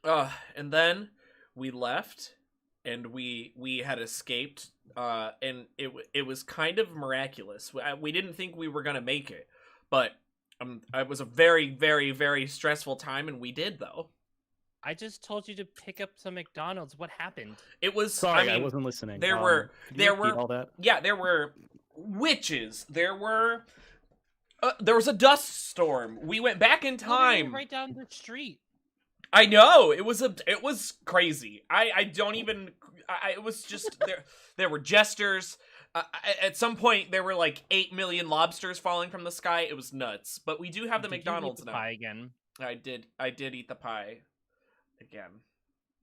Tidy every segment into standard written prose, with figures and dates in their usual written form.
And then we left, and we had escaped. And it was kind of miraculous. We didn't think we were gonna make it, but it was a very, very, very stressful time, and we did though. I just told you to pick up some McDonald's. What happened? It was. Sorry, I I mean, wasn't listening. There Could were you repeat all that? Yeah, there were witches. There was a dust storm. We went back in time. Right down the street. I know it was crazy. I don't even. It was just there. There were jesters. At some point, there were like 8 million lobsters falling from the sky. It was nuts. But we do have the McDonald's you eat the now. pie again? I did eat the pie again.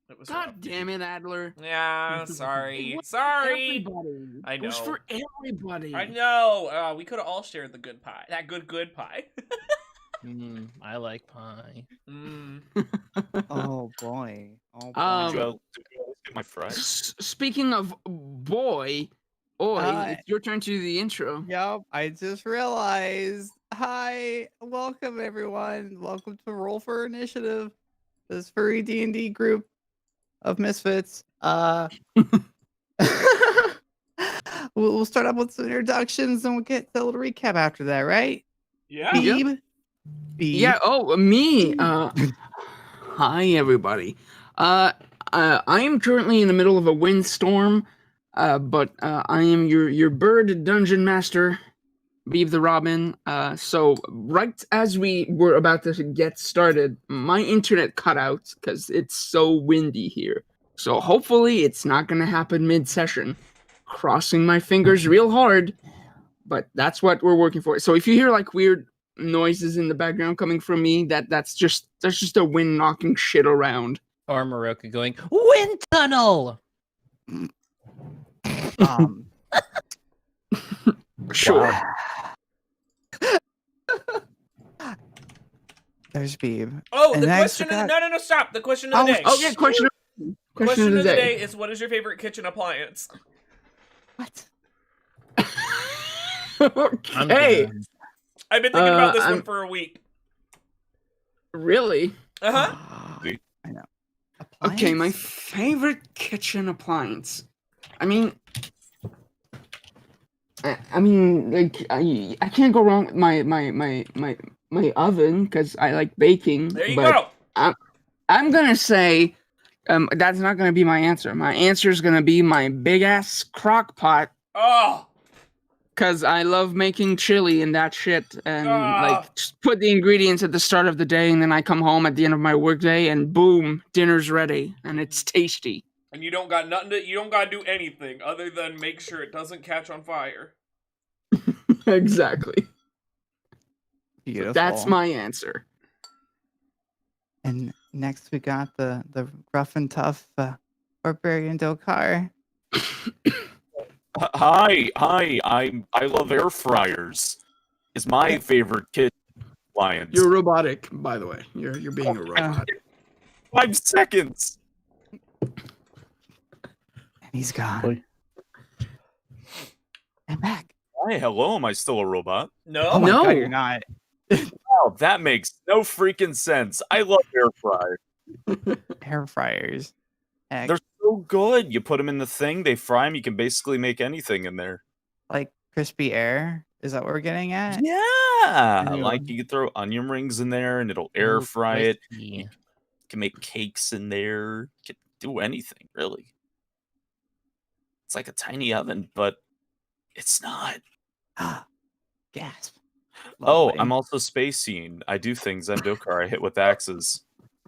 It was God rough. damn it, Adler. Yeah, sorry. Sorry. Everybody. I know. It was for everybody. I know. We could have all shared the good pie. That good pie. I like pie. Oh boy. Joe, my friend. Speaking of boy, it's your turn to do the intro. Yep, I just realized. Hi, welcome everyone. Welcome to Roll for Initiative, this furry D&D group of misfits. We'll start up with some introductions, and we'll get a little recap after that, right? Yeah. Beeb? Yeah. Oh, me. Hi, everybody. I am currently in the middle of a windstorm, but I am your bird dungeon master, Beeb the Robin. So right as we were about to get started, my internet cut out because it's so windy here. So hopefully it's not going to happen mid-session. Crossing my fingers real hard, but that's what we're working for. So if you hear like weird noises in the background coming from me, that's just a wind knocking shit around. Or Maroka going, wind tunnel! Sure. There's Beeb. Oh, And the next question we of got- no, stop. The question of the day. Okay, question of the day. Is, what is your favorite kitchen appliance? What? Okay. I've been thinking about this I'm- one for a week. Really? Uh-huh. I know. Okay, my Appliance? favorite kitchen appliance. I mean, like I can't go wrong with my oven because I like baking. There you but go. I'm gonna say, that's not gonna be my answer. My answer is gonna be my big ass crock pot. Oh. Cause I love making chili and that shit, and Ah. like just put the ingredients at the start of the day, and then I come home at the end of my workday, and boom, dinner's ready, and it's tasty. And you don't got nothing to, you don't got to do anything other than make sure it doesn't catch on fire. Exactly. Beautiful. That's my answer. And next we got the rough and tough barbarian Dokar. Hi, I love air fryers. It's my favorite kitchen appliance. You're robotic, by the way. You're being a robot. 5 seconds. And he's gone. Boy. I'm back. Hi, hello. Am I still a robot? No. Oh my No. god, you're not. Oh, that makes no freaking sense. I love air fryers. Air fryers. Heck, They're so good. You put them in the thing, they fry them. You can basically make anything in there. like crispy air. Is that what we're getting at? Yeah, Ew. like you could throw onion rings in there, and it'll air fry it. crispy. You can make cakes in there. You can do anything really. It's like a tiny oven, but it's not. Gasp. Oh, Lovely. I'm also spacing. I do things. I'm Dokar. I hit with axes.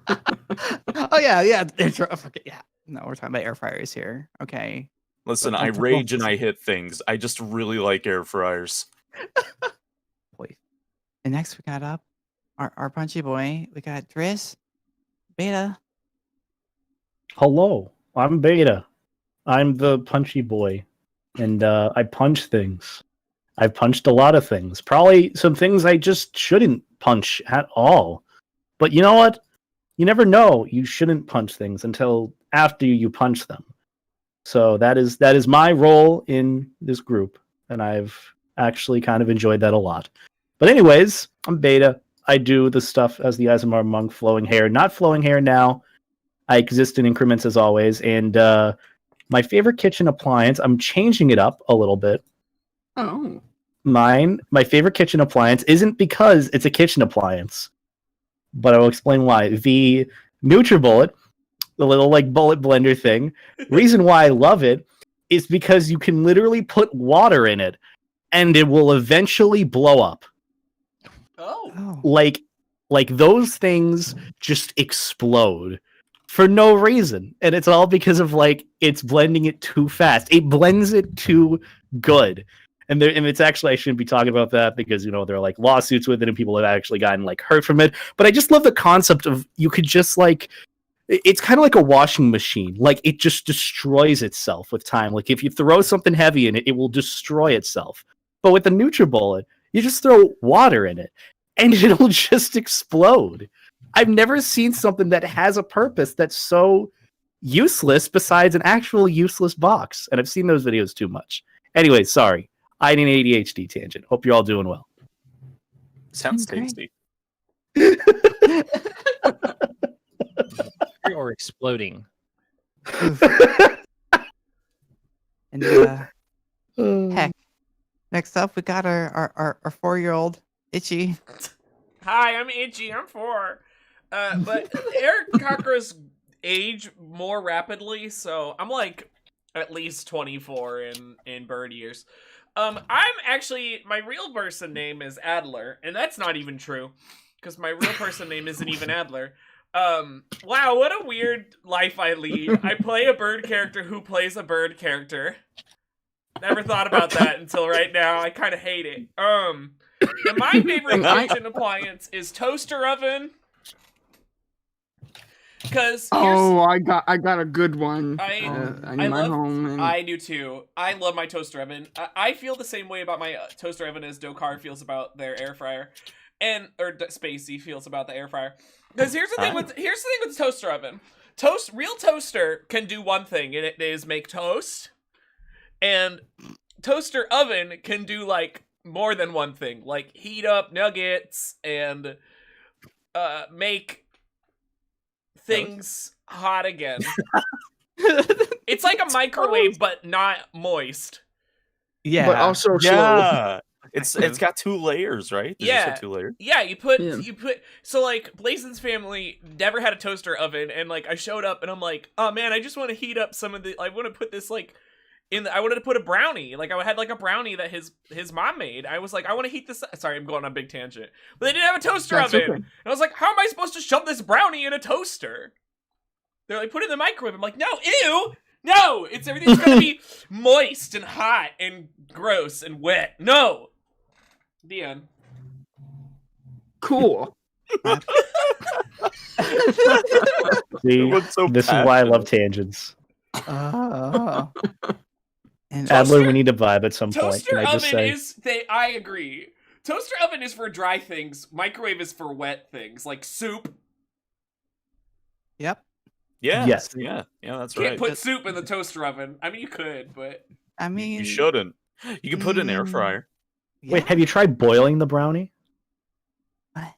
Oh yeah. Yeah. No, we're talking about air fryers here. Okay. Listen, But I that's a rage and bonus. I hit things. I just really like air fryers. Boy. And next we got up our punchy boy. We got Driss, Beta. Hello, I'm Beta. I'm the punchy boy, and I punch things. I've punched a lot of things. Probably some things I just shouldn't punch at all. But you know what? You never know. You shouldn't punch things until after you punch them. So that is my role in this group, and I've actually kind of enjoyed that a lot. But anyways, I'm Beta. I do the stuff as the Aasimar monk, flowing hair. Not flowing hair now. I exist in increments as always, and my favorite kitchen appliance, I'm changing it up a little bit. Oh. My favorite kitchen appliance isn't because it's a kitchen appliance, but I will explain why. The NutriBullet, the little like bullet blender thing, reason why I love it is because you can literally put water in it and it will eventually blow up. Oh. Like those things just explode for no reason, and it's all because of like it's blending it too fast. It blends it too good. And it's actually, I shouldn't be talking about that because, you know, there are like lawsuits with it and people have actually gotten like hurt from it. But I just love the concept of you could just like, it's kind of like a washing machine. Like it just destroys itself with time. Like if you throw something heavy in it, it will destroy itself. But with the NutriBullet, you just throw water in it and it'll just explode. I've never seen something that has a purpose that's so useless besides an actual useless box. And I've seen those videos too much. Anyway, sorry. I had an ADHD tangent. Hope you're all doing well. Sounds Great. tasty. Or exploding. And heck, next up we got our 4-year-old Itchy. Hi, I'm Itchy. I'm 4. But Eric Cockroach age more rapidly, so I'm like at least 24 in bird years. I'm actually, my real person name is Adler, and that's not even true, because my real person name isn't even Adler. Wow, what a weird life I lead. I play a bird character who plays a bird character. Never thought about that until right now. I kind of hate it. And my favorite kitchen appliance is toaster oven. Because I got a good one. I in my home. And... I do too. I love my toaster oven. I feel the same way about my toaster oven as Dokar feels about their air fryer, or Spacey feels about the air fryer. Because here's the thing with the toaster oven. Real toaster can do one thing, and it is make toast. And toaster oven can do like more than one thing, like heat up nuggets and make things hot again. It's like a microwave, but not moist. Yeah, but also slow. Yeah. It's got 2 layers, right? There's Yeah. just 2 layers. Yeah, you put so like Blazon's family never had a toaster oven, and like I showed up and I'm like, oh man, I just want to heat up some of the. I want to put this like I wanted to put a brownie. Like I had like a brownie that his mom made. I was like, I want to heat this. Sorry, I'm going on a big tangent. But they didn't have a toaster oven. Okay. And I was like, how am I supposed to shove this brownie in a toaster? They're like, put it in the microwave. I'm like, no, ew, no. Everything's gonna be moist and hot and gross and wet. No. The end. Cool. See, So this is why I love tangents. Oh. And Adler, we need to vibe at some point. Toaster Can I just oven say? I agree. Toaster oven is for dry things. Microwave is for wet things, like soup. Yep. Yeah. Yes. Yeah, that's Can't right. put soup in the toaster oven. I mean, you could, but I mean, You shouldn't. You can put it in air fryer. Wait, have you tried boiling the brownie? What?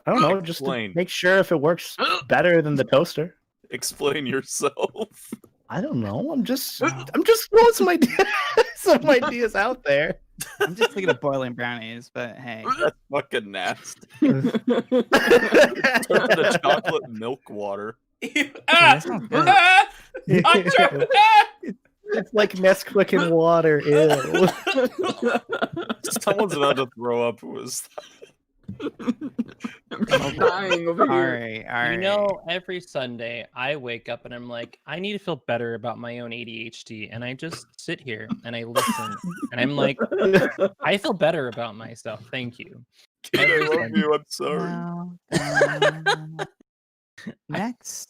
I don't know. Just to Explain. make sure if it works better than the toaster. Explain yourself. I don't know. I'm just throwing some ideas out there. I'm just thinking of boiling brownies, but hey. That's fucking nasty. Turn to chocolate milk water. that sounds good. It's like Nesquik and water. Ew. Someone's about to throw up. Who was I'm dying over All here. right. You know, every Sunday I wake up and I'm like, I need to feel better about my own ADHD. And I just sit here and I listen. And I'm like, I feel better about myself. Thank you. I love you. I'm sorry. Well, next.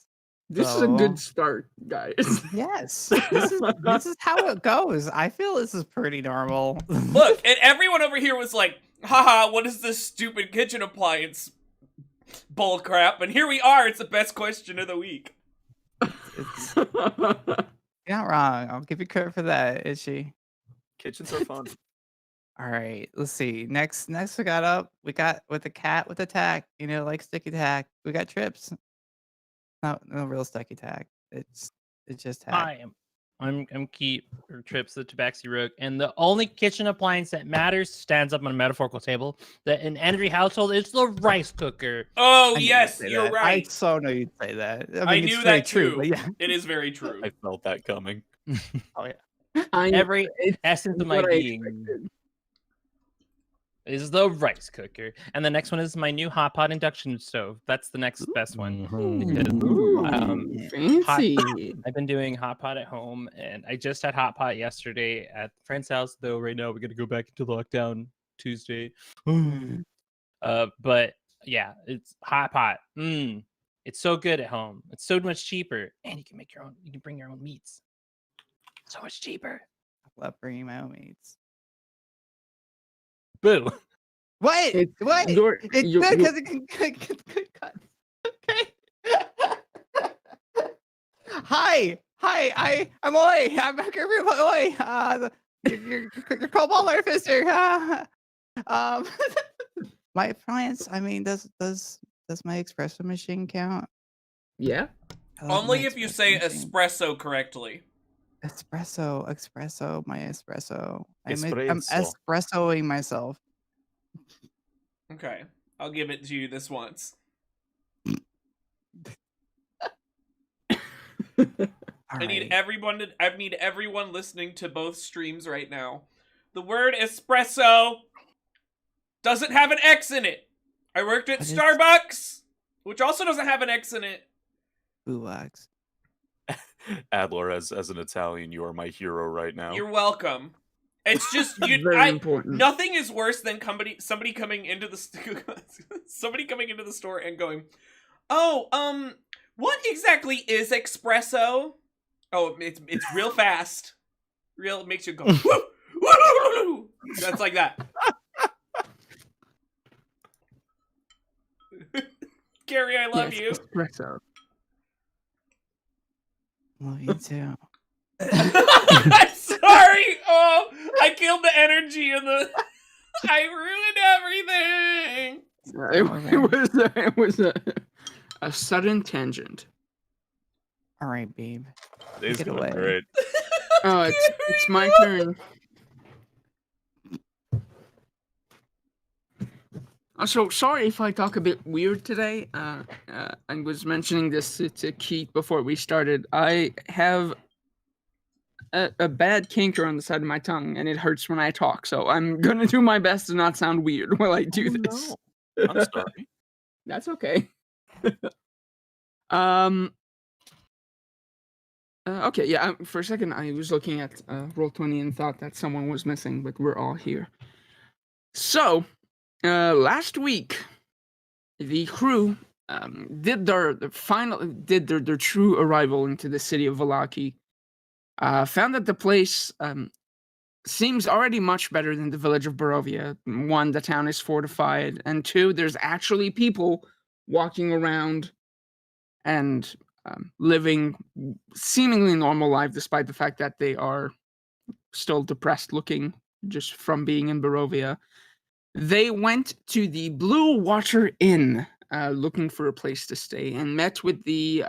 This is a good start, guys. Yes. This is how it goes. I feel this is pretty normal. Look, and everyone over here was like, haha, what is this stupid kitchen appliance bull crap? And here we are. It's the best question of the week. You're not wrong. I'll give you credit for that, Itchy. Kitchens are fun. All right, let's see. Next we got with the cat with the tack, like sticky tack. We got Trips. No real stucky tack. It's just tack. I'm Keith or Trips the Tabaxi Rogue, and the only kitchen appliance that matters stands up on a metaphorical table that in every household is the rice cooker. Oh I knew yes, you'd say you're that. right. I so know you'd say that. I I mean, knew it's very that true, too. but yeah. It is very true. I felt that coming. Oh yeah. Every essence of my what I being expected. is the rice cooker, and the next one is my new hot pot induction stove. That's the next best one. Mhm. Ooh, fancy. I've been doing hot pot at home, and I just had hot pot yesterday at a friend's house. Though right now we're gonna go back into lockdown Tuesday. But yeah, it's hot pot. It's so good at home. It's so much cheaper, and you can make your own. You can bring your own meats. So much cheaper. I love bringing my own meats. Boo. What? It's What? your- It's your- good your- because it can good cuts. Okay. Hi. I'm Oi. I'm back here with Oi. Your cobalt artificer. My appliance. I mean, does my espresso machine count? Yeah. I love Only my if you say machine. espresso correctly. Espresso, my espresso. I'm Espresso. espressoing myself. Okay, I'll give it to you this once. I need everyone listening to both streams right now. The word espresso doesn't have an X in it. I worked at What is- Starbucks, which also doesn't have an X in it. Gulags. Adler, as an Italian, you are my hero right now. You're welcome. It's just Very important. Nothing is worse than somebody coming into the store and going, "Oh, what exactly is espresso?" Oh, it's real fast. It makes you go. Woo, woo. That's like that. Gary, I love you. Espresso. Love you too. I'm sorry. Oh, I killed the energy and I ruined everything. It was a sudden tangent. All right, babe. It's Take it going away. great. Oh, it's my turn. So sorry if I talk a bit weird today. I was mentioning this to Keith before we started. I have a bad canker on the side of my tongue, and it hurts when I talk. So I'm gonna do my best to not sound weird while I do this. No. I'm sorry. That's okay. Okay, yeah. For a second, I was looking at Roll20 and thought that someone was missing, but we're all here. So, last week, the crew did their true arrival into the city of Vallaki. Found that the place seems already much better than the village of Barovia. One, the town is fortified, and two, there's actually people walking around and living seemingly normal life, despite the fact that they are still depressed looking just from being in Barovia. They went to the Blue Water Inn looking for a place to stay and met with the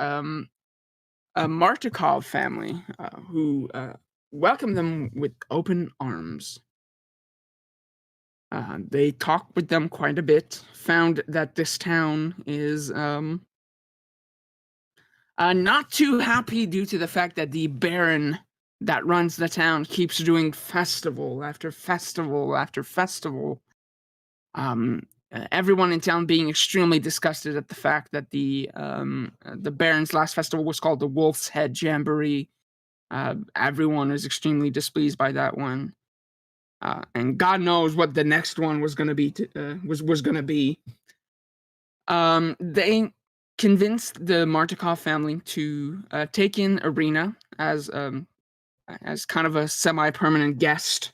Martikov family who welcomed them with open arms. They talked with them quite a bit, found that this town is not too happy due to the fact that the Baron that runs the town keeps doing festival after festival after festival. Everyone in town being extremely disgusted at the fact that the Baron's last festival was called the Wolf's Head Jamboree. Everyone was extremely displeased by that one, and God knows what the next one was going to be. Was going to be. They convinced the Martikov family to take in Arena as kind of a semi-permanent guest.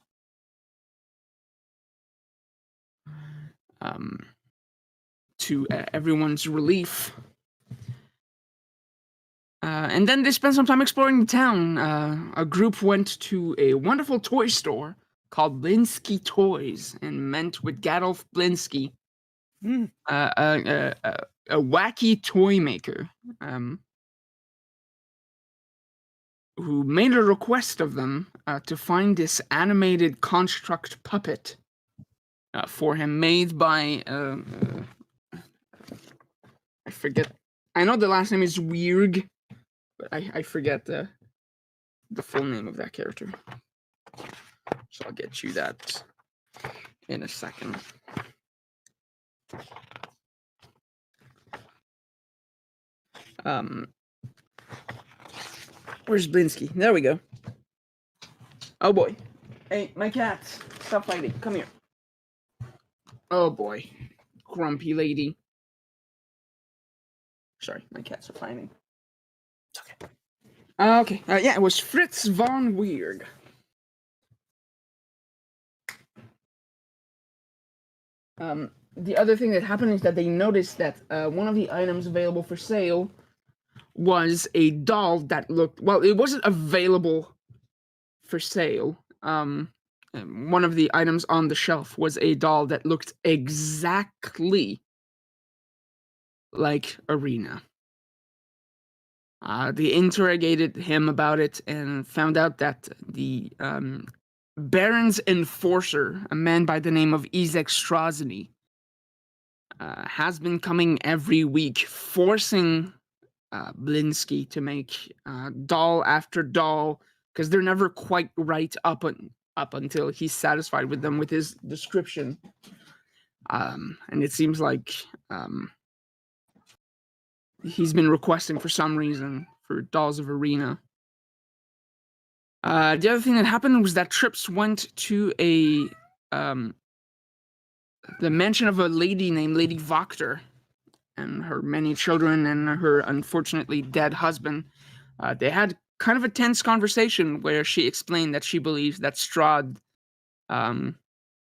To everyone's relief. And then they spent some time exploring the town. A group went to a wonderful toy store called Blinsky Toys and met with Gadolf Blinsky, a wacky toy maker. who made a request of them to find this animated construct puppet for him, made by I forget. I know the last name is Weirg, but I forget the full name of that character. So I'll get you that in a second. Where's Blinsky? There we go. Oh boy. Hey, my cats. Stop fighting. Come here. Oh boy. Grumpy lady. Sorry, my cats are fighting. It's okay. Okay. Yeah, it was Fritz von Weirg. The other thing that happened is that they noticed that one of the items available for sale was a doll that looked, well, it wasn't available for sale. One of the items on the shelf was a doll that looked exactly like Arena. They interrogated him about it and found out that the Baron's enforcer, a man by the name of Izek Strozny, has been coming every week, forcing Blinsky to make doll after doll, because they're never quite right up until he's satisfied with them with his description. And it seems like he's been requesting for some reason for dolls of Arena. The other thing that happened was that Trips went to the mansion of a lady named Lady Voctor and her many children and her unfortunately dead husband. They had kind of a tense conversation where she explained that she believes that Strahd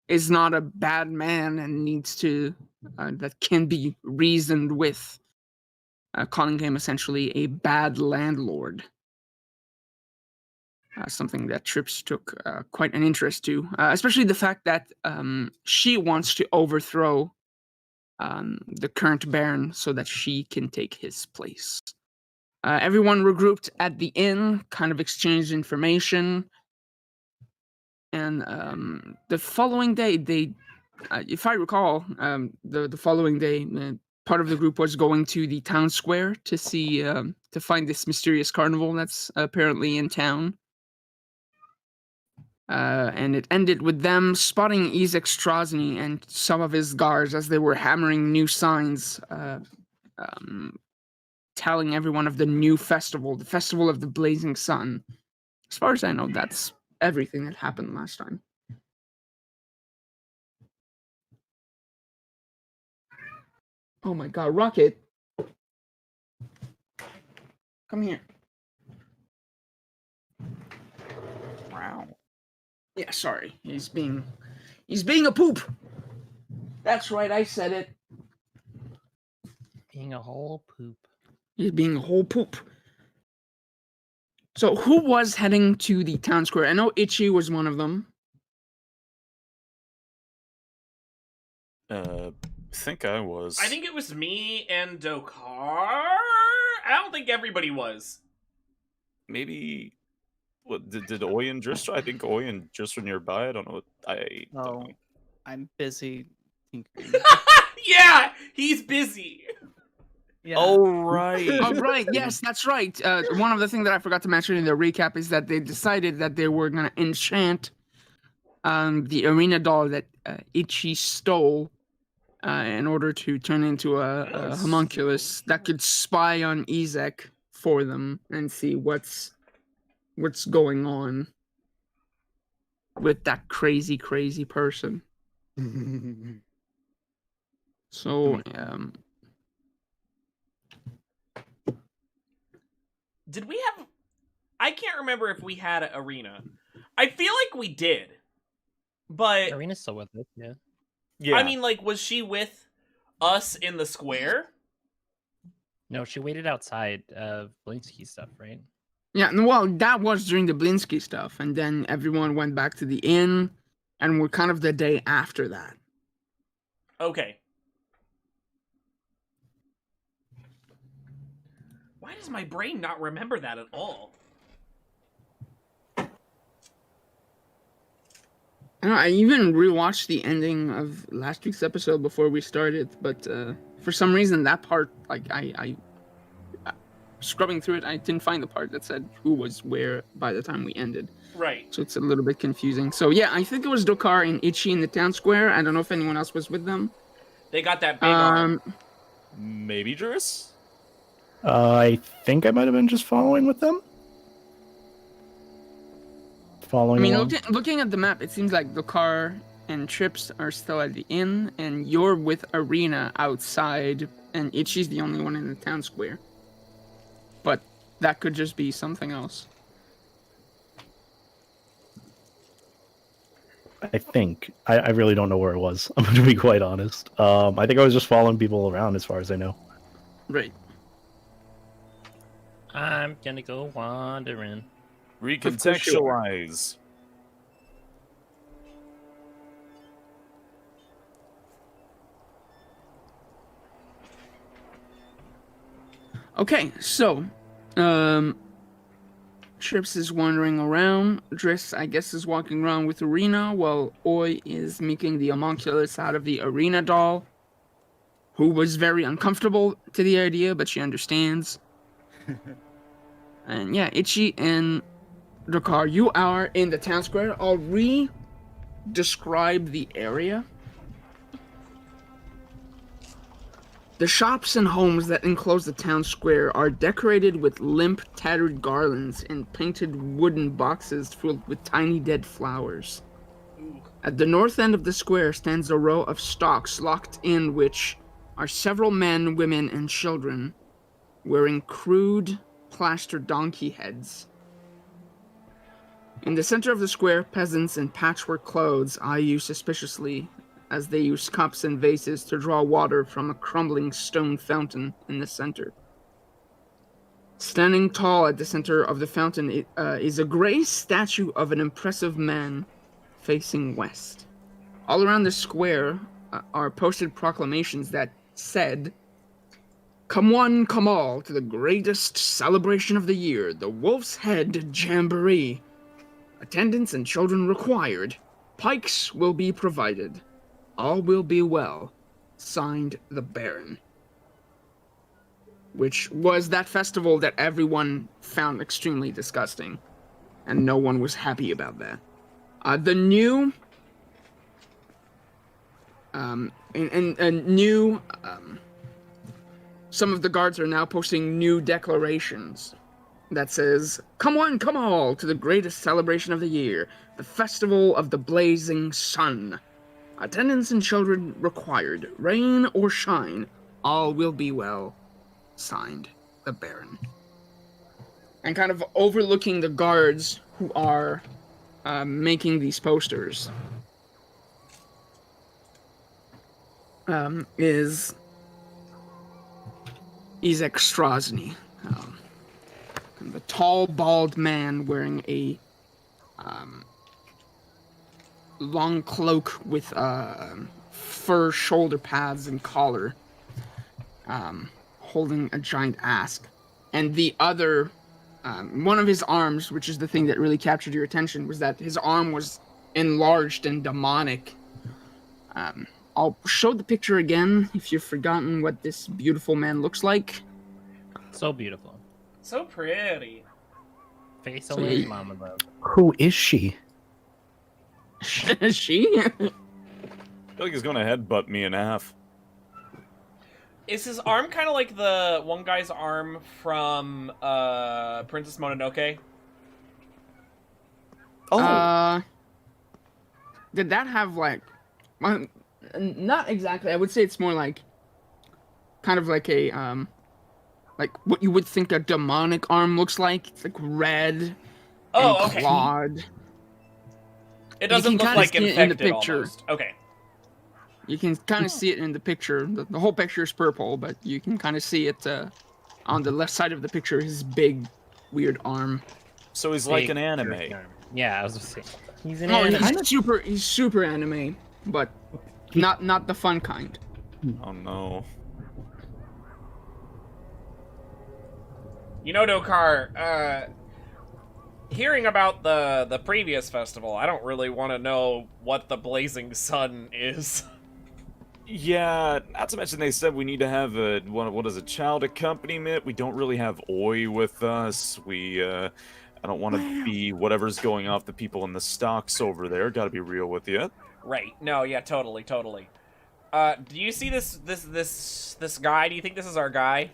is not a bad man and needs to, that can be reasoned with, calling him essentially a bad landlord. Something that Trips took quite an interest to, especially the fact that she wants to overthrow the current Baron so that she can take his place. Everyone regrouped at the inn, kind of exchanged information, and the following day, they, if I recall, the following day, part of the group was going to the town square to see, to find this mysterious carnival that's apparently in town. And it ended with them spotting Izek Strozny and some of his guards as they were hammering new signs, telling everyone of the new festival, the Festival of the Blazing Sun. As far as I know, that's everything that happened last time. Oh my god, Rocket! Come here. Wow. Yeah, sorry. He's being a poop. That's right, I said it. Being a whole poop. He's being a whole poop. So who was heading to the town square? I know Itchy was one of them. I think I was. I think it was me and Dokar. I don't think everybody was. Maybe. What did Oy and Dristra? I think Oy and Dristra nearby. I don't know. I don't know. I'm busy tinkering. Yeah, he's busy. Yeah. Oh right. Oh right, yes, that's right. One of the things that I forgot to mention in the recap is that they decided that they were gonna enchant the arena doll that Itchy stole in order to turn into a homunculus that could spy on Izek for them and see what's going on with that crazy person. So Did we have... I can't remember if we had an arena. I feel like we did. But... Arena's still with us, yeah. Yeah. I mean, like, was she with us in the square? No, she waited outside of Blinsky stuff, right? yeah, well, that was during the Blinsky stuff, and then everyone went back to the inn, and we're kind of the day after that. Okay. Why does my brain not remember that at all? I even rewatched the ending of last week's episode before we started, but for some reason that part, like I scrubbing through it, I didn't find the part that said who was where by the time we ended. Right. So it's a little bit confusing. So yeah, I think it was Dokar and Ichi in the town square. I don't know if anyone else was with them. They got that big arm. Maybe Juris? I think I might have been just following with them. Following. I mean, along. looking at the map, it seems like Dokar and Trips are still at the inn, and you're with Arena outside, and Ichi's the only one in the town square. But that could just be something else. I think I really don't know where it was. I'm going to be quite honest. I think I was just following people around, as far as I know. Right. I'm gonna go wandering. Recontextualize. Okay, so, Trips is wandering around. Driss, I guess, is walking around with Arena, while Oi is making the homunculus out of the Arena doll, who was very uncomfortable to the idea, but she understands. And yeah, Ichi and Dokar, you are in the town square. I'll re-describe the area. The shops and homes that enclose the town square are decorated with limp, tattered garlands and painted wooden boxes filled with tiny dead flowers. At the north end of the square stands a row of stocks locked in which are several men, women, and children wearing crude, plaster donkey heads. In the center of the square, peasants in patchwork clothes eye you suspiciously as they use cups and vases to draw water from a crumbling stone fountain in the center. Standing tall at the center of the fountain is a gray statue of an impressive man facing west. All around the square are posted proclamations that said, "Come one, come all, to the greatest celebration of the year, the Wolf's Head Jamboree. Attendants and children required. Pikes will be provided. All will be well. Signed, the Baron." Which was that festival that everyone found extremely disgusting, and no one was happy about that. Some of the guards are now posting new declarations that says, "Come one, come all, to the greatest celebration of the year, the festival of the blazing sun. Attendants and children required, rain or shine, all will be well. Signed, the Baron." And kind of overlooking the guards who are making these posters is Izek Strozny, the tall, bald man wearing a long cloak with fur shoulder pads and collar, holding a giant ask. And the other, one of his arms, which is the thing that really captured your attention, was that his arm was enlarged and demonic. I'll show the picture again if you've forgotten what this beautiful man looks like. So beautiful. So pretty. Face only mama love. Who is she? She? I feel like he's gonna headbutt me in half. Is his arm kind of like the one guy's arm from Princess Mononoke? Oh, Did that have like... not exactly. I would say it's more like... kind of like a... like what you would think a demonic arm looks like. It's like red and okay. clawed. It doesn't You can look kinda like see it in the infected picture. almost. Okay. You can kind of see it in the picture. The whole picture is purple, but you can kind of see it on the left side of the picture, his big, weird arm. so he's like Big, an anime. jerky arm. Yeah, I was just saying. He's an Oh, anime. he's super anime, but not the fun kind. Oh no. You know, Dokar, hearing about the previous festival, I don't really want to know what the Blazing Sun is. Yeah, not to mention they said we need to have a what is a child accompaniment. We don't really have Oi with us. I don't want to be whatever's going off the people in the stocks over there. Got to be real with you. Right. No, yeah, totally. Do you see this guy? Do you think this is our guy?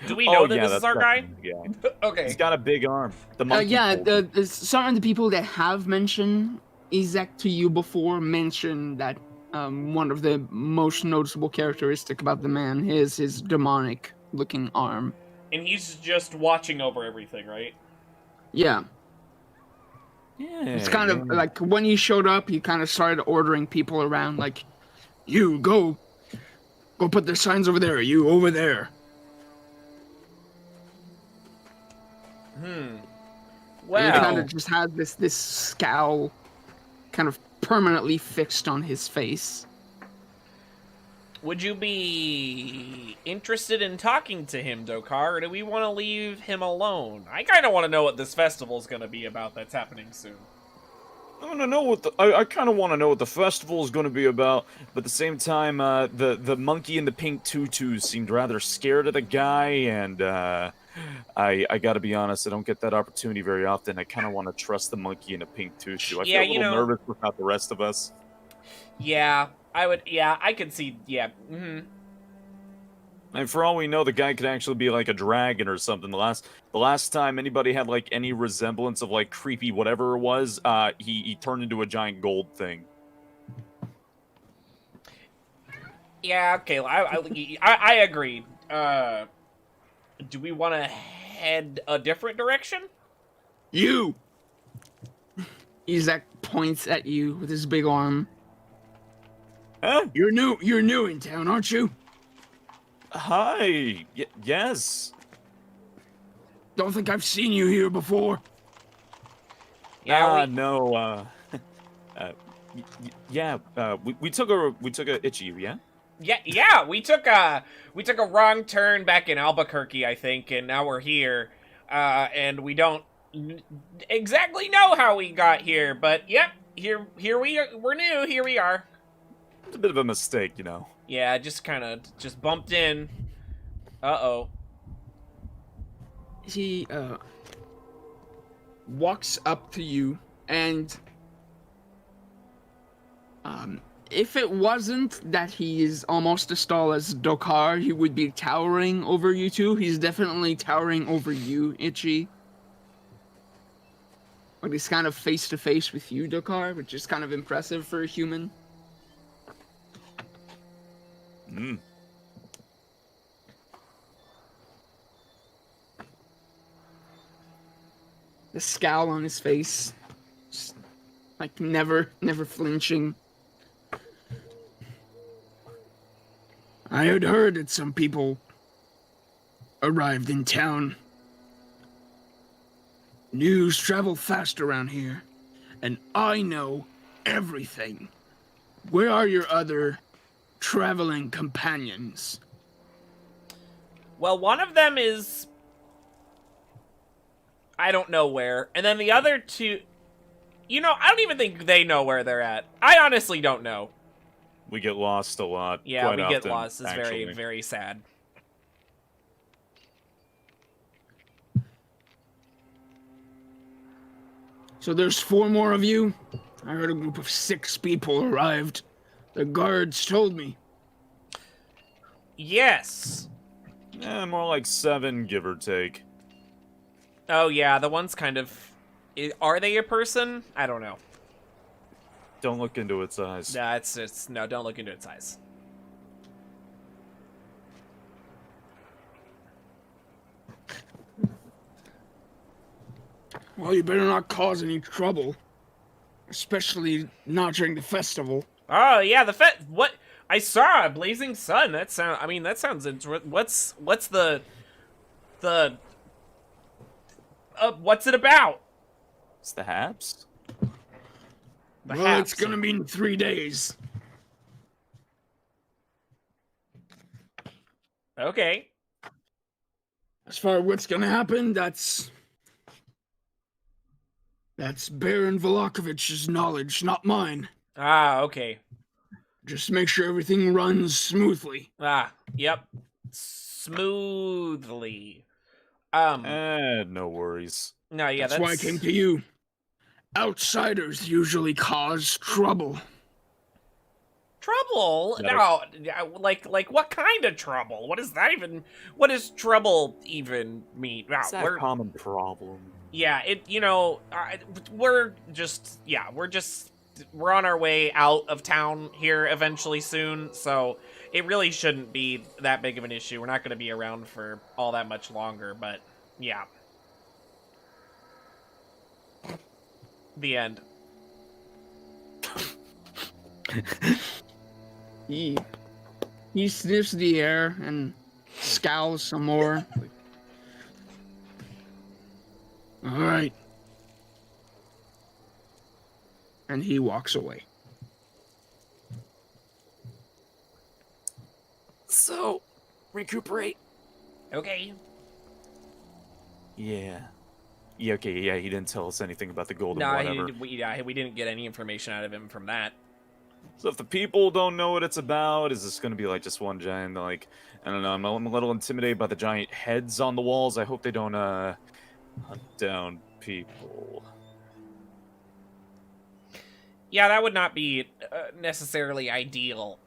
Do we know that this is our guy? Yeah. Okay. He's got a big arm. The monkey. Yeah, some of the people that have mentioned Isaac to you before mentioned that one of the most noticeable characteristic about the man is his demonic-looking arm. And he's just watching over everything, right? Yeah. Yeah. It's kind of like when he showed up, he kind of started ordering people around, like, you go put the signs over there, you over there. Well, He kind of just had this scowl kind of permanently fixed on his face. would you be interested in talking to him, Dokar, or do we want to leave him alone? I kind of want to know what this festival's going to be about that's happening soon. I want to know what I kind of want to know what the festival is going to be about, but at the same time, the monkey in the pink tutu seemed rather scared of the guy, and I got to be honest, I don't get that opportunity very often. I kind of want to trust the monkey in the pink tutu. I feel a little nervous about the rest of us. Yeah, I would. Yeah, I could see. Yeah. And for all we know, the guy could actually be like a dragon or something. The last time anybody had like any resemblance of like creepy whatever it was, he turned into a giant gold thing. Yeah. Okay. I agree. Do we want to head a different direction? You! Isaac points at you with his big arm. Huh? You're new in town, aren't you? Hi. Yes. Don't think I've seen you here before. Yeah. No. Yeah. We took a itchy, yeah. Yeah. We took a wrong turn back in Albuquerque, I think, and now we're here. And we don't exactly know how we got here, but yep, here we are. We're new. Here we are. It's a bit of a mistake, you know. Yeah, just bumped in. Uh-oh. He walks up to you, and if it wasn't that he is almost as tall as Dokar, he would be towering over you two. He's definitely towering over you, Itchy. But he's kind of face to face with you, Dokar, which is kind of impressive for a human. The scowl on his face, just, like never flinching. I had heard that some people arrived in town. News travel fast around here, and I know everything. Where are your other traveling companions? Well, one of them is I don't know where, and then the other two, I don't even think they know where they're at. I honestly don't know. We get lost a lot. Yeah, quite we often, get lost. It's actually. very, very sad. So there's 4 more of you? I heard a group of 6 people arrived. The guards told me. Yes. More like 7, give or take. Oh yeah, the one's kind of. Are they a person? I don't know. Don't look into its eyes. Nah, no. Don't look into its eyes. Well, you better not cause any trouble. Especially not during the festival. Oh yeah, what I saw a blazing sun. That sounds what's the what's it about? It's the Haps? It's gonna be in 3 days. Okay. As far as what's gonna happen, that's That's Baron Velakovich's knowledge, not mine. Ah, okay. Just make sure everything runs smoothly. Ah, yep. Smoothly. No worries. No, yeah, That's why I came to you. Outsiders usually cause trouble. Trouble? That No, like what kind of trouble? What does that even? What does trouble even mean? Wow, It's that common problem. yeah, we're on our way out of town here eventually soon, so it really shouldn't be that big of an issue. We're not going to be around for all that much longer, but yeah. The end. He sniffs the air and scowls some more. All right. And he walks away. So, recuperate. Okay. Yeah. Yeah, okay, yeah, he didn't tell us anything about the gold and Nah, whatever. we didn't get any information out of him from that. So if the people don't know what it's about, is this going to be like just one giant, like, I don't know, I'm a little intimidated by the giant heads on the walls. I hope they don't, hunt down people. Yeah, that would not be necessarily ideal.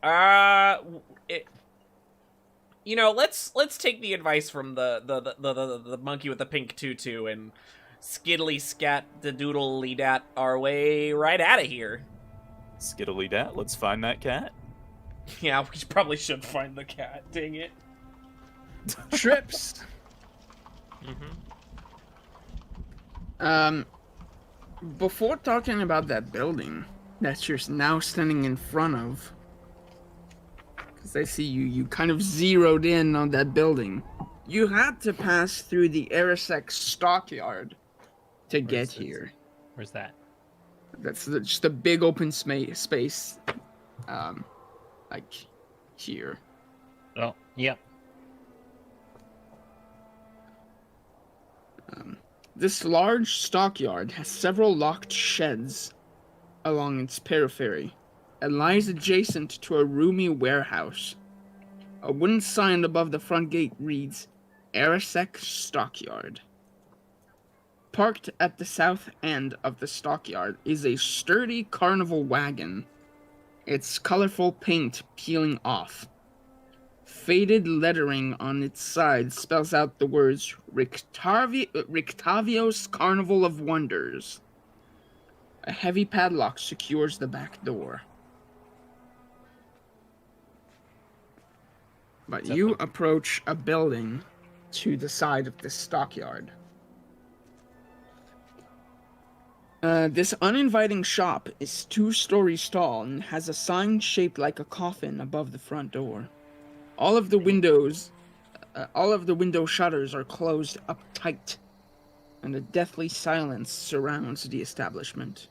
Let's take the advice from the monkey with the pink tutu and skiddly scat the doodly dat our way right out of here. Skiddly dat, let's find that cat. Yeah, we probably should find the cat. Dang it. Trips. Before talking about that building that you're now standing in front of, because I see you kind of zeroed in on that building. You had to pass through the Arisek stockyard to get here. Where's that? That's just a big open space, like here. Oh, yep. This large stockyard has several locked sheds along its periphery and lies adjacent to a roomy warehouse. A wooden sign above the front gate reads, Arisek Stockyard. Parked at the south end of the stockyard is a sturdy carnival wagon, its colorful paint peeling off. Faded lettering on its side spells out the words Rictavio's Carnival of Wonders. A heavy padlock secures the back door. But you approach a building to the side of the stockyard. This uninviting shop is 2 stories tall and has a sign shaped like a coffin above the front door. All of the window shutters are closed up tight, and a deathly silence surrounds the establishment.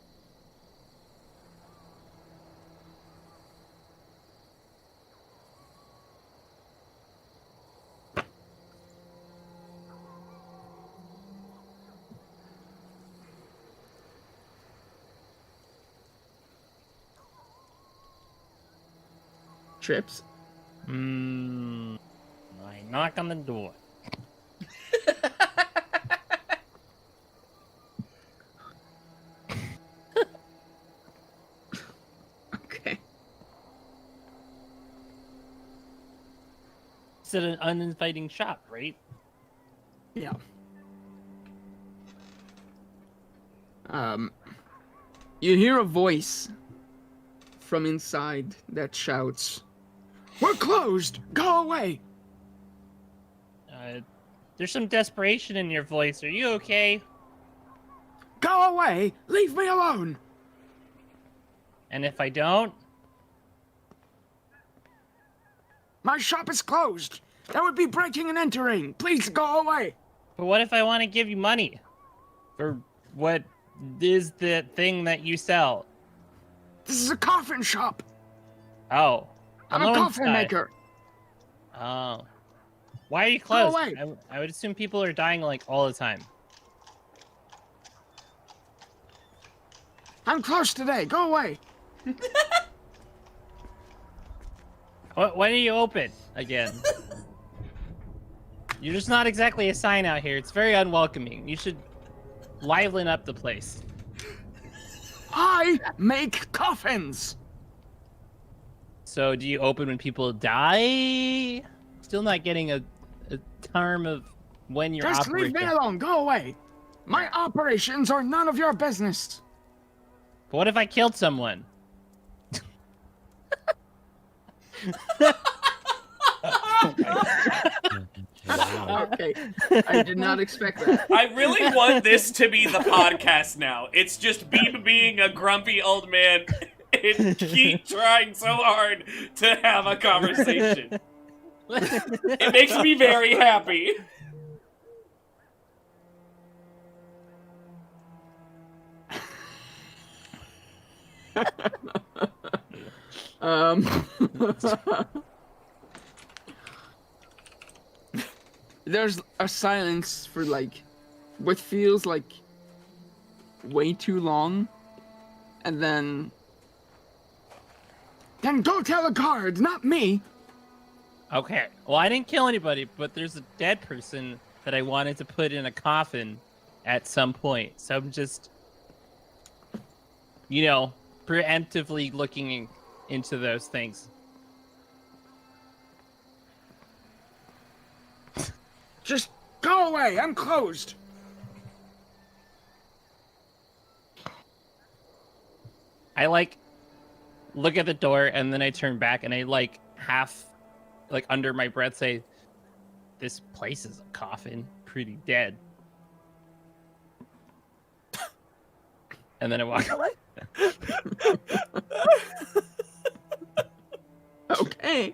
Trips? I knock on the door. Okay. It's an uninviting shop, right? Yeah. You hear a voice from inside that shouts, "We're closed! Go away!" There's some desperation in your voice. Are you okay? Go away! Leave me alone! And if I don't? My shop is closed! That would be breaking and entering! Please go away! But what if I want to give you money? For what is the thing that you sell? This is a coffin shop! Oh. I'm a coffin maker! Oh. Why are you closed? away. I would assume people are dying like all the time. I'm close today. Go away. When are you open again? You're just not exactly a sign out here. It's very unwelcoming. You should liven up the place. I make coffins. So do you open when people die? Still not getting a term of when you're Just leave operating. me alone. Go away. My operations are none of your business. But what if I killed someone? Wow. Okay. I did not expect that. I really want this to be the podcast now. It's just Beeb being a grumpy old man and keep trying so hard to have a conversation. It makes me very happy. There's a silence for like what feels like way too long, and then go tell the guards, not me. Okay. Well, I didn't kill anybody, but there's a dead person that I wanted to put in a coffin at some point. So I'm just, preemptively looking into those things. Just go away. I'm closed. I look at the door and then I turn back and I half under my breath say, "This place is a coffin, pretty dead." And then I walk away. Okay.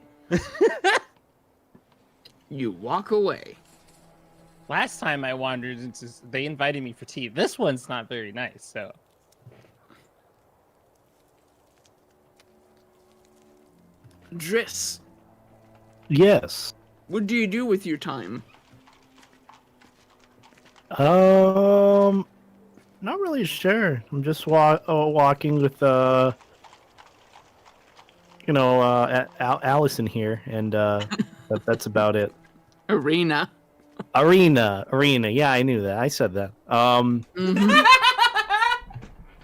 You walk away. Last time I wandered they invited me for tea. This one's not very nice, so. Driss, Yes. what do you do with your time? Not really sure. I'm just walking with Allison here, and that's about it. Arena. Arena. Yeah, I knew that. I said that. Mhm.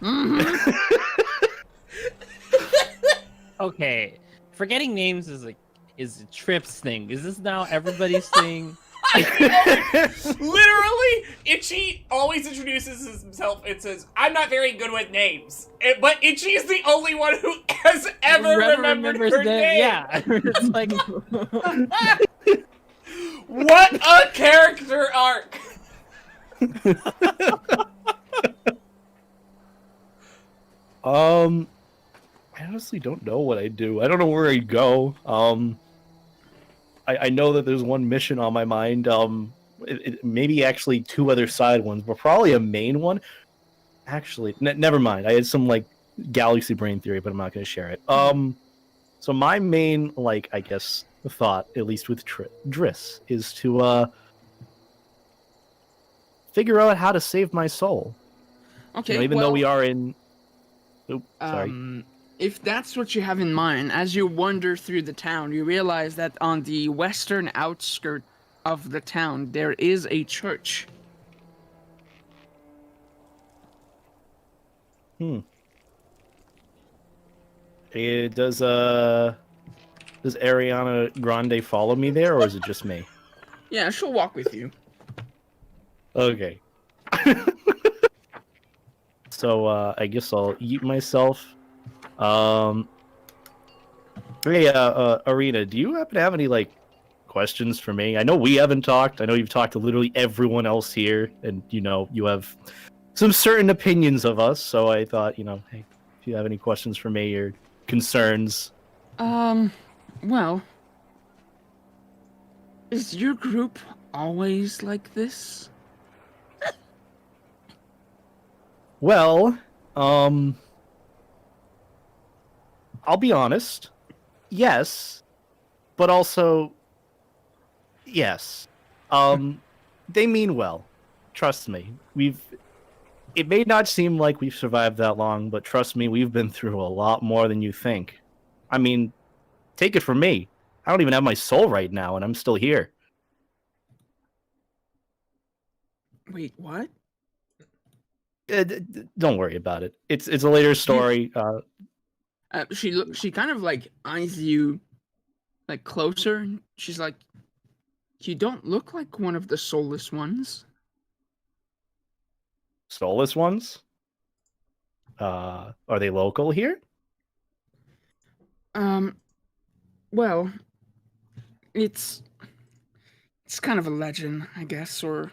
Mhm. Okay. Forgetting names is a Tripp's thing. Is this now everybody's thing? Literally, Itchy always introduces himself and says, "I'm not very good with names." But Itchy is the only one who has ever remembered her name. Yeah. It's like, What a character arc! I honestly don't know what I do. I don't know where I go. I know that there's one mission on my mind. Maybe actually two other side ones, but probably a main one. Actually, never mind. I had some galaxy brain theory, but I'm not going to share it. So my main I guess thought, at least with Driss, is to figure out how to save my soul. Okay. Even though we are in. Oops, sorry. If that's what you have in mind, as you wander through the town, you realize that on the western outskirt of the town, there is a church. Does Ariana Grande follow me there, or is it just me? Yeah, she'll walk with you. Okay. So I guess I'll eat myself. Hey, Arena, do you happen to have any questions for me? I know we haven't talked. I know you've talked to literally everyone else here, and you have some certain opinions of us. So I thought, hey, if you have any questions for me or concerns. Well, is your group always like this? Well, I'll be honest. Yes, but also yes. They mean well. Trust me. It may not seem like we've survived that long, but trust me, we've been through a lot more than you think. I mean, take it from me. I don't even have my soul right now, and I'm still here. Wait, what? Don't worry about it. It's a later story. She kind of like eyes you like closer. And she's like, "You don't look like one of the soulless ones." Soulless ones? Are they local here? Well, it's kind of a legend, I guess, or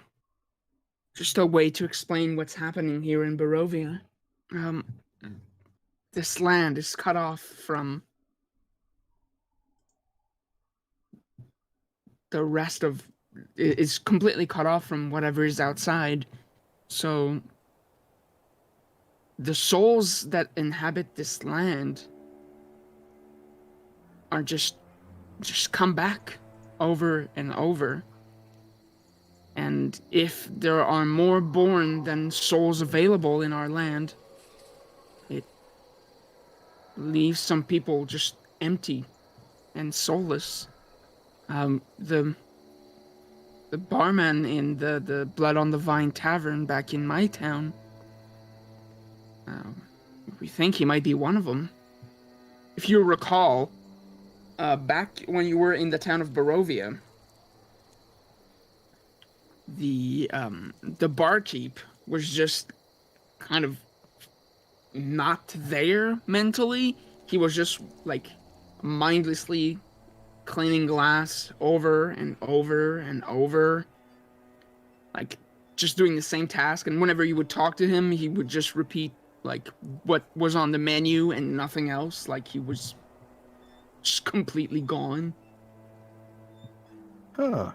just a way to explain what's happening here in Barovia. This land is cut off from the rest of is completely cut off from whatever is outside. So the souls that inhabit this land are just come back over and over. And if there are more born than souls available in our land, it leaves some people just empty and soulless. The barman in the Blood on the Vine Tavern back in my town, we think he might be one of them. If you recall, back when you were in the town of Barovia, the barkeep was just kind of not there mentally. He was just like mindlessly cleaning glass over and over and over, like just doing the same task. And whenever you would talk to him, he would just repeat like what was on the menu and nothing else. Like he was just completely gone. Huh.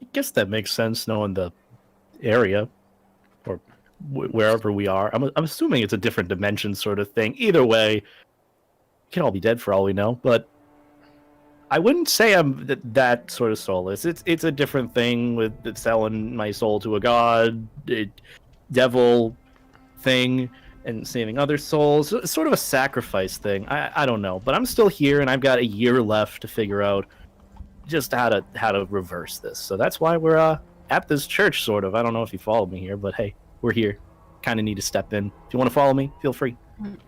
I guess that makes sense knowing the area or wherever we are. I'm assuming it's a different dimension sort of thing. Either way, we can all be dead for all we know, but I wouldn't say I'm that sort of soulless. It's a different thing with selling my soul to a god, devil thing, and saving other souls. It's sort of a sacrifice thing. I don't know, but I'm still here, and I've got a year left to figure out just how to reverse this. So that's why we're at this church, sort of. I don't know if you followed me here, but hey, we're here. Kind of need to step in. If you want to follow me, feel free.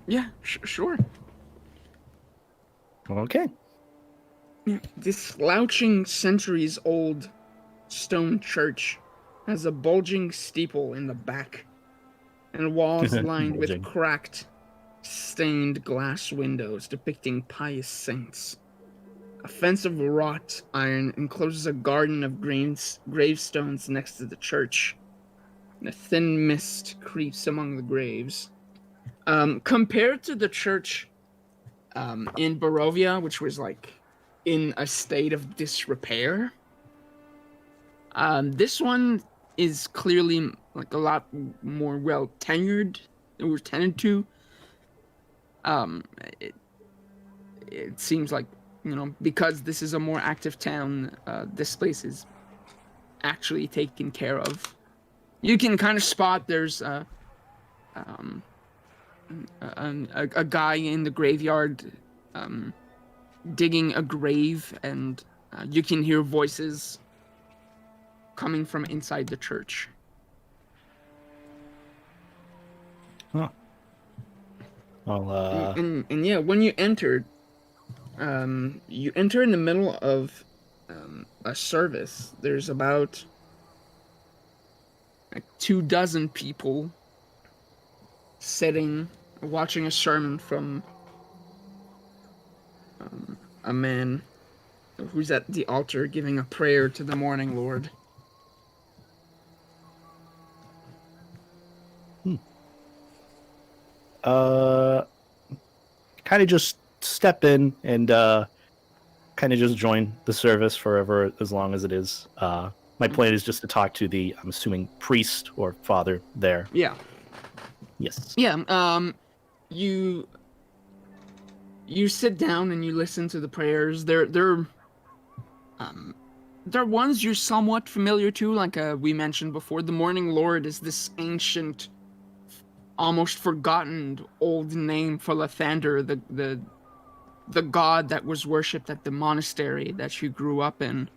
Yeah, sure. Okay. This slouching, centuries-old stone church has a bulging steeple in the back, and walls lined with cracked, stained glass windows depicting pious saints. A fence of wrought iron encloses a garden of gravestones next to the church, and a thin mist creeps among the graves. Compared to the church in Barovia, which was like in a state of disrepair, this one is clearly like a lot more well tenured. It was tended to. It seems like, you know, because this is a more active town, this place is actually taken care of. You can kind of spot there's a guy in the graveyard digging a grave, and you can hear voices coming from inside the church. Huh. Well, and yeah, when you entered, you enter in the middle of a service. There's about like 24 people sitting, watching a sermon from a man who's at the altar giving a prayer to the morning Lord. Kind of just step in and kind of just join the service forever, as long as it is. My plan is just to talk to the, I'm assuming, priest or father there. Yeah. Yes. Yeah. You sit down and you listen to the prayers. They're they're ones you're somewhat familiar to, like we mentioned before. The Morning Lord is this ancient, almost forgotten old name for Lathander, the god that was worshipped at the monastery that you grew up in.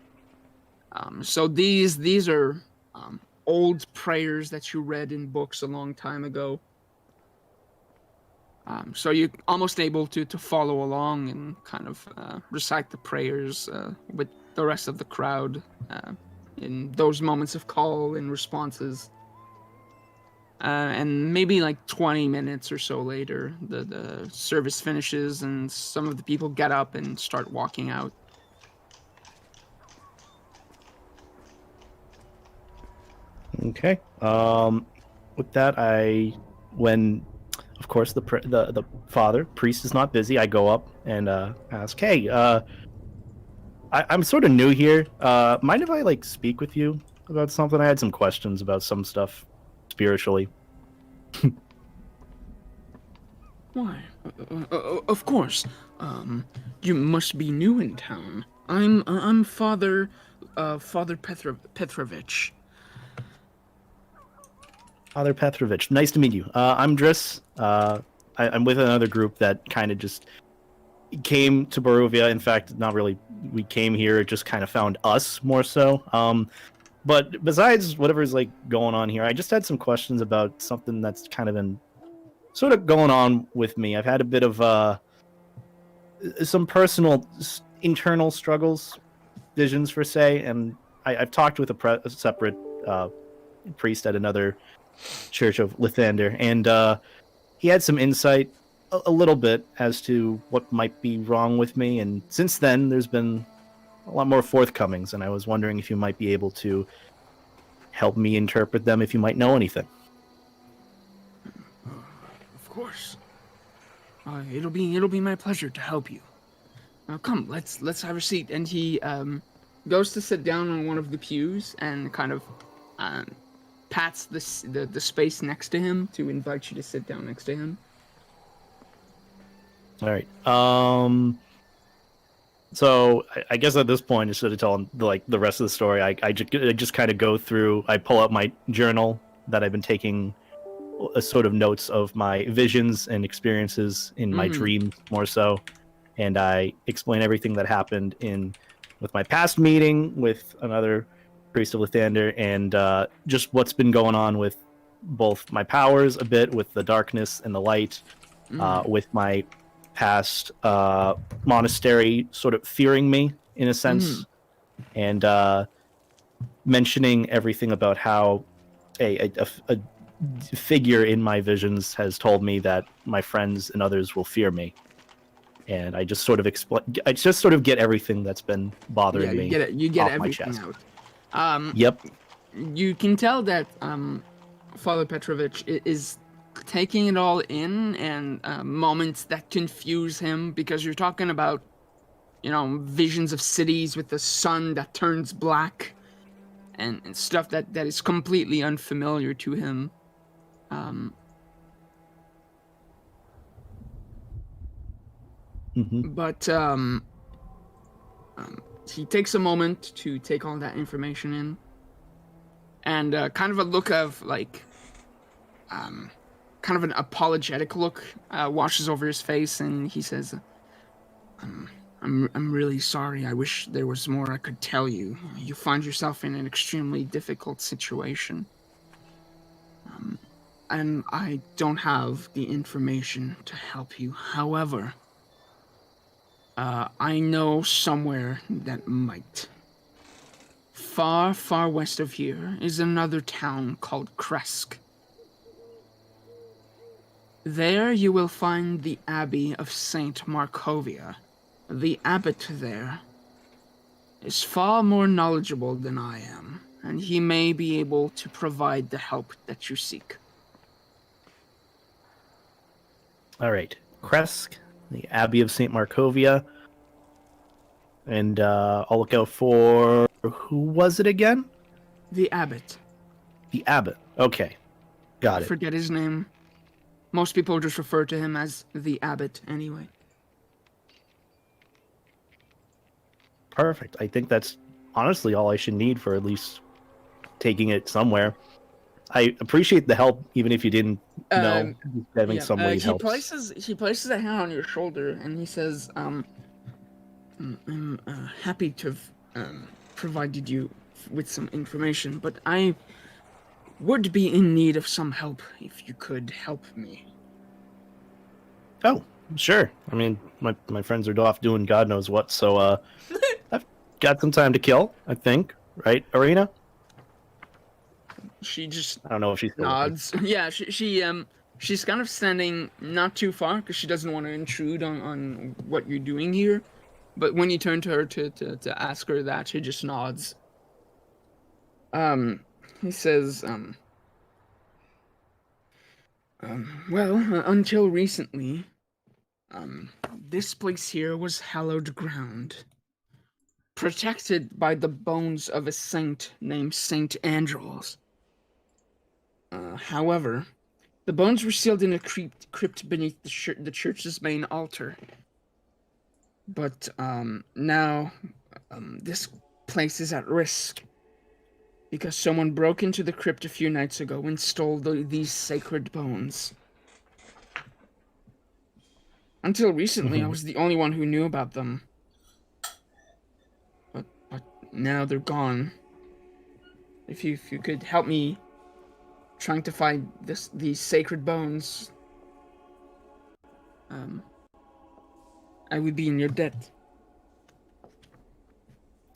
So these are old prayers that you read in books a long time ago. So you're almost able to follow along and kind of recite the prayers with the rest of the crowd in those moments of call and responses. And maybe like 20 minutes or so later, the service finishes and some of the people get up and start walking out. Okay. With that, when, of course, the father priest is not busy, I go up and ask, "Hey, I'm sort of new here. Mind if I like speak with you about something? I had some questions about some stuff spiritually." Why? Of course. You must be new in town. I'm Father Petrovich. Father Petrovich, nice to meet you. I'm Driss. I'm with another group that kind of just came to Barovia. In fact, not really. We came here, it just kind of found us more so. But besides whatever's like going on here, I just had some questions about something that's kind of been sort of going on with me. I've had a bit of some personal internal struggles, visions per se, and I've talked with a separate priest at another Church of Lathander, and he had some insight a little bit as to what might be wrong with me. And since then, there's been a lot more forthcomings, and I was wondering if you might be able to help me interpret them, if you might know anything. Of course. It'll be my pleasure to help you. Now come, let's have a seat. And he goes to sit down on one of the pews and kind of pats the space next to him to invite you to sit down next to him. All right. So I guess at this point, instead of telling like the rest of the story, I just kind of go through. I pull out my journal that I've been taking a sort of notes of my visions and experiences in my dreams, more so, and I explain everything that happened with my past meeting with another priest of Lathander, and just what's been going on with both my powers a bit, with the darkness and the light, with my past monastery sort of fearing me in a sense, and mentioning everything about how a figure in my visions has told me that my friends and others will fear me. And I just sort of get everything that's been bothering me. You get off everything my chest. out. Yep. You can tell that Father Petrovich is taking it all in, and moments that confuse him, because you're talking about, visions of cities with the sun that turns black, and stuff that is completely unfamiliar to him. But he takes a moment to take all that information in, and kind of a look of like, kind of an apologetic look washes over his face, and he says, I'm really sorry. I wish there was more I could tell you. You find yourself in an extremely difficult situation. And I don't have the information to help you. However, I know somewhere that might. Far, far west of here is another town called Kresk. There you will find the Abbey of St. Markovia. The abbot there is far more knowledgeable than I am, and he may be able to provide the help that you seek. All right. Kresk, the Abbey of St. Markovia. And I'll look out for... Who was it again? The abbot. The abbot. Okay. Got I it. forget his name. Most people just refer to him as the abbot anyway. Perfect. I think that's honestly all I should need for at least taking it somewhere. I appreciate the help, even if you didn't know having some weight he helps. places a hand on your shoulder and he says, I'm happy to have provided you with some information, but I would be in need of some help if you could help me. Oh, sure. I mean, my friends are off doing God knows what, so I've got some time to kill, I think. Right, Arena? She just I don't know if she's still nods. Yeah, she's kind of standing not too far because she doesn't want to intrude on what you're doing here. But when you turn to her to ask her that, she just nods. He says, well, until recently, this place here was hallowed ground, protected by the bones of a saint named Saint Andros. However, the bones were sealed in a crypt beneath the church's main altar. But now, this place is at risk because someone broke into the crypt a few nights ago and stole these sacred bones. Until recently, I was the only one who knew about them. But now they're gone. If you could help me trying to find these sacred bones, I would be in your debt.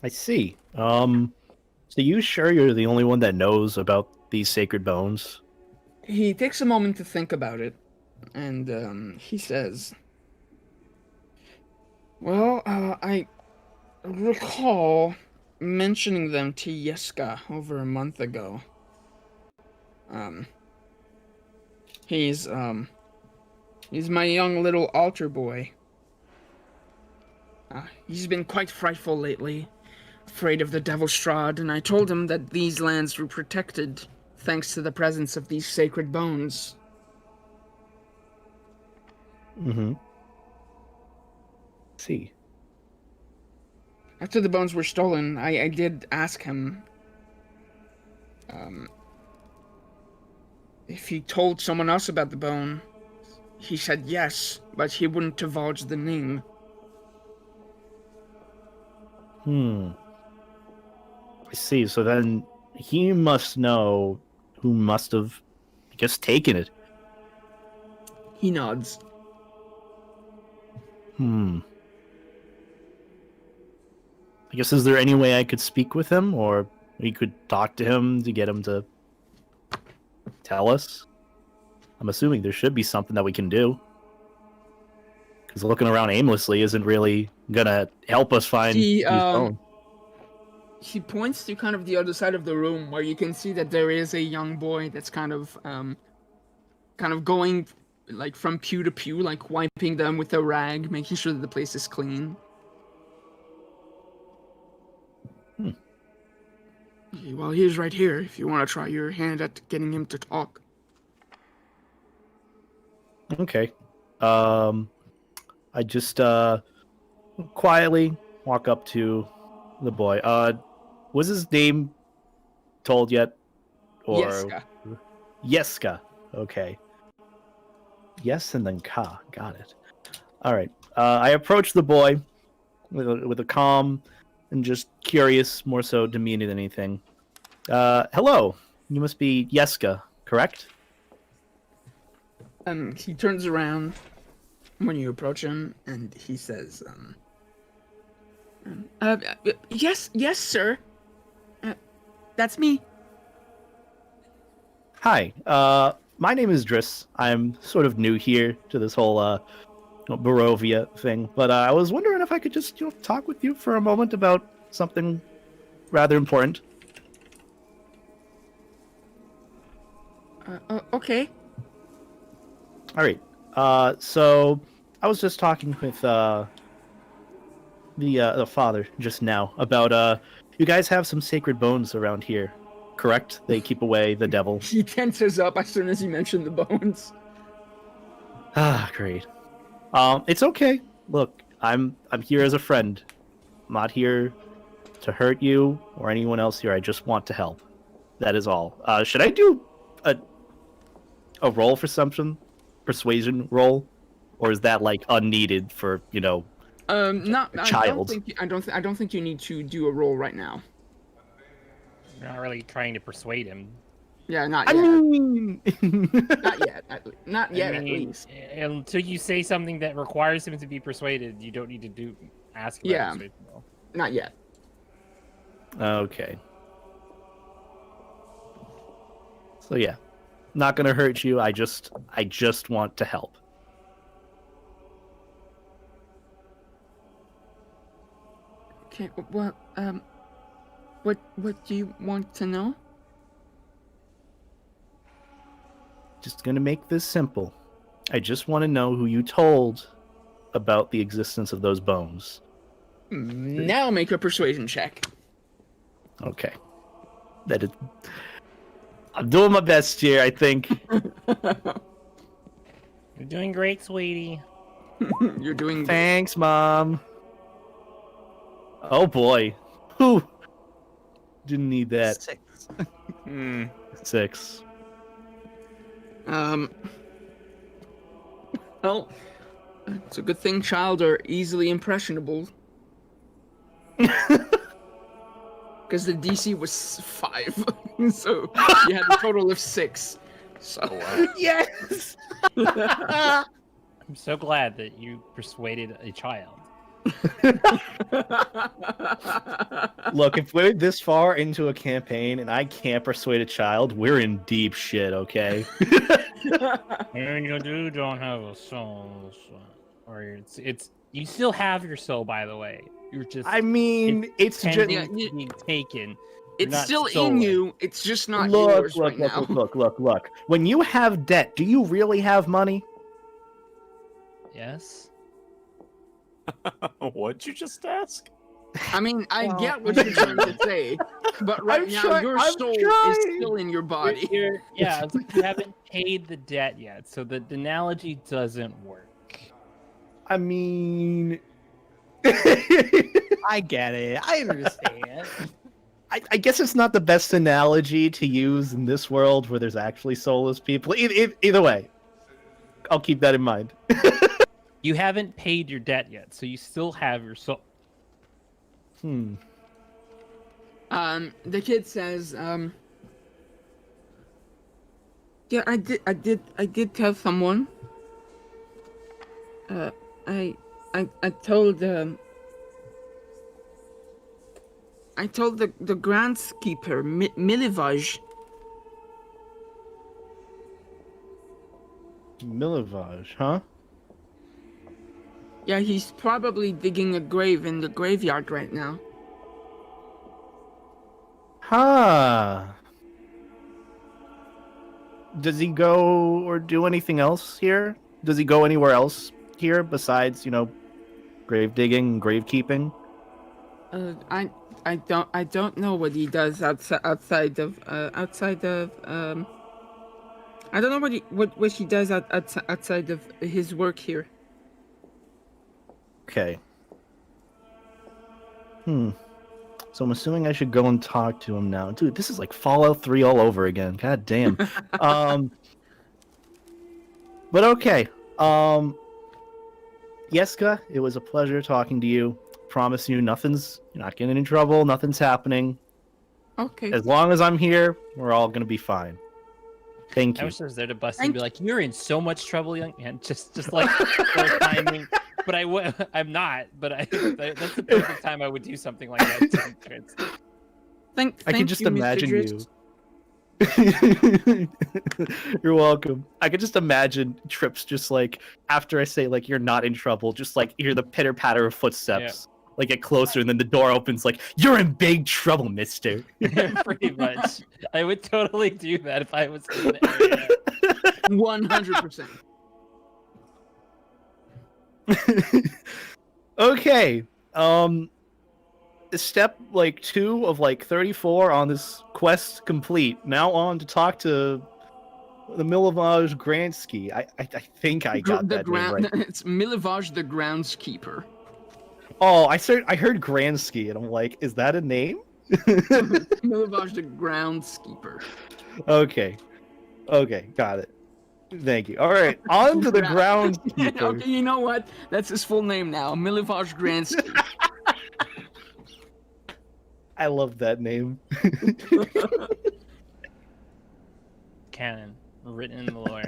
I see. So you sure you're the only one that knows about these sacred bones? He takes a moment to think about it, and he says, well, I recall mentioning them to Yeska over a month ago. He's my young little altar boy. He's been quite frightful lately, afraid of the Devil's Strahd, and I told him that these lands were protected thanks to the presence of these sacred bones. Mm-hmm. See. After the bones were stolen, I did ask him if he told someone else about the bone. He said yes, but he wouldn't divulge the name. I see. So then he must know who must have, I guess, taken it. He nods. I guess, is there any way I could speak with him, or we could talk to him to get him to tell us? I'm assuming there should be something that we can do. Because looking around aimlessly isn't really gonna help us find these bones. He points to kind of the other side of the room where you can see that there is a young boy that's kind of going like from pew to pew, like wiping them with a rag, making sure that the place is clean. Well, he's right here if you want to try your hand at getting him to talk. Okay. I just quietly walk up to the boy. Was his name told yet? Or Yeska. Yeska. Okay. Yes and then Ka. Got it. All right. I approach the boy with a calm and just curious, more so demeanor than anything. Hello. You must be Yeska, correct? He turns around when you approach him, and he says, yes, sir. That's me. Hi. My name is Driss. I'm sort of new here to this whole Barovia thing, but I was wondering if I could just talk with you for a moment about something rather important. Okay. All right. So I was just talking with the father just now about you guys have some sacred bones around here, correct? They keep away the devil. He tenses up as soon as you mention the bones. Ah, great. It's okay. Look, I'm here as a friend. I'm not here to hurt you or anyone else here. I just want to help. That is all. Should I do a roll for something? Persuasion roll? Or is that like unneeded for, Not. a child? I don't think you need to do a roll right now. You're not really trying to persuade him. Yeah, not I yet. mean, Not yet. Not yet, at least. Until you say something that requires him to be persuaded, you don't need to ask about Yeah. persuasion roll. Not yet. okay. So yeah, not gonna hurt you. I just want to help. Okay. Well, what do you want to know? Just gonna make this simple. I just want to know who you told about the existence of those bones. Now make a persuasion check. Okay. That is. I'm doing my best here, I think. You're doing great, sweetie. You're doing. Thanks, Mom. Oh boy. Whew. Didn't need that. 6. 6. Well, it's a good thing child are easily impressionable. Because the DC was 5, so you had a total of 6. So Yes! I'm so glad that you persuaded a child. Look, if we're this far into a campaign and I can't persuade a child, we're in deep shit, okay? And you don't have a soul, or it's you still have your soul, by the way. You're just I mean, it's just pending Yeah, being taken. You're it's not still in stolen. you. It's just not look, yours look, right look, now. look. When you have debt, do you really have money? Yes. What'd you just ask? I mean, I Well, get what you're trying to say, but right I'm now try- your I'm soul is trying. still in your body. Yeah, it's like you haven't paid the debt yet, so the analogy doesn't work. I mean, I get it. I understand. I guess it's not the best analogy to use in this world where there's actually soulless people. Either way, I'll keep that in mind. You haven't paid your debt yet, so you still have your soul. Hmm. The kid says, yeah, I did tell someone. I told the groundskeeper, Milivaj. Milivaj, huh? Yeah, he's probably digging a grave in the graveyard right now. Huh. Does he go or do anything else here? Does he go anywhere else here besides, grave digging, grave keeping? I don't know what he does outside of I don't know what he does outside of his work here. Okay. So I'm assuming I should go and talk to him now. Dude, this is like Fallout 3 all over again. God damn. But okay. Yeska, it was a pleasure talking to you. Promise you you're not getting in trouble, nothing's happening. Okay. As long as I'm here, we're all gonna be fine. Thank I you. wish I was there to bust and be like, "You're in so much trouble, young man." Just like for timing. But I'm not. But that's the perfect time I would do something like that. Thank I can just you, Mr. imagine Drist. you. You're welcome. I could just imagine Trips just like after I say like you're not in trouble, just like hear the pitter patter of footsteps. Like get closer and then the door opens like you're in big trouble, mister. Pretty much. I would totally do that if I was in the area. 100%. Okay. Step like 2 of like 34 on this quest complete. Now on to talk to the Milivaj Gransky. I think I got that name right. It's Milivaj the groundskeeper. Oh, I heard Gransky, and I'm like, is that a name? Milivoj the groundskeeper. Okay, got it. Thank you. All right, on to the groundskeeper. Okay, you know what? That's his full name now, Milivoj Gransky. I love that name. Canon, written in the lore.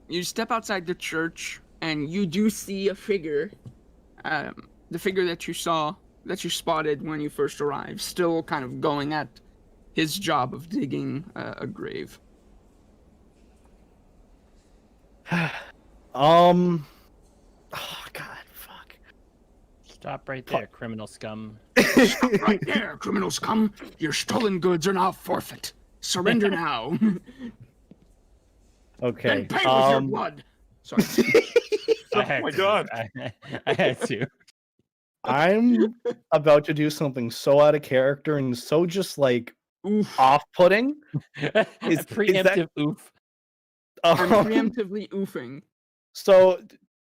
You step outside the church and you do see a figure, the figure that you spotted when you first arrived, still kind of going at his job of digging a grave. Oh God, fuck. Stop right there, criminal scum. Stop right there, criminal scum. Your stolen goods are now forfeit. Surrender now. Okay. Then pay with your blood. Sorry. I had my to. God. I had to. I'm about to do something so out of character and so just like Oof. off-putting. A preemptive oof. I'm preemptively oofing. So,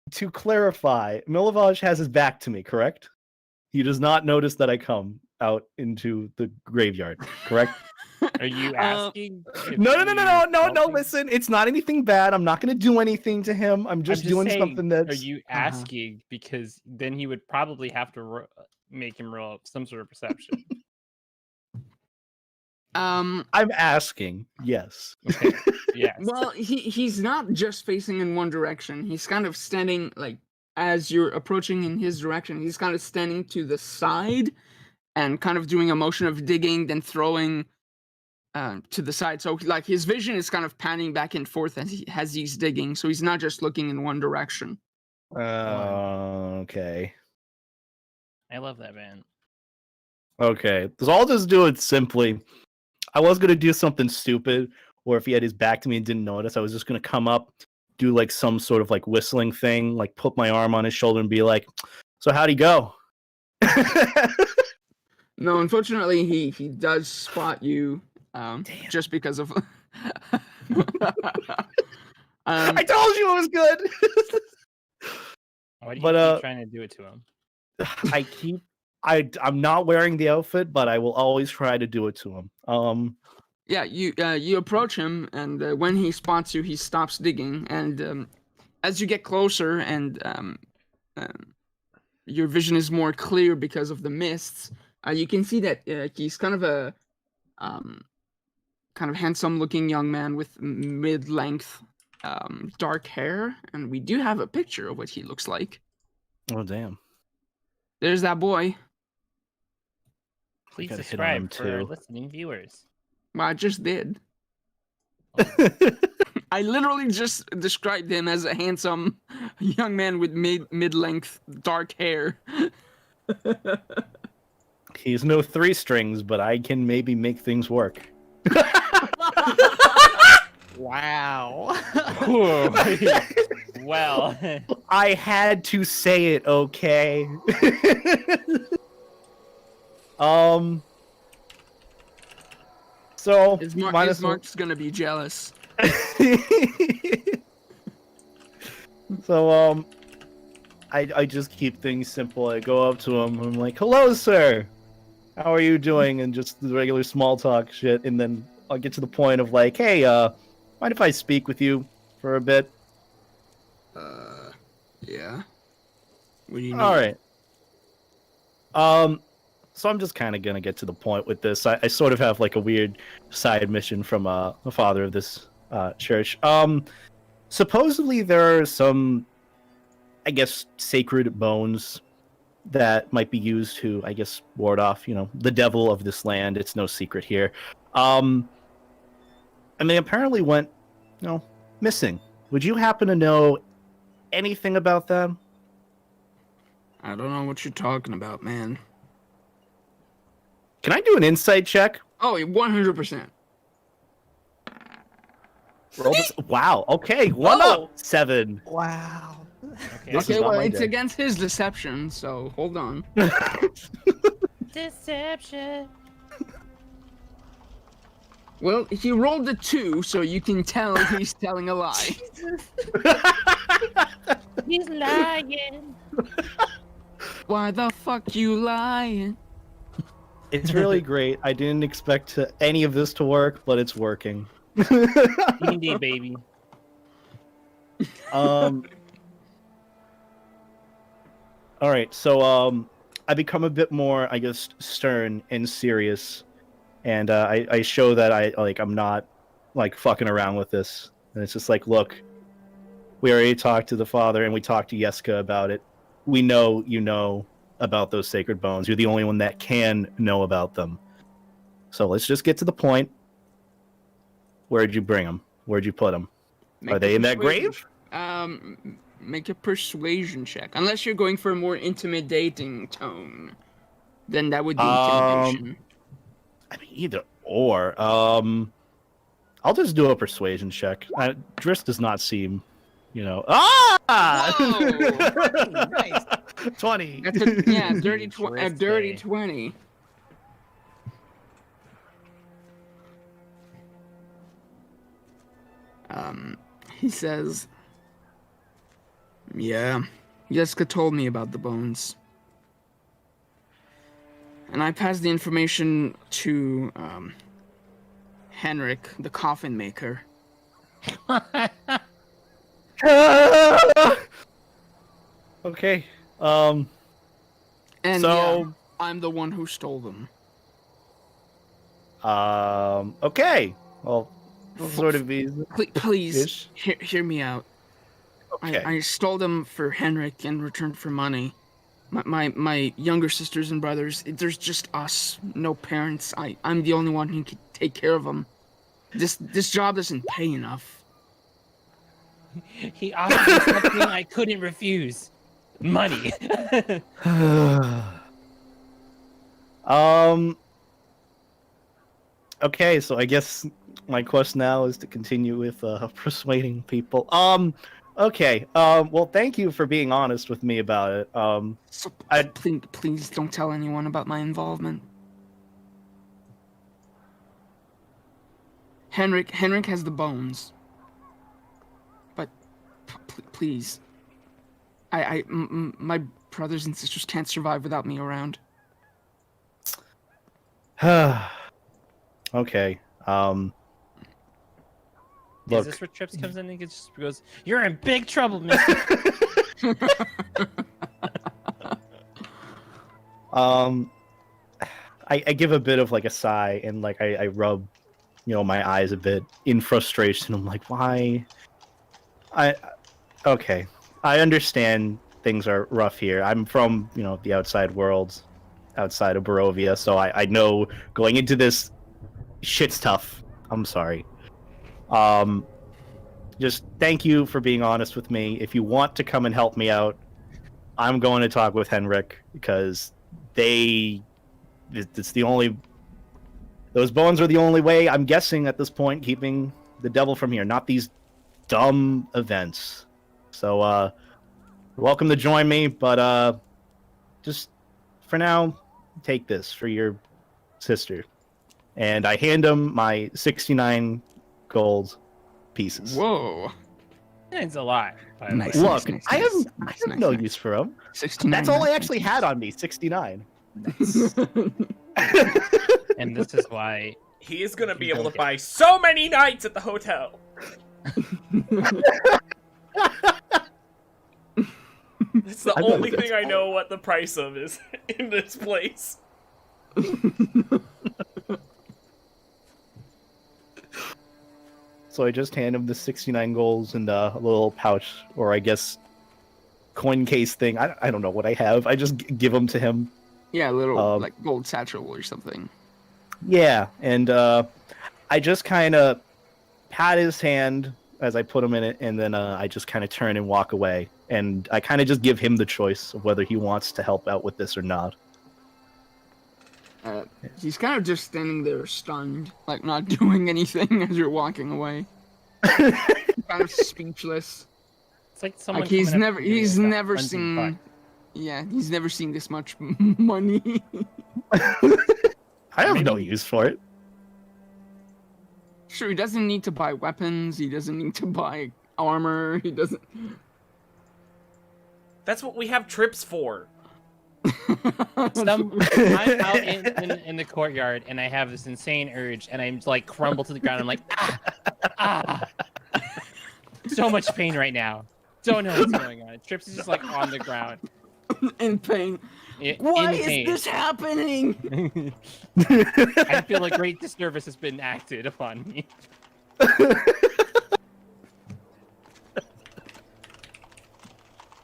to clarify, Milivoj has his back to me, correct? He does not notice that I come out into the graveyard, correct? Are you asking? if No, he's helping? listen, it's not anything bad. I'm not going to do anything to him. I'm just doing saying, something that's... Are you asking? Because then he would probably have to make him roll some sort of perception. I'm asking, yes. Okay. Yes. Well, he's not just facing in one direction. He's kind of standing, like, as you're approaching in his direction, he's kind of standing to the side and kind of doing a motion of digging, then throwing to the side. So, like, his vision is kind of panning back and forth as he's digging. So he's not just looking in one direction. Okay. I love that, man. Okay. So I'll just do it simply. I was going to do something stupid, or if he had his back to me and didn't notice, I was just going to come up, do like some sort of like whistling thing, like put my arm on his shoulder and be like, so how'd he go? No, unfortunately, he does spot you just because of... I told you it was good! Why do you But, keep trying to do it to him? I'm not wearing the outfit, but I will always try to do it to him. Yeah, you approach him, and when he spots you, he stops digging. And as you get closer, and your vision is more clear because of the mists, you can see that he's kind of a handsome-looking young man with mid-length dark hair, and we do have a picture of what he looks like. Oh damn! There's that boy. Please gotta hit on him, subscribe for our too. listening viewers. Well, I just did. I literally just described him as a handsome young man with mid-length dark hair. He's no 3 strings, but I can maybe make things work. Wow. Well, I had to say it, okay? So His minus Mark's gonna be jealous. So I just keep things simple. I go up to him. I'm like, "Hello, sir. How are you doing?" And just the regular small talk shit. And then I'll get to the point of like, "Hey, mind if I speak with you for a bit?" Yeah. What do you need? All right. So I'm just kind of gonna get to the point with this. I sort of have like a weird side mission from the father of this church. Supposedly there are some, I guess, sacred bones that might be used to, I guess, ward off, the devil of this land. It's no secret here. And they apparently went, missing. Would you happen to know anything about them? I don't know what you're talking about, man. Can I do an insight check? Oh, 100%. Roll this. Wow. Okay. 1 up. 7. Wow. okay. This is Okay, not well, my it's day. against his deception, so hold on. Deception. Well, he rolled a 2, so you can tell he's telling a lie. He's lying. Why the fuck you lying? It's really great. I didn't expect any of this to work, but it's working. D&D, baby. All right, so I become a bit more, I guess, stern and serious, and I show that I'm not like fucking around with this, and it's just like, look, we already talked to the father, and we talked to Yeska about it. We know you know about those sacred bones. You're the only one that can know about them. So let's just get to the point. Where'd you bring them? Where'd you put them? Are they in that grave? Make a persuasion check. Unless you're going for a more intimidating tone, then that would be intimidation. I mean, either or. I'll just do a persuasion check. Driss does not seem, Nice. 20. That's a dirty 20. He says, "Yeah, Yeska told me about the bones, and I passed the information to Henrik, the coffin maker." Okay. And so I'm the one who stole them. okay. Well, sort of easy. Please hear me out. Okay. I stole them for Henrik in return for money. My younger sisters and brothers, there's just us, no parents. I'm the only one who can take care of them. This job doesn't pay enough. He offered me something I couldn't refuse. Money. Okay, so I guess my quest now is to continue with persuading people. Okay. Well, thank you for being honest with me about it. So please don't tell anyone about my involvement. Henrik has the bones. But please, my brothers and sisters can't survive without me around. Okay. Is this where Trips comes in and just goes, "You're in big trouble, mister." I give a bit of like a sigh and like I rub, my eyes a bit in frustration. I'm like, why? Okay. I understand things are rough here. I'm from, the outside world, outside of Barovia, so I know going into this, shit's tough. I'm sorry. Just thank you for being honest with me. If you want to come and help me out, I'm going to talk with Henrik because it's the only, those bones are the only way, I'm guessing at this point, keeping the devil from here, not these dumb events. So, you're welcome to join me, but, just for now, take this for your sister. And I hand him my 69 gold pieces. Whoa. It's a lot. Nice. Look, nice, I have nice, no nice. use for them. 69. That's all I actually had on me, 69. And this is why He is gonna be able to buy so many nights at the hotel. It's the only thing I know what the price of is in this place. So I just hand him the 69 golds and a little pouch, or I guess coin case thing. I don't know what I have. I just give them to him. Yeah, a little like gold satchel or something. Yeah, and I just kind of pat his hand as I put him in it, and then I just kind of turn and walk away. And I kind of just give him the choice of whether he wants to help out with this or not. He's kind of just standing there stunned, like not doing anything as you're walking away. Kind of speechless. it's like someone. Like he's coming up to you he's with a never hunting seen. buck. Yeah, he's never seen this much money. I have no use for it. Sure, he doesn't need to buy weapons. He doesn't need to buy armor. He doesn't. That's what we have trips for. I'm out in the courtyard, and I have this insane urge, and I'm like crumble to the ground. I'm like, so much pain right now. Don't know what's going on. Trips is just like on the ground. In pain. Why is this happening? I feel like great disservice has been acted upon me.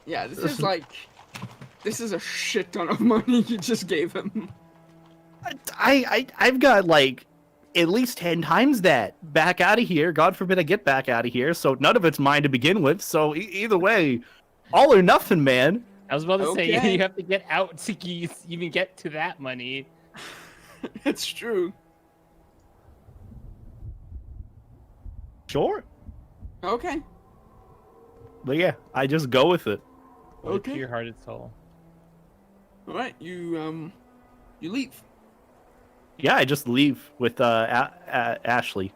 Yeah, this is a shit ton of money you just gave him. I've got like at least 10 times that back out of here. God forbid I get back out of here. So none of it's mine to begin with. So either way, all or nothing, man. I was about to say Okay. you have to get out to even get to that money. It's true. Sure. Okay. But yeah, I just go with it. Okay. Your hearted soul. All right, you leave. Yeah, I just leave with Ashley.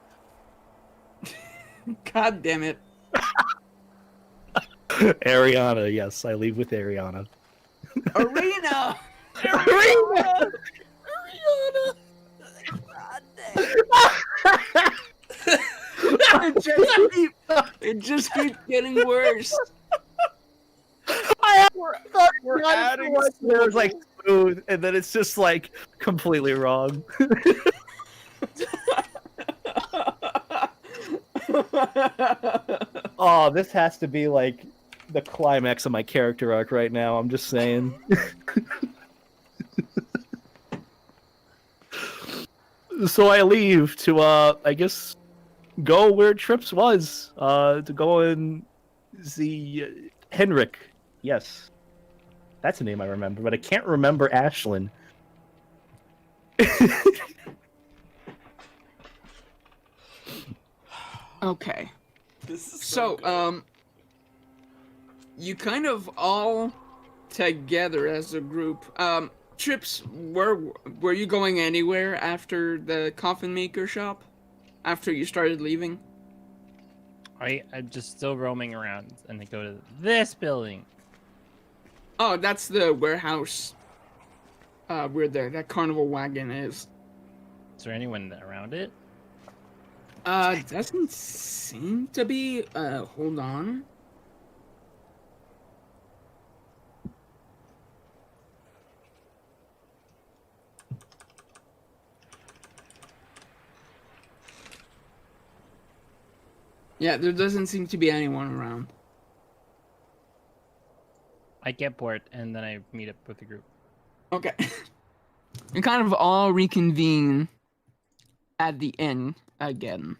God damn it. Ariana, yes, I leave with Ariana. Arena. Ariana! It just keeps getting worse. I thought we're adding it was like smooth, and then it's just like completely wrong. Oh, this has to be like the climax of my character arc right now. I'm just saying. So I leave to I guess go where Trips was to go and see Henrik. Yes, that's a name I remember, but I can't remember Ashlyn. Okay. This is So, you kind of all together as a group. Trips, were you going anywhere after the coffin maker shop? After you started leaving? I'm just still roaming around, and I go to this building. Oh, that's the warehouse. Where that carnival wagon is. Is there anyone around it? Doesn't seem to be. Hold on. Yeah, there doesn't seem to be anyone around. I get bored, and then I meet up with the group. Okay. You kind of all reconvene at the inn again.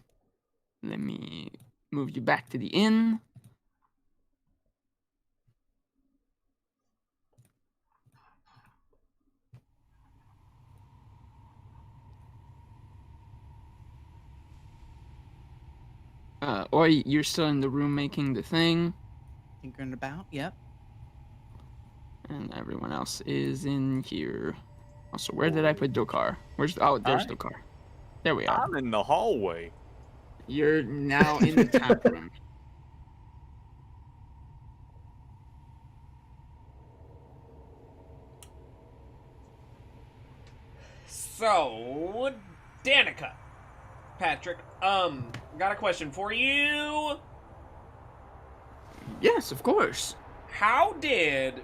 Let me move you back to the inn. Or you're still in the room making the thing, Tinkering about, yep. and everyone else is in here. Also, where did I put Dokar? There's Hi. Dokar. There we are. I'm in the hallway. You're now in the tap room. So, Danica, Patrick, got a question for you. Yes, of course. How did,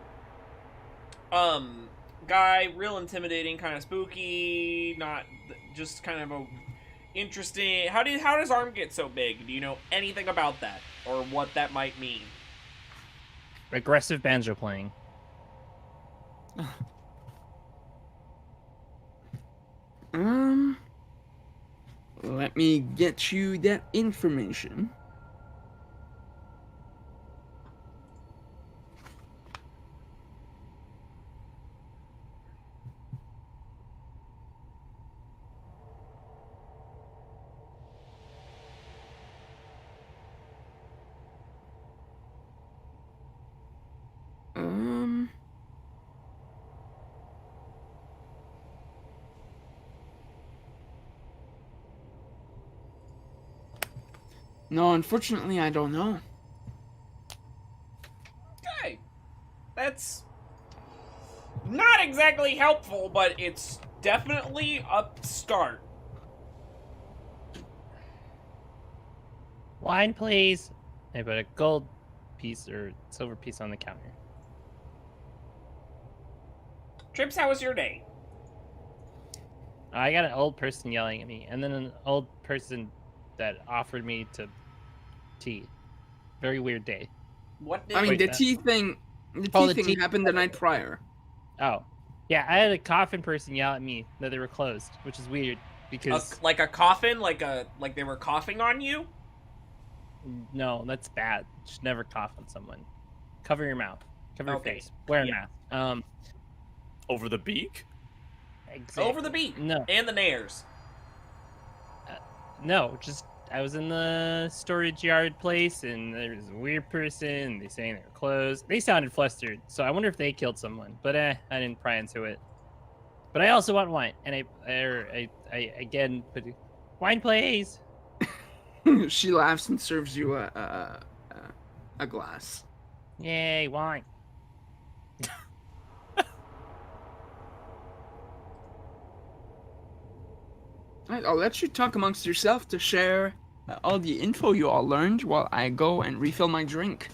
guy, real intimidating, kind of spooky, not just kind of a interesting. How does arm get so big? Do you know anything about that or what that might mean? Aggressive banjo playing. Let me get you that information. No, unfortunately, I don't know. Okay. That's not exactly helpful, but it's definitely a start. Wine, please. I put a gold piece or silver piece on the counter. Trips, how was your day? I got an old person yelling at me, and then an old person that offered me to tea. Very weird day. What did... I mean, Wait, the that- tea thing. The Oh, tea the thing tea- happened the night prior. Oh, yeah. I had a coffin person yell at me that they were closed, which is weird because like a coffin? Like they were coughing on you? no, that's bad. You should never cough on someone. Cover your mouth. Cover Okay, your face. Wear a yeah. mask. Over the beak? Exactly. Over the beak. No, And the nares. no. Just I was in the storage yard place, and there was a weird person. They saying they were closed. They sounded flustered, so I wonder if they killed someone. But I didn't pry into it. But I also want wine, and I again put wine, please. She laughs and serves you a glass. Yay, wine. Alright, I'll let you talk amongst yourself to share all the info you all learned while I go and refill my drink.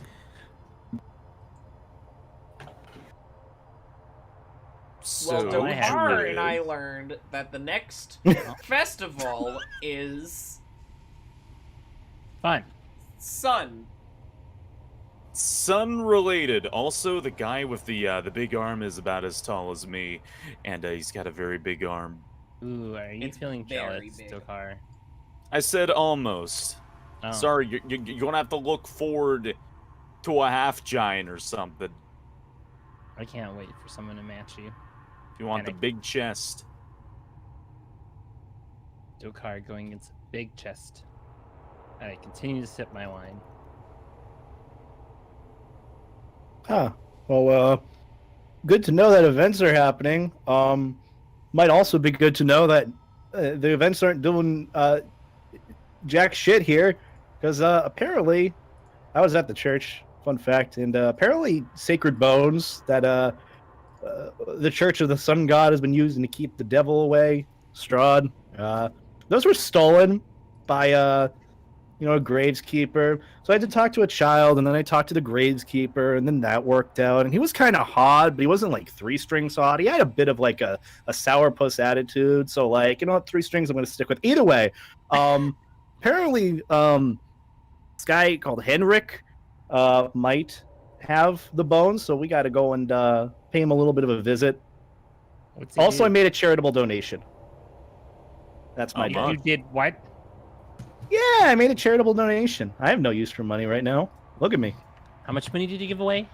Well, So, I had- Dakar and I learned that the next festival is Fine. Sun. sun related. Also, the guy with the big arm is about as tall as me, and he's got a very big arm. Ooh, are you It's feeling very jealous, big. Dokar? I said almost. Oh. Sorry, you're gonna have to look forward to a half giant or something I can't wait for someone to match you. if you want the Panic. big chest. Dokar going against a big chest. And I continue to sip my wine. Huh. Well, good to know that events are happening. Might also be good to know that the events aren't doing jack shit here, because apparently I was at the church. Fun fact, and apparently sacred bones that the Church of the Sun God has been using to keep the devil away, Strahd. Those were stolen by a graveskeeper. So I had to talk to a child, and then I talked to the graveskeeper, and then that worked out. And he was kind of hot, but he wasn't like 3-strings hot. He had a bit of like a sourpuss attitude. So like, 3 strings I'm going to stick with. Either way, apparently this guy called Henrik might have the bones, so we got to go and pay him a little bit of a visit. What's he Also, do? I made a charitable donation. That's my Oh, job. You did what? Yeah, I made a charitable donation. I have no use for money right now. Look at me. How much money did you give away?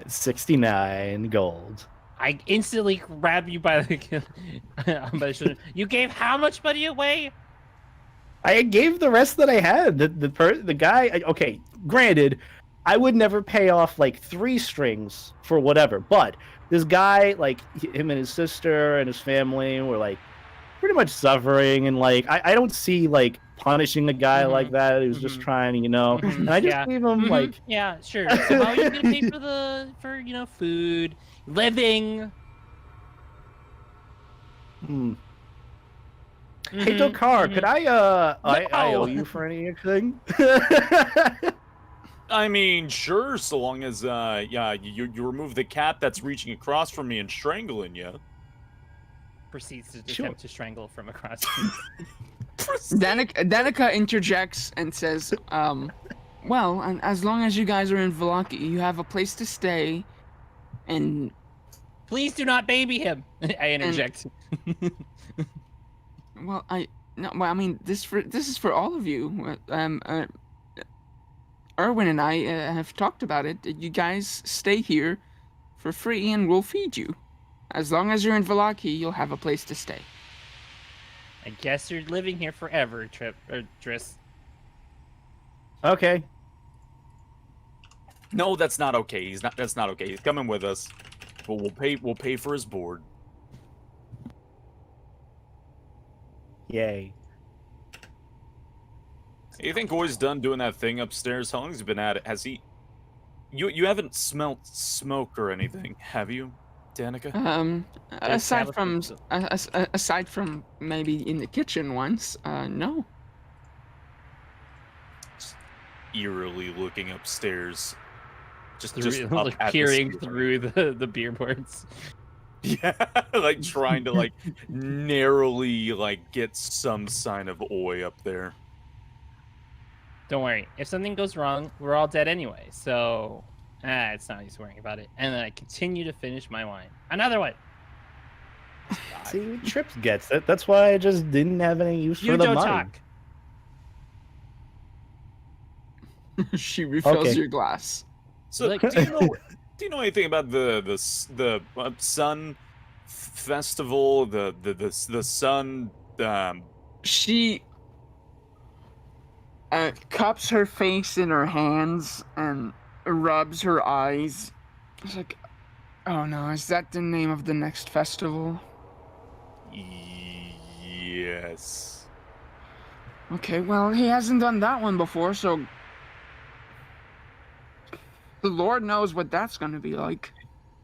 69 gold. I instantly grab you by the by the shoulder. You gave how much money away? I gave the rest that I had. The guy. Okay, granted, I would never pay off like 3 strings for whatever. But this guy, like him and his sister and his family, were like pretty much suffering, and like I don't see like punishing a guy Mhm. like that. He was just Mhm. trying, Mhm. And I just Yeah. gave him Mhm. like. Yeah, sure. So how are you gonna pay for food, living? Hmm. Hey, Mhm, Dokar, could I I owe No. you for anything? I mean, sure, so long as you remove the cap that's reaching across from me and strangling you. proceeds to Sure. attempt to strangle from across. Danica interjects and says, well, and as long as you guys are in Velaki, you have a place to stay, and Please do not baby him. I interject. well, I mean, this is for all of you. Erwin and I have talked about it. You guys stay here for free, and we'll feed you. As long as you're in Velaki, you'll have a place to stay. I guess you're living here forever, Driss. Okay. No, that's not okay. That's not okay. He's coming with us. But we'll pay for his board. You think Goy's done doing that thing upstairs? How long has he been at it? Has he... You haven't smelt smoke or anything, have you, Danica? Aside from maybe in the kitchen once, no. Eerily looking upstairs. Just up like at the peering ceiling. through the beer boards. Yeah, like trying to like narrowly like get some sign of Oi up there. Don't worry. If something goes wrong, we're all dead anyway. So, it's not use worrying about it. And then I continue to finish my wine. Another one. See, Trips gets it. That's why I just didn't have any use You for the don't money. talk. She refills Okay. your glass. So, Like- do you know anything about the sun festival? The sun. She cups her face in her hands and rubs her eyes. It's like, oh no, is that the name of the next festival? Yes. Okay, well, he hasn't done that one before, so the Lord knows what that's gonna be like.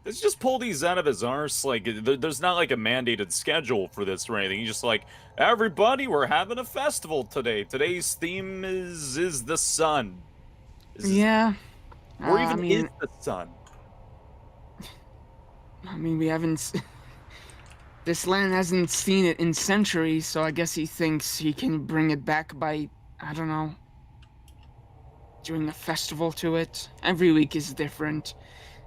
Let's just pull these out of his arse. Like, there's not like a mandated schedule for this or anything. He's just like, everybody, we're having a festival today. Today's theme is the sun. Yeah. Or even I mean, is the sun. we haven't. This land hasn't seen it in centuries, so I guess he thinks he can bring it back by, I don't know, doing a festival to it. Every week is different.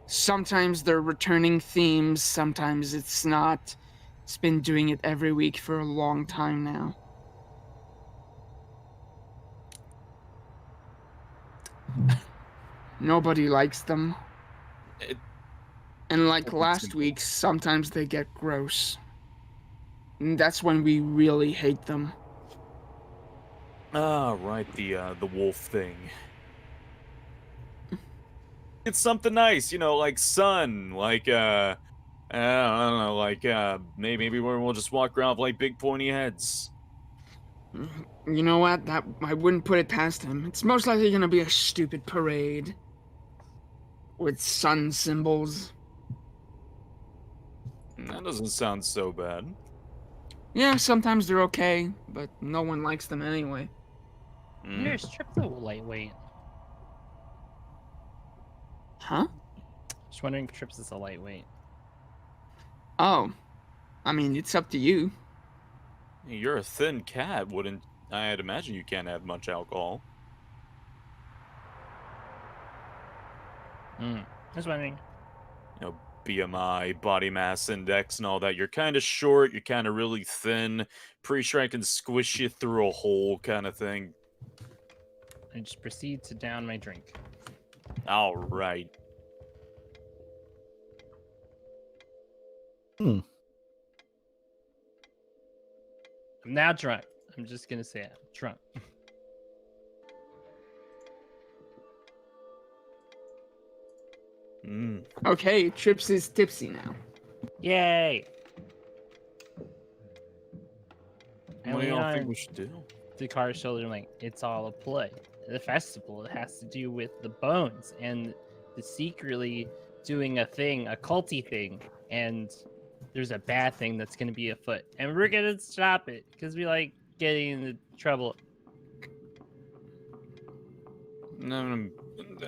Sometimes they're returning themes, sometimes it's not. It's been doing it every week for a long time now. Nobody likes them. And like last week, sometimes they get gross. And that's when we really hate them. Ah, right, the wolf thing. It's something nice, like sun, like I don't know, like maybe we'll just walk around with like big pointy heads. You know what? That I wouldn't put it past him. It's most likely gonna be a stupid parade with sun symbols. That doesn't sound so bad. Yeah, sometimes they're okay, but no one likes them anyway. Here's Trip's a lightweight. Huh? Just wondering if Trips is a lightweight. Oh. I mean, it's up to you. You're a thin cat, wouldn't I'd imagine you can't have much alcohol. Just wondering. BMI, body mass index, and all that. You're kind of short, you're kind of really thin. Pretty sure I can squish you through a hole, kind of thing. I just proceed to down my drink. All right. I'm now drunk. I'm just gonna say it. Drunk. Okay, Trips is tipsy now. Yay! And What do we y'all are think we should do? the car shoulder, like, it's all a play. The festival, it has to do with the bones and the secretly doing a thing, a culty thing, and there's a bad thing that's gonna be afoot, and we're gonna stop it because we like getting into trouble.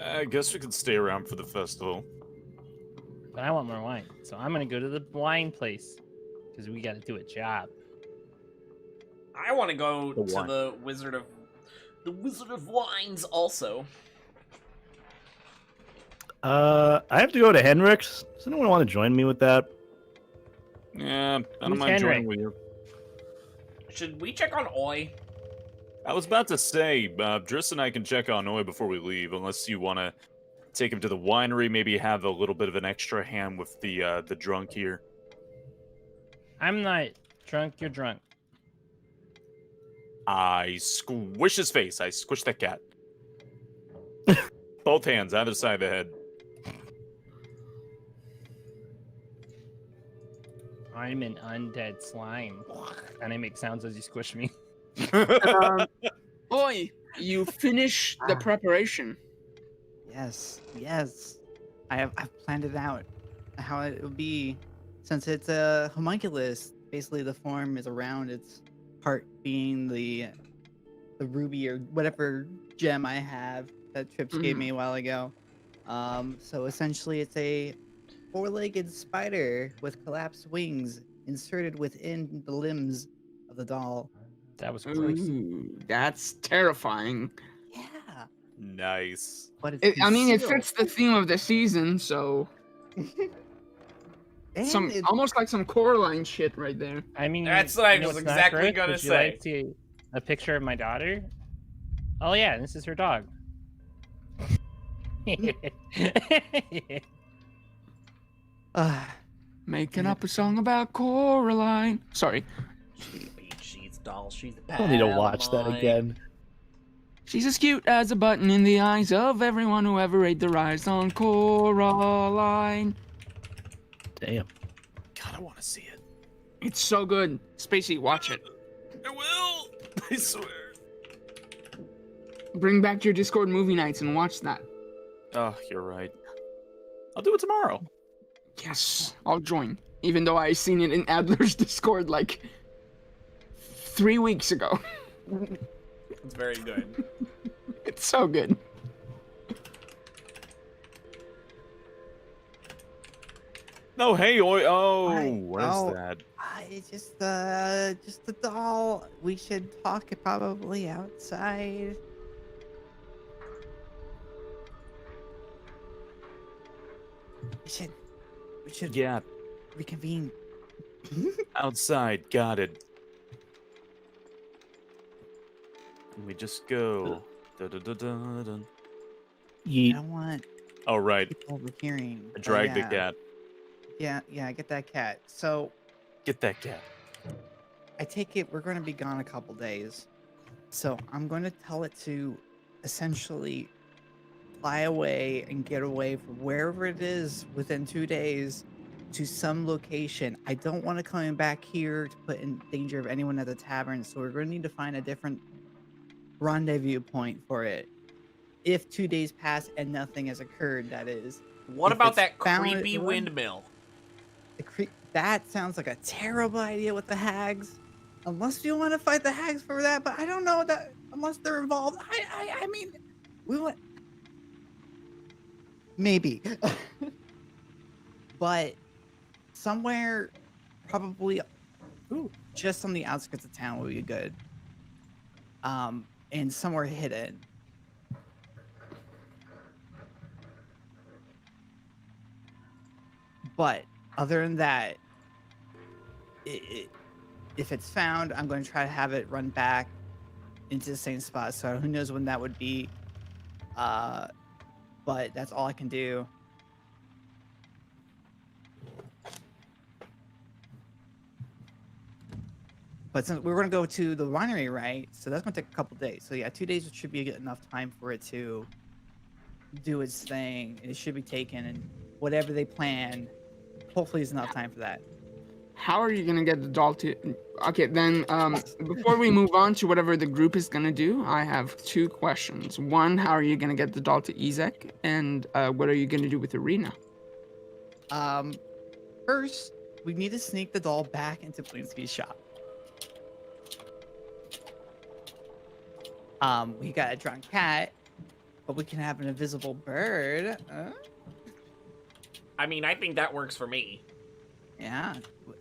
I guess we could stay around for the festival. But I want more wine, so I'm gonna go to the wine place because we got to do a job. I want to go The to wine. the Wizard of Wines also. I have to go to Henrik's. Does anyone want to join me with that? Yeah, I don't Who's mind joining Henrik? with you. Should we check on Oi? I was about to say, Driss and I can check on Oi before we leave, unless you want to take him to the winery, maybe have a little bit of an extra hand with the drunk here. I'm not drunk. You're drunk. I squish his face. I squish that cat. Both hands, either side of the head. I'm an undead slime, and I make sounds as you squish me. Oi, you finish the preparation. Yes, yes. I've planned it out how it will be, since it's a homunculus. Basically, the form is around its heart being the ruby or whatever gem I have that Trips gave me a while ago. So essentially, it's a four-legged spider with collapsed wings inserted within the limbs of the doll. That was gross. Ooh, that's terrifying. Yeah, Nice. but it's I mean, it concealed. fits the theme of the season, so And it's almost like some Coraline shit right there. I mean, That's what I was what's not exactly gross? gonna Would you say. like to see a picture of my daughter? Oh yeah, this is her dog. Making up a song about Coraline. Sorry. She's doll. She's I don't need to watch that again. She's as cute as a button in the eyes of everyone who ever ate their eyes on Coraline. Damn. God, I want to see it. It's so good. Spacey, watch it. I will. I swear. Bring back your Discord movie nights and watch that. Oh, you're right. I'll do it tomorrow. Yes, I'll join. Even though I seen it in Adler's Discord like 3 weeks ago. It's very good. It's so good. No, hey, oi. Oh, Hi. what is Oh. that? It's just a doll. We should talk probably outside. We should Yeah, reconvene. outside. Got it. Let me just go. Dun. I Yeet. don't want Oh, right. people overhearing. I dragged yeah. the cat. Yeah, get that cat. So Get that cat. I take it we're going to be gone a couple days. So I'm going to tell it to essentially fly away and get away from wherever it is within 2 days to some location. I don't want it coming back here to put in danger of anyone at the tavern. So we're going to need to find a different rendezvous point for it. If 2 days pass and nothing has occurred, that is. What If about it's that found at creepy the run- windmill? That sounds like a terrible idea with the hags. Unless you want to fight the hags for that, but I don't know that unless they're involved. I mean, we want maybe, but somewhere probably just on the outskirts of town would be good. And somewhere hidden. But other than that, if it's found, I'm going to try to have it run back into the same spot. So who knows when that would be. But that's all I can do. But since we're going to go to the winery, right? So that's going to take a couple days. So yeah, 2 days should be enough time for it to do its thing. It should be taken, and whatever they plan, hopefully is enough time for that. How are you gonna get the doll to? Okay, then before we move on to whatever the group is gonna do, I have 2 questions. One, how are you gonna get the doll to Ezek, and what are you gonna do with Arena? First, we need to sneak the doll back into Blinsky's shop. We got a drunk cat, but we can have an invisible bird. I mean, I think that works for me. Yeah,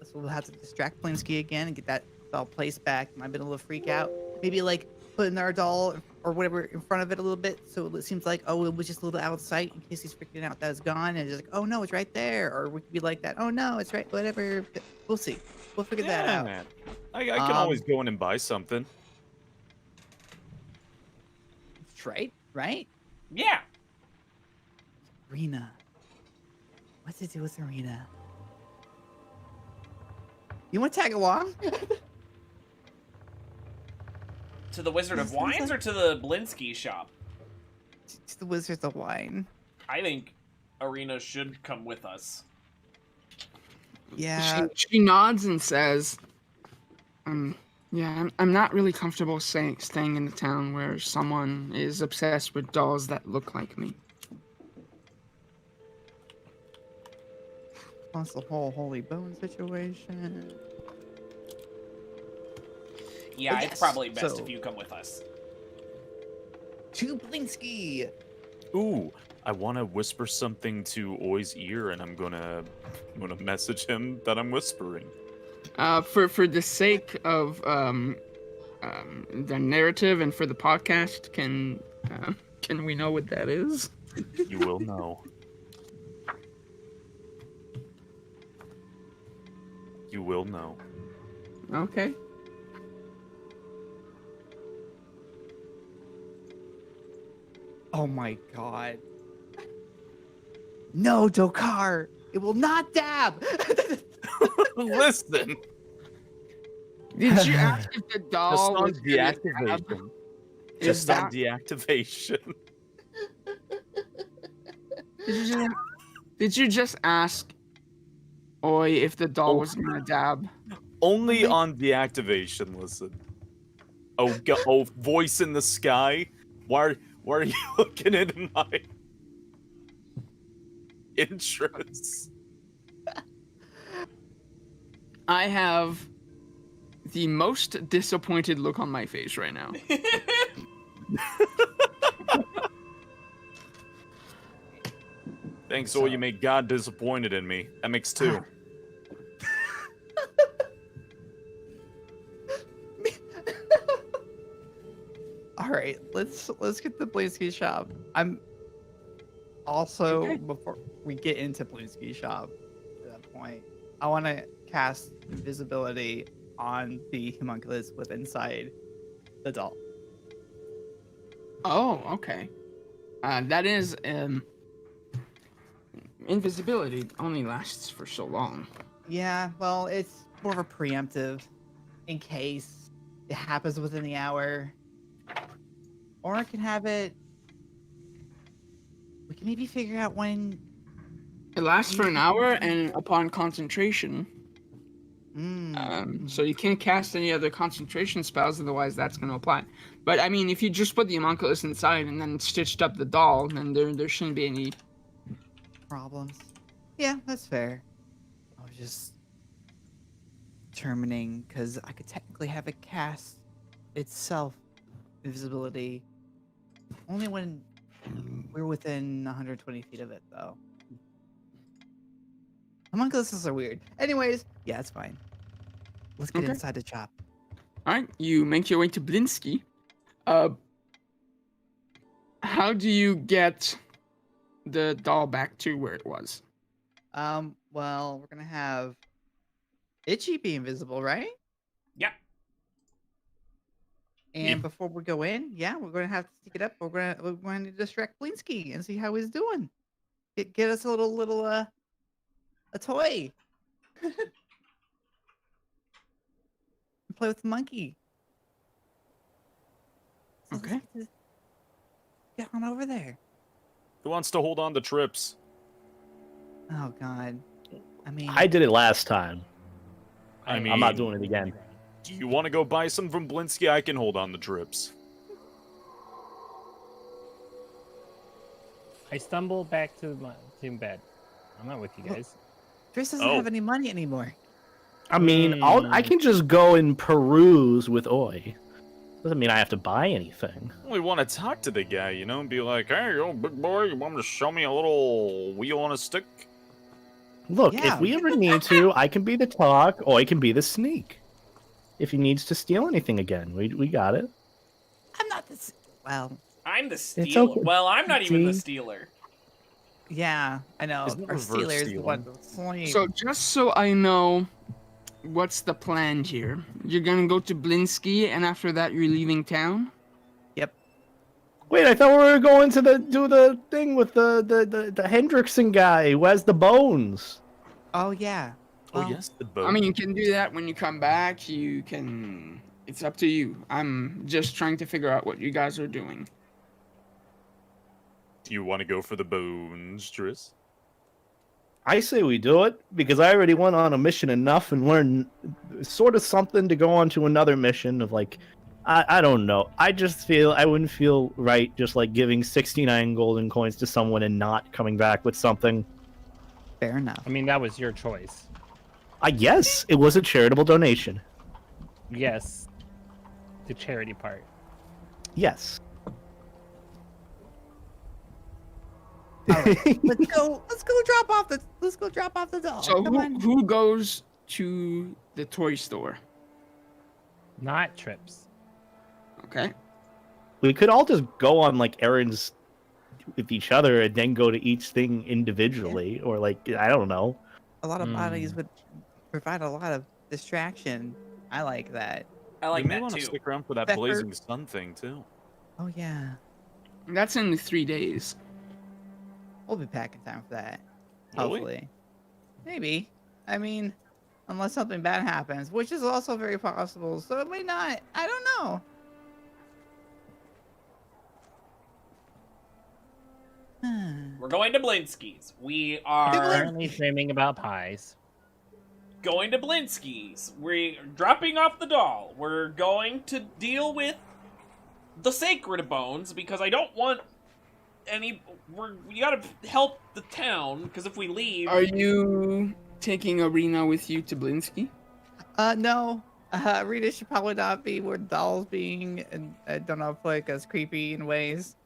so we'll have to distract Blinsky again and get that doll placed back. Might be a little freak out. Maybe like putting our doll or whatever in front of it a little bit, so it seems like, oh, it was just a little out of sight in case he's freaking out that it's gone, and it's like, oh no, it's right there. Or we could be like that. Oh no, it's right. Whatever. We'll see. We'll figure that out. Man. I can always go in and buy something. Right? Right? Yeah. Arena. What to do with Arena? You want to tag along? To the Wizard of Sounds Wines like- or to the Blinsky shop? It's the Wizards of Wine. I think Arena should come with us. Yeah. She nods and says, Yeah, I'm not really comfortable staying in the town where someone is obsessed with dolls that look like me. Plus the whole holy bone situation. Yeah, Oh, it's yes. probably best So- if you come with us. To Blinsky. Ooh, I want to whisper something to Oi's ear, and I'm gonna message him that I'm whispering. For the sake of the narrative and for the podcast, can we know what that is? You will know. You will know. Okay. Oh my god. No, Dokar. It will not dab. Listen, Did you ask if the just doll on was gonna dab? deactivation. Is Just on that- deactivation. Did you just ask Oi if the doll was gonna dab? Only on deactivation. Listen. Oh, voice in the sky. Why are you looking into my interests? I have the most disappointed look on my face right now. Thanks, Oi. You make God disappointed in me. That makes two. All right, let's get the Blinsky shop. I'm also Okay. before we get into Blinsky shop at that point, I want to cast invisibility on the homunculus with inside the doll. Oh, okay. That is invisibility only lasts for so long. Yeah, well, it's more of a preemptive in case it happens within the hour. Or I can have it. We can maybe figure out when. It lasts for an hour, and upon concentration. Mm. So you can't cast any other concentration spells, otherwise that's going to apply. But I mean, if you just put the homunculus inside and then stitched up the doll, then there shouldn't be any Problems. Yeah, that's fair. I was just determining because I could technically have it cast itself invisibility only when we're within 120 feet of it, though. Homunculuses are weird. Anyways, yeah, it's fine. Let's get Okay. inside the shop. All right, you make your way to Blinsky. How do you get the doll back to where it was? Well, we're gonna have Itchy be invisible, right? Yeah. And Yeah. before we go in, yeah, we're gonna have to stick it up. We're going to distract Blinsky and see how he's doing. Get us a little a toy. Play with the monkey. So let's Okay. get on over there. Who wants to hold on to trips? Oh God. I mean, I did it last time. I mean, I'm not doing it again. Do you want to go buy some from Blinsky? I can hold on the trips. I stumble back to bed. I'm not with you guys. Chris doesn't Oh. have any money anymore. I mean, I can just go and peruse with Oi. Doesn't mean I have to buy anything. I only want to talk to the guy, and be like, "Hey, yo, big boy, you want to show me a little wheel on a stick?" Look, Yeah. if we ever need to, I can be the talk, Oi can be the sneak. If he needs to steal anything again, we got it. I'm not this. Well, I'm the stealer. okay. Well, I'm not even the See? stealer. yeah, I know. Isn't it Our reverse stealer is the stealing? one that's sleep. So just so I know, what's the plan here? You're gonna go to Blinsky, and after that, you're leaving town. Wait, I thought we were going to do the thing with the Hendrickson guy who has the bones. Oh yeah. Well, Oh yes, the boat. I mean, you can do that when you come back. You can. It's up to you. I'm just trying to figure out what you guys are doing. do you want to go for the bones, Tris? I say we do it because I already went on a mission enough and learned sort of something to go on to another mission of like, I don't know. I just feel I wouldn't feel right just like giving 69 golden coins to someone and not coming back with something. Fair enough. I mean, that was your choice. I guess it was a charitable donation. Yes. The charity part. Yes. All right, let's go drop off the doll. So Come on. who goes to the toy store? Not trips. Okay. We could all just go on like errands with each other and then go to each thing individually, or like I don't know. A lot of bodies would provide a lot of distraction. I like that. I like you may that want too. to stick around for that Pepper. blazing sun thing too. Oh yeah, That's in 3 days. we'll be back in time for that. Will we? Hopefully, maybe. I mean, unless something bad happens, which is also very possible. So it may not. I don't know. We're going to Blinsky's. We are Currently dreaming about pies. going to Blinsky's. We're dropping off the doll. We're going to deal with the sacred bones because I don't want any. We gotta help the town because if we leave, Are you taking Arena with you to Blinsky? No. Rita should probably not be where dolls being, and I don't know, like as creepy in ways.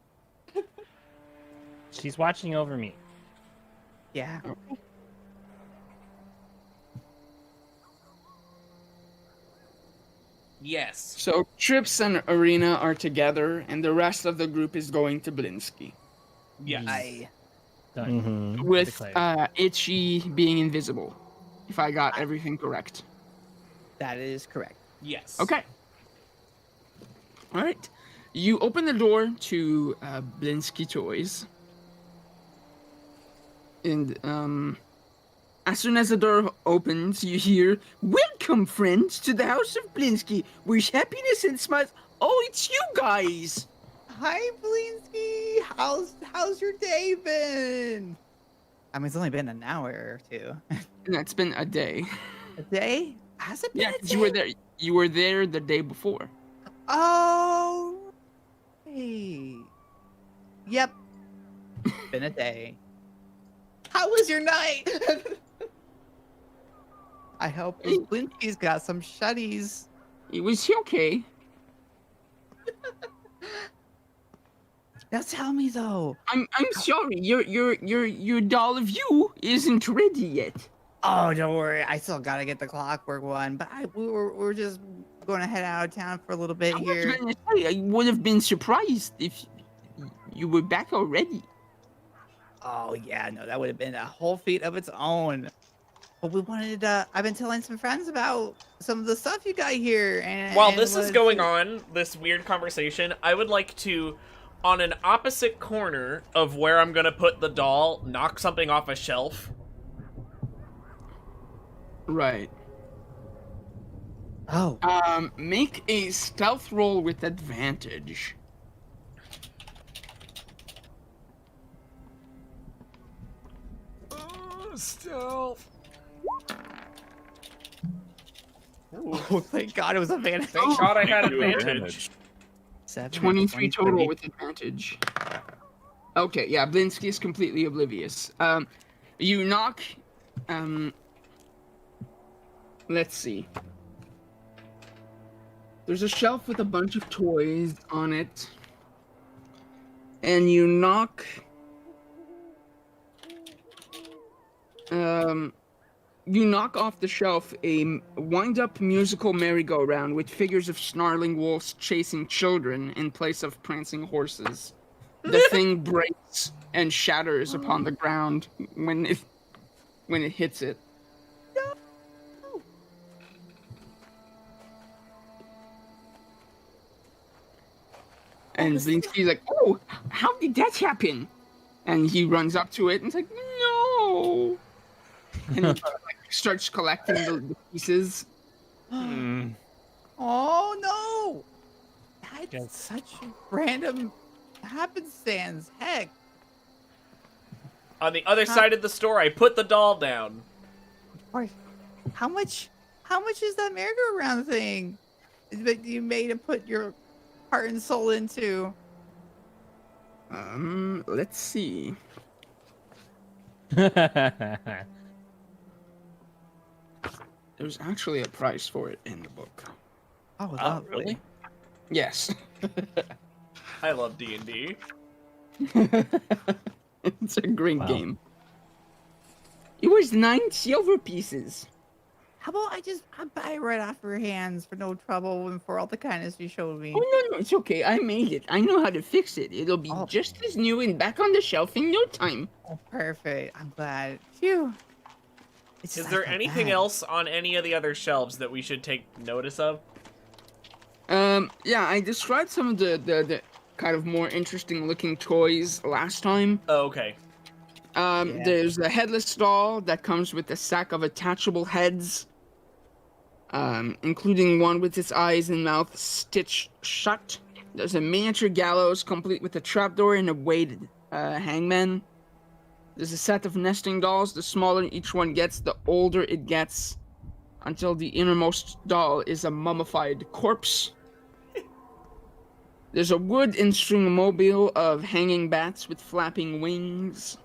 She's watching over me. Yeah. yes, So Trips and Arena are together, and the rest of the group is going to Blinsky. yes. Done. Mm-hmm. With Declared. Itchy being invisible, if I got everything correct. That is correct. Yes. Okay. All right. You open the door to Blinsky Toys. And as soon as the door opens, you hear, "Welcome, friends, to the house of Blinsky. Wish happiness and smiles." Oh, it's you guys. Hi, Blinsky. How's your day been? I mean, it's only been an hour or two. And that's been a day. A day? Has it been Yeah, a 'cause day? you were there. You were there the day before. Oh. Hey. Yep. Been a day. How was your night? I hope Blinsky's got some shutties. It was okay. Now tell me though. I'm sorry. Your doll of you isn't ready yet. Oh, don't worry. I still gotta get the clockwork one, but we're just gonna head out of town for a little bit I was here. gonna say, I would have been surprised if you were back already. Oh yeah, no, that would have been a whole feat of its own. But we wanted to. I've been telling some friends about some of the stuff you got here, and While this is wanted going to- on, this weird conversation, I would like to, on an opposite corner of where I'm gonna put the doll, knock something off a shelf. Right. Oh, Make a stealth roll with advantage. Stealth. oh, thank God it was a vantage. Thank God I had You advantage. 23 total with advantage. Okay, yeah, Blinsky is completely oblivious. You knock. Let's see. There's a shelf with a bunch of toys on it. And you knock. You knock off the shelf a wind-up musical merry-go-round with figures of snarling wolves chasing children in place of prancing horses. The thing breaks and shatters upon the ground when it hits it. And Blinsky's like, "Oh, how did that happen?" And he runs up to it and is like, "No!" And he like, starts collecting the pieces. Hmm. Oh no! That's Yes. such random happenstance. Heck. On the other side of the store, I put the doll down. Or how much How much is that merry-go-round thing that you made to put your heart and soul into? Let's see. There's actually a price for it in the book. Oh, Oh, lovely. really? Yes. I love D&D. It's a great Wow. game. It was 9 silver pieces. How about I buy it right off your hands for no trouble and for all the kindness you showed me? Oh, no, it's okay. I made it. I know how to fix it. It'll be Oh. just as new and back on the shelf in no time. Oh, perfect. I'm glad. Phew. It's Is just I there felt anything bad. else on any of the other shelves that we should take notice of? Yeah, I described some of the kind of more interesting looking toys last time. Oh, okay. Yeah. There's a headless doll that comes with a sack of attachable heads, including one with its eyes and mouth stitched shut. There's a miniature gallows complete with a trapdoor and a weighted hangman. There's a set of nesting dolls. The smaller each one gets, the older it gets, until the innermost doll is a mummified corpse. There's a wood and string mobile of hanging bats with flapping wings.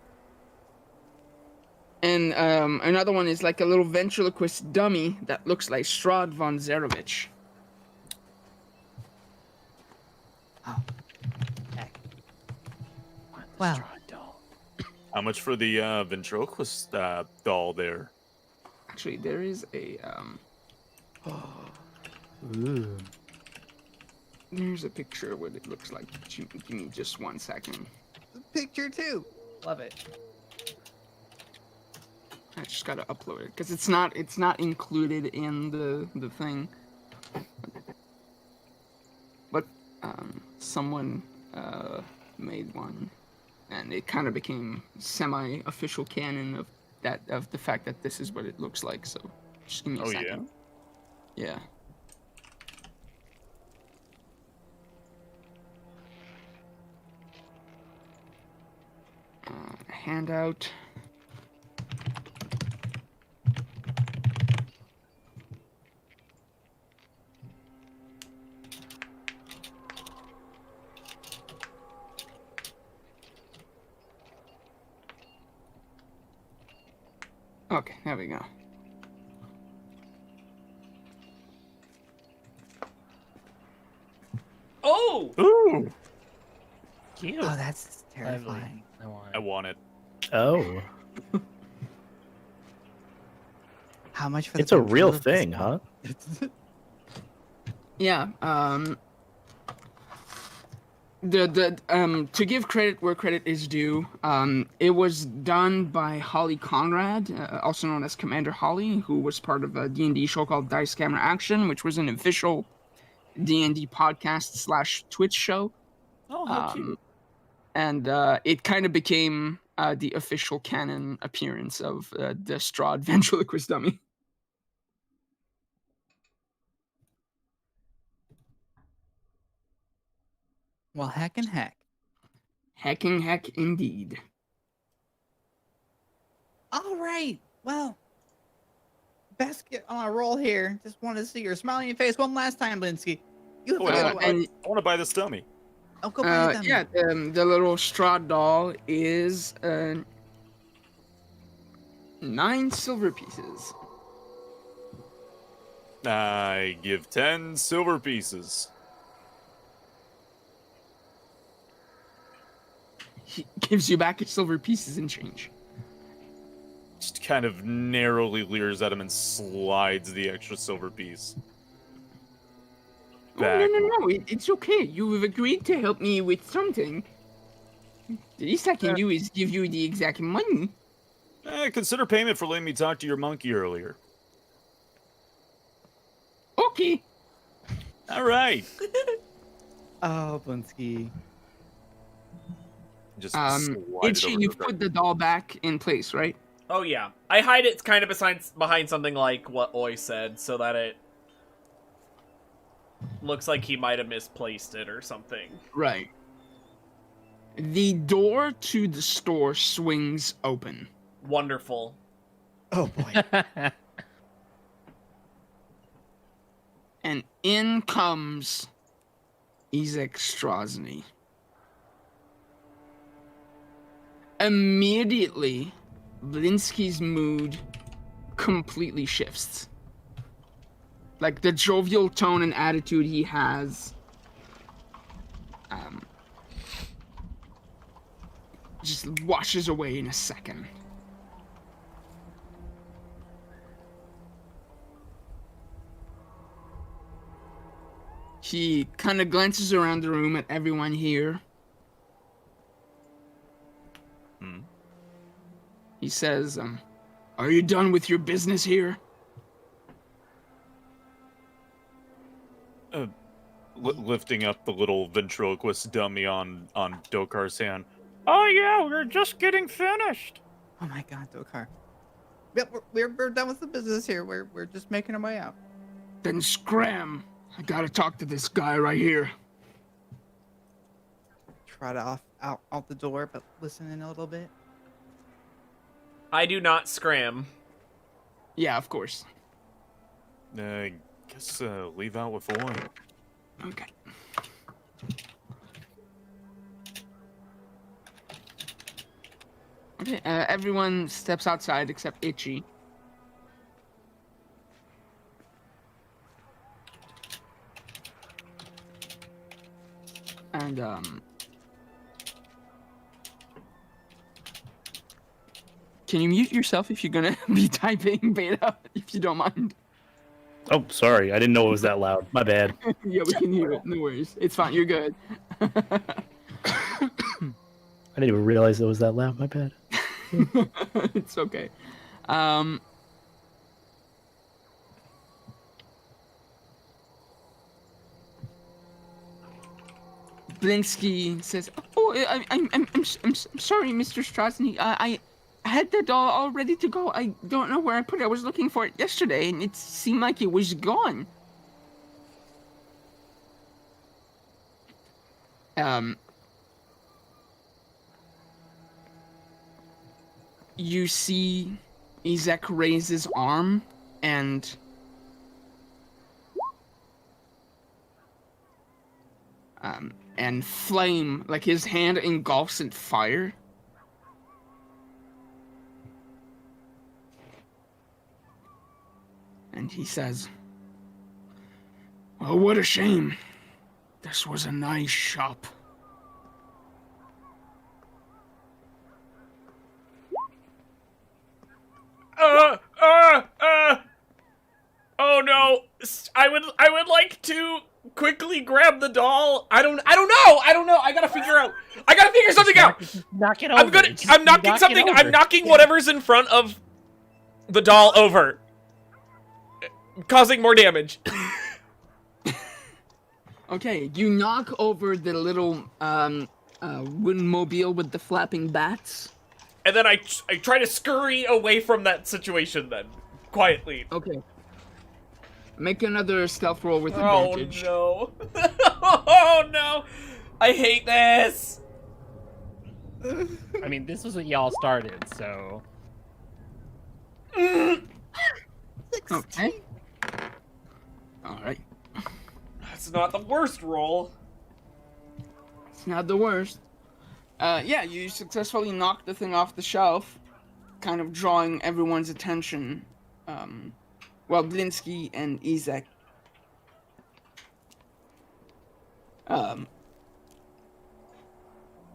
And another one is like a little ventriloquist dummy that looks like Strahd von Zarovich. Oh. Heck. Well, How much for the ventriloquist doll there? Actually, there is a Ooh. there's a picture of what it looks like. Give me just 1 second. picture too. Love it. I just gotta upload it because it's not included in the thing. But someone made one, and it kind of became semi-official canon of the fact that this is what it looks like. So just give me a Oh, second. Yeah. Handout. Okay, there we go. Oh! Ooh! Cute. Oh, that's terrifying. I want I it. want it. Oh, How much for the it's a real ventriloquist thing, doll? huh? Yeah. To give credit where credit is due, it was done by Holly Conrad, also known as Commander Holly, who was part of a D&D show called Dice Camera Action, which was an official D&D podcast / Twitch show. Oh, how cute. And it kind of became the official canon appearance of the Strahd ventriloquist dummy. Well, heck and heck. Hecking heck indeed. All right. Well, best get on a roll here. Just want to see your smiling face one last time, Blinsky. You Oh, wait, have I and want to buy this dummy. oh, go buy the dummy. yeah, the little Strahd doll is 9 silver pieces. I give 10 silver pieces. He gives you back his silver pieces and change. Just kind of narrowly leers at him and slides the extra silver piece. Oh, no, it's okay. You have agreed to help me with something. The least I can do is give you the exact money. Consider payment for letting me talk to your monkey earlier. Okay. All right. Oh, Blinsky. Just slide it over You've to put the doll back in place, right? Oh yeah. I hide it kind of behind something like what Oi said, so that it looks like he might have misplaced it or something. Right. The door to the store swings open. Wonderful. Oh boy. and in comes Izek Strozny. Immediately, Blinsky's mood completely shifts. Like the jovial tone and attitude he has, just washes away in a second. He kind of glances around the room at everyone here. He says, are you done with your business here? Lifting up the little ventriloquist dummy on Dokar's hand. Oh yeah, we're just getting finished. Oh my God, Dokar. Yep, we're done with the business here. We're just making our way out. Then scram. I gotta talk to this guy right here. Trot out the door, but listen in a little bit. I do not scram. Yeah, of course. Guess leave out with Oy. Okay. Okay, everyone steps outside except Itchy. And, can you mute yourself if you're gonna be typing beta, if you don't mind? Oh, sorry. I didn't know it was that loud. My bad. Yeah, we can hear it. No worries. It's fine. You're good. I didn't even realize it was that loud. My bad. It's okay. Blinsky says, "Oh, I'm sorry, Mr. Strozny. I had that all ready to go. I don't know where I put it. I was looking for it yesterday, and it seemed like it was gone." You see Izek raise his arm, and flame, like his hand engulfs in fire. And he says, "Well, what a shame. This was a nice shop." Oh no! I would like to quickly grab the doll. I don't know. I gotta figure something out. Knock it over. I'm knocking something. I'm knocking whatever's in front of the doll over, causing more damage. Okay, you knock over the little wooden mobile with the flapping bats. And then I try to scurry away from that situation then, quietly. Okay. Make another stealth roll with advantage. Oh no. Oh no. I hate this. I mean, this was what y'all started, so. Okay. Alright. That's not the worst roll. It's not the worst. Yeah, you successfully knocked the thing off the shelf, kind of drawing everyone's attention. Well, Blinsky and Izek.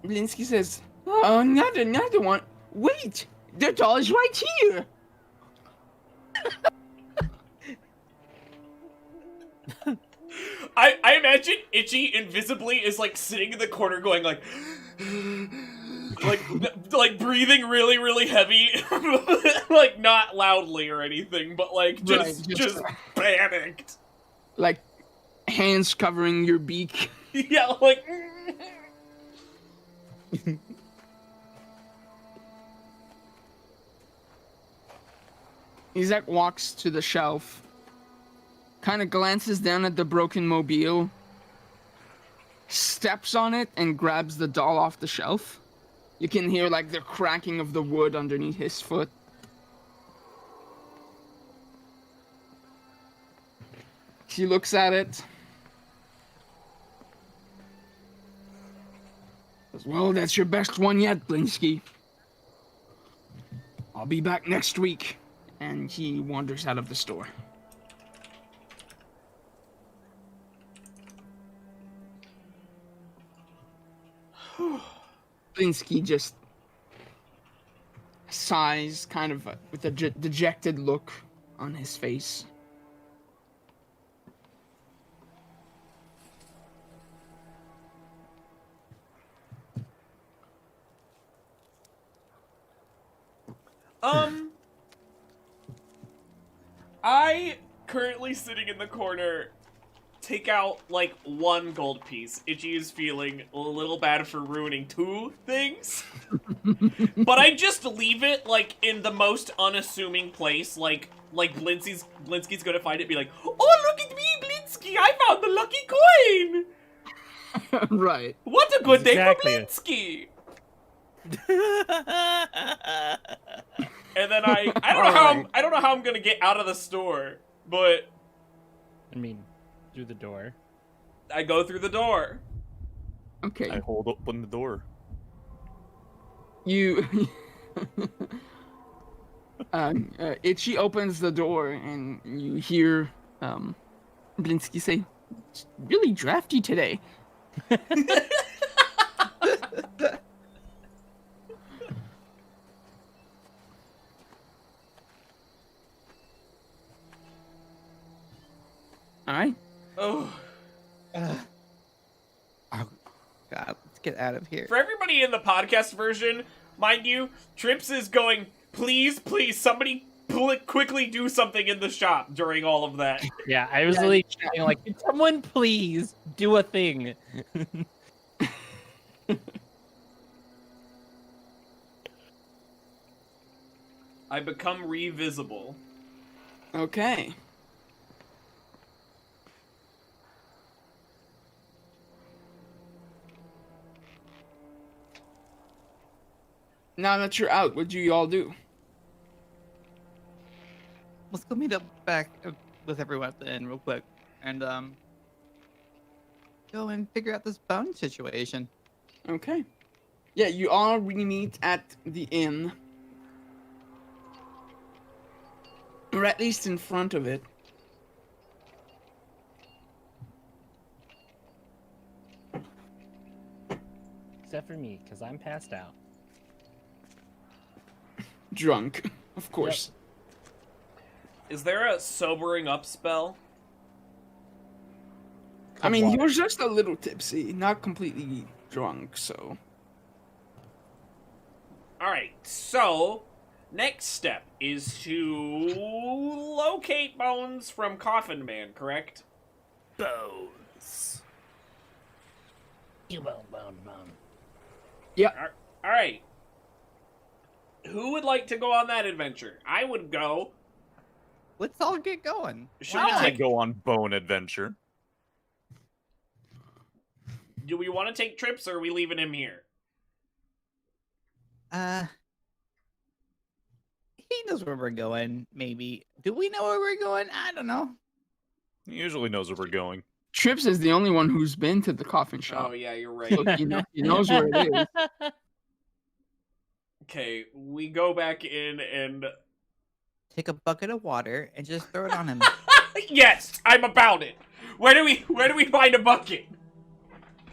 Blinsky says, "Oh, another one. Wait, the doll is right here." I imagine Itchy invisibly is like sitting in the corner going like breathing really, really heavy. Like not loudly or anything, but like just panicked. Like hands covering your beak. Yeah, like Izek walks to the shelf, kind of glances down at the broken mobile, steps on it, and grabs the doll off the shelf. You can hear like the cracking of the wood underneath his foot. She looks at it. Says, well, that's your best one yet, Blinsky. I'll be back next week. And he wanders out of the store. Blinsky just sighs, kind of with a dejected look on his face. I currently sitting in the corner take out like 1 gold piece. Itchy is feeling a little bad for ruining 2 things. But I just leave it like in the most unassuming place, like Blinsky's gonna find it and be like, oh, look at me, Blinsky, I found the lucky coin! Right. What a good day Exactly. for Blinsky! And then I don't know how I'm gonna get out of the store, but I mean, through the door. I go through the door. Okay. I hold open the door. You Itchy opens the door and you hear Blinsky say, it's really drafty today. Alright. Oh. Oh God, let's get out of here. For everybody in the podcast version, mind you, Trips is going, please, somebody quickly do something in the shop during all of that. Yeah, I was really shouting like, "Can someone please do a thing?" I become revisible. Okay. Now that you're out, what do you all do? Let's go meet up back with everyone at the inn real quick, and go and figure out this bone situation. Okay. Yeah, you all re-meet at the inn. Or at least in front of it. Except for me, because I'm passed out. Drunk, of course. Is there a sobering up spell? I mean, he was just a little tipsy, not completely drunk, so... Alright, so next step is to locate bones from Coffin Man, correct? Bones. You bone. Alright. Who would like to go on that adventure? I would go. Let's all get going. Should Why we not? I go on bone adventure. Do we want to take Trips, or are we leaving him here? He knows where we're going, maybe. Do we know where we're going? I don't know. He usually knows where we're going. Trips is the only one who's been to the coffin shop. Oh, yeah, you're right. So he knows where it is. Okay, we go back in and... Take a bucket of water and just throw it on him. Yes, I'm about it. Where do we find a bucket?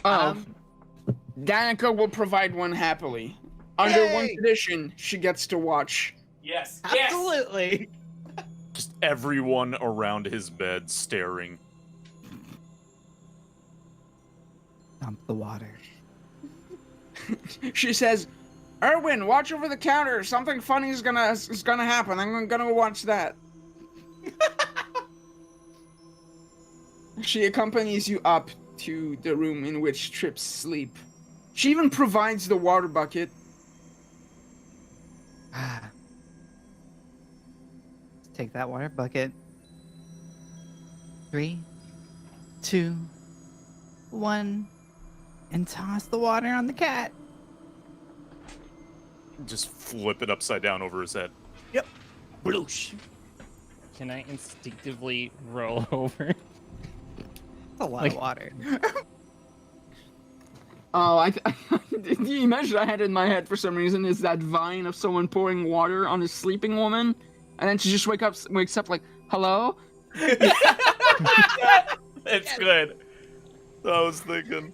Danica will provide one happily. Under one Yay! condition, she gets to watch. Yes. Absolutely. Just everyone around his bed staring. Dump the water. She says, Erwin, watch over the counter. Something funny is gonna happen. I'm gonna watch that. She accompanies you up to the room in which Trips sleep. She even provides the water bucket. Let's take that water bucket. 3, 2, 1, and toss the water on the cat. Just flip it upside down over his head. Bloosh. Can I instinctively roll over? That's a lot Like- of water. Oh, the image I had in my head for some reason is that vine of someone pouring water on a sleeping woman, and then she just wakes up like, "Hello." It's good. I was thinking.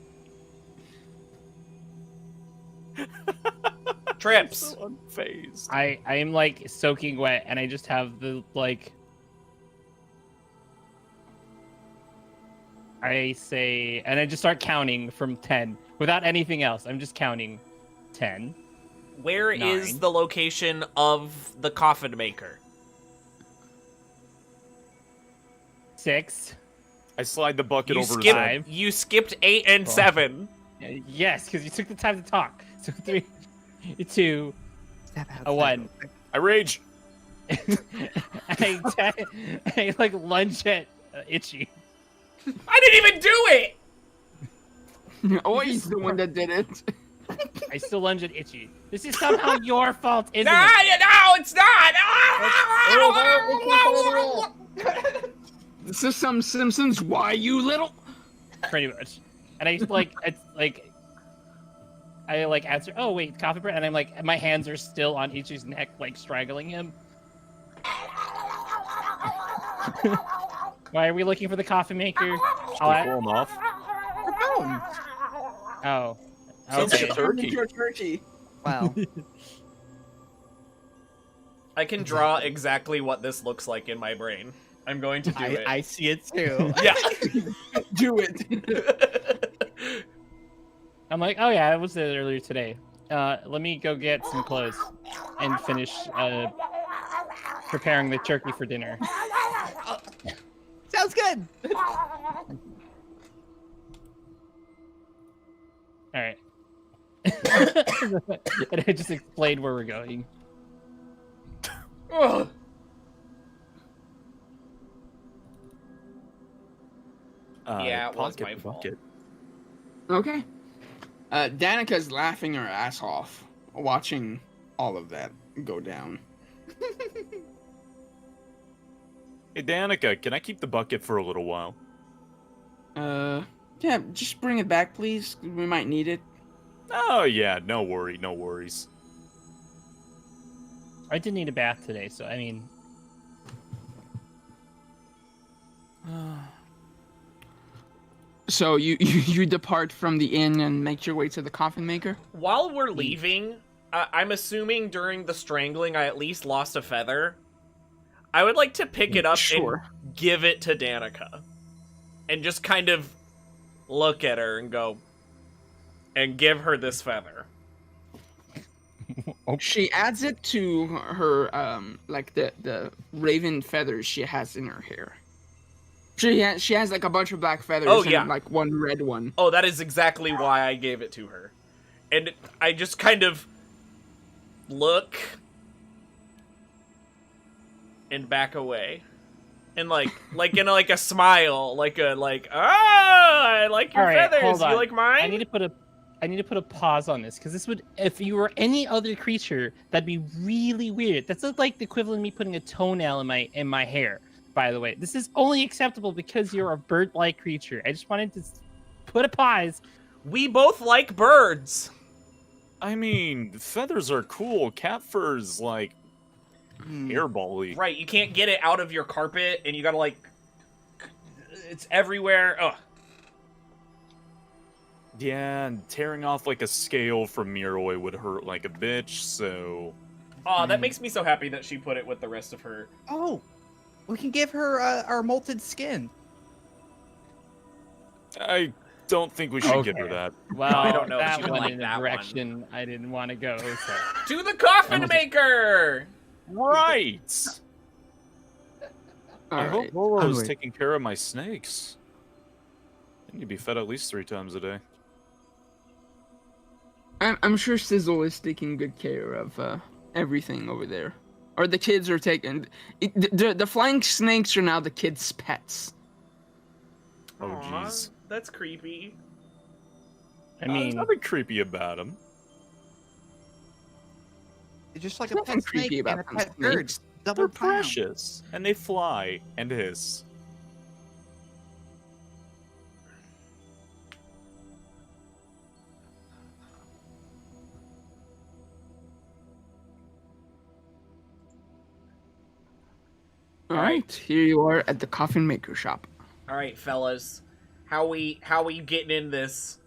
Trips. So unfazed. I am like soaking wet, and I just have the like. I say, and I just start counting from 10 without anything else. I'm just counting 10. Where is 9. the location of the coffin maker? 6. I slide the bucket You over his head. Five. You skipped 8 and Well. 7. Yes, because you took the time to talk. So 3, 2, Step outside a 1. real quick. I rage. I like lunge at Itchy. I didn't even do it. Oh, he's the one that did it. I still lunge at Itchy. This is somehow your fault, isn't No, it? no, it's not. This is some Simpsons. Why you little? Pretty much. And I like, it's like, I like answer. Oh wait, coffee bread, and I'm like, my hands are still on Itchy's neck, like strangling him. Why are we looking for the coffee maker? Pull him off. Oh. Sounds like Okay. a turkey. Your turkey. Wow. I can draw exactly what this looks like in my brain. I'm going to do it. I see it too. Yeah. Do it. I'm like, oh yeah, I was there earlier today. Let me go get some clothes and finish preparing the turkey for dinner. Sounds good. All right. And I just explained where we're going. Ugh. Yeah, it was pocket my the fault. bucket. Okay. Danica's laughing her ass off watching all of that go down. Hey, Danica, can I keep the bucket for a little while? Yeah, just bring it back, please. We might need it. Oh, yeah, no worries. I did need a bath today, so I mean, So you depart from the inn and make your way to the coffin maker? While we're leaving, I'm assuming during the strangling I at least lost a feather. I would like to pick it up Sure. and give it to Danica. And just kind of look at her and go, and give her this feather. She adds it to her like the raven feathers she has in her hair. She has like a bunch of black feathers Oh, yeah. and like one red one. Oh, that is exactly why I gave it to her. And I just kind of look and back away. And like in like a smile, I like your all right, feathers. hold on. You like mine? I need to put a pause on this because this would, if you were any other creature, that'd be really weird. That's like the equivalent of me putting a toenail in my hair. By the way, this is only acceptable because you're a bird-like creature. I just wanted to put a pause. We both like birds. I mean, feathers are cool. Cat fur's like airball-y. Right, you can't get it out of your carpet, and you gotta like, it's everywhere. Ugh. Yeah, and tearing off like a scale from Miroi would hurt like a bitch, so... Aw, that makes me so happy that she put it with the rest of her. Oh, we can give her our molted skin. I don't think we should give her Okay. that. Well, I don't know if that she would went like in that a one. direction I didn't want to go. So. To the coffin maker! Right! I hope Alright. Roro's Hungry. taking care of my snakes. I need to be fed at least 3 times a day. I'm sure Sizzle is taking good care of everything over there. Or the kids are taking... The flying snakes are now the kids' pets. Oh, Aw, jeez. that's creepy. I There's mean, nothing creepy about him. It's just like There's a pet nothing creepy snake and about a pet some bird. snakes. Double They're pound. precious, and they fly and hiss. All right, here you are at the coffin maker shop. All right, fellas, how we getting in this?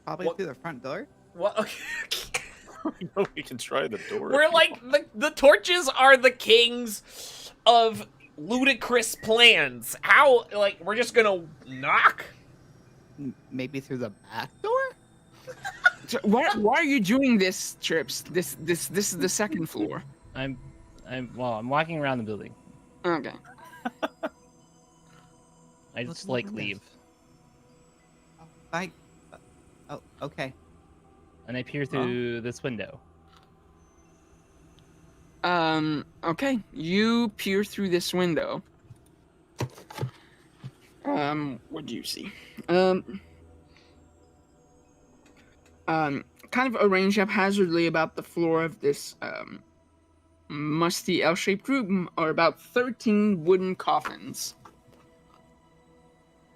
Probably What- through the front door. What? Okay. We can try the door. We're like the torches are the kings of ludicrous plans. How like we're just gonna knock? Maybe through the back door. So why are you doing this, Trips? This is the second floor. I'm walking around the building. Okay. I Look just in the like windows. leave, Oh, okay. and I peer through this window. Okay. You peer through this window. What do you see? Kind of arranged haphazardly about the floor of this, musty L-shaped room are about 13 wooden coffins.